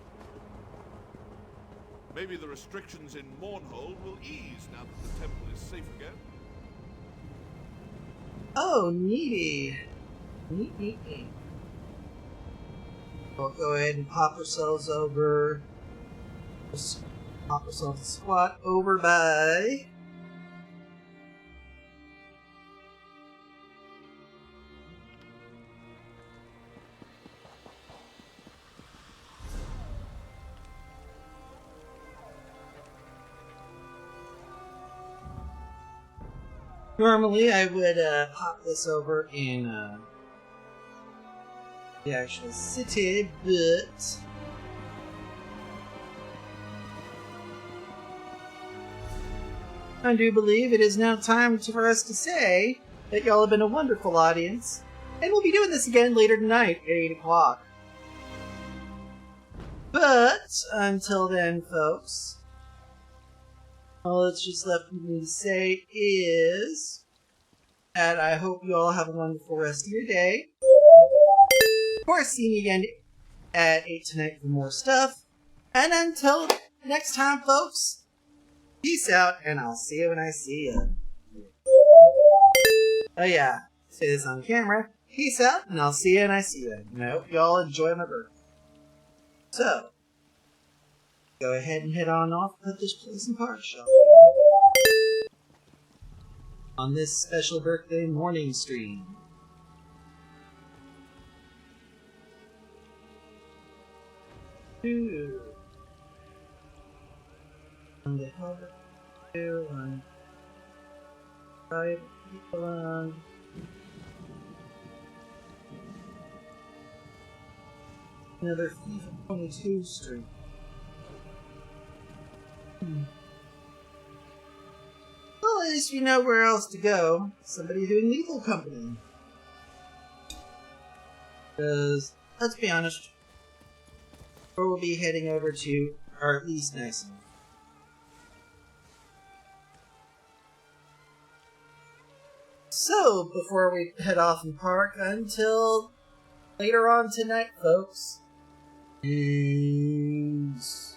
Maybe the restrictions in Mournhold will ease now that the temple is safe again. Oh, neaty. Neat. We'll go ahead and pop ourselves over. Just pop ourselves a squat over by... Normally, I would pop this over in the actual city, but I do believe it is now time for us to say that y'all have been a wonderful audience, and we'll be doing this again later tonight at 8 o'clock. But until then, folks, all that's just left for me to say is that I hope you all have a wonderful rest of your day. Of course, see me again at 8 tonight for more stuff. And until next time, folks, peace out, and I'll see you when I see you. Oh yeah, say this on camera. Peace out, and I'll see you when I see you. And I hope you all enjoy my birthday. So, go ahead and head on off and put this place in park, shall we? On this special birthday morning stream. Two. On the hover. Two. On. 5 people on. Another FIFA 22 stream. Well, at least you know where else to go. Somebody doing Lethal Company. Because, let's be honest, where we'll be heading over to are at least nice enough. So, before we head off and park, until later on tonight, folks, peace.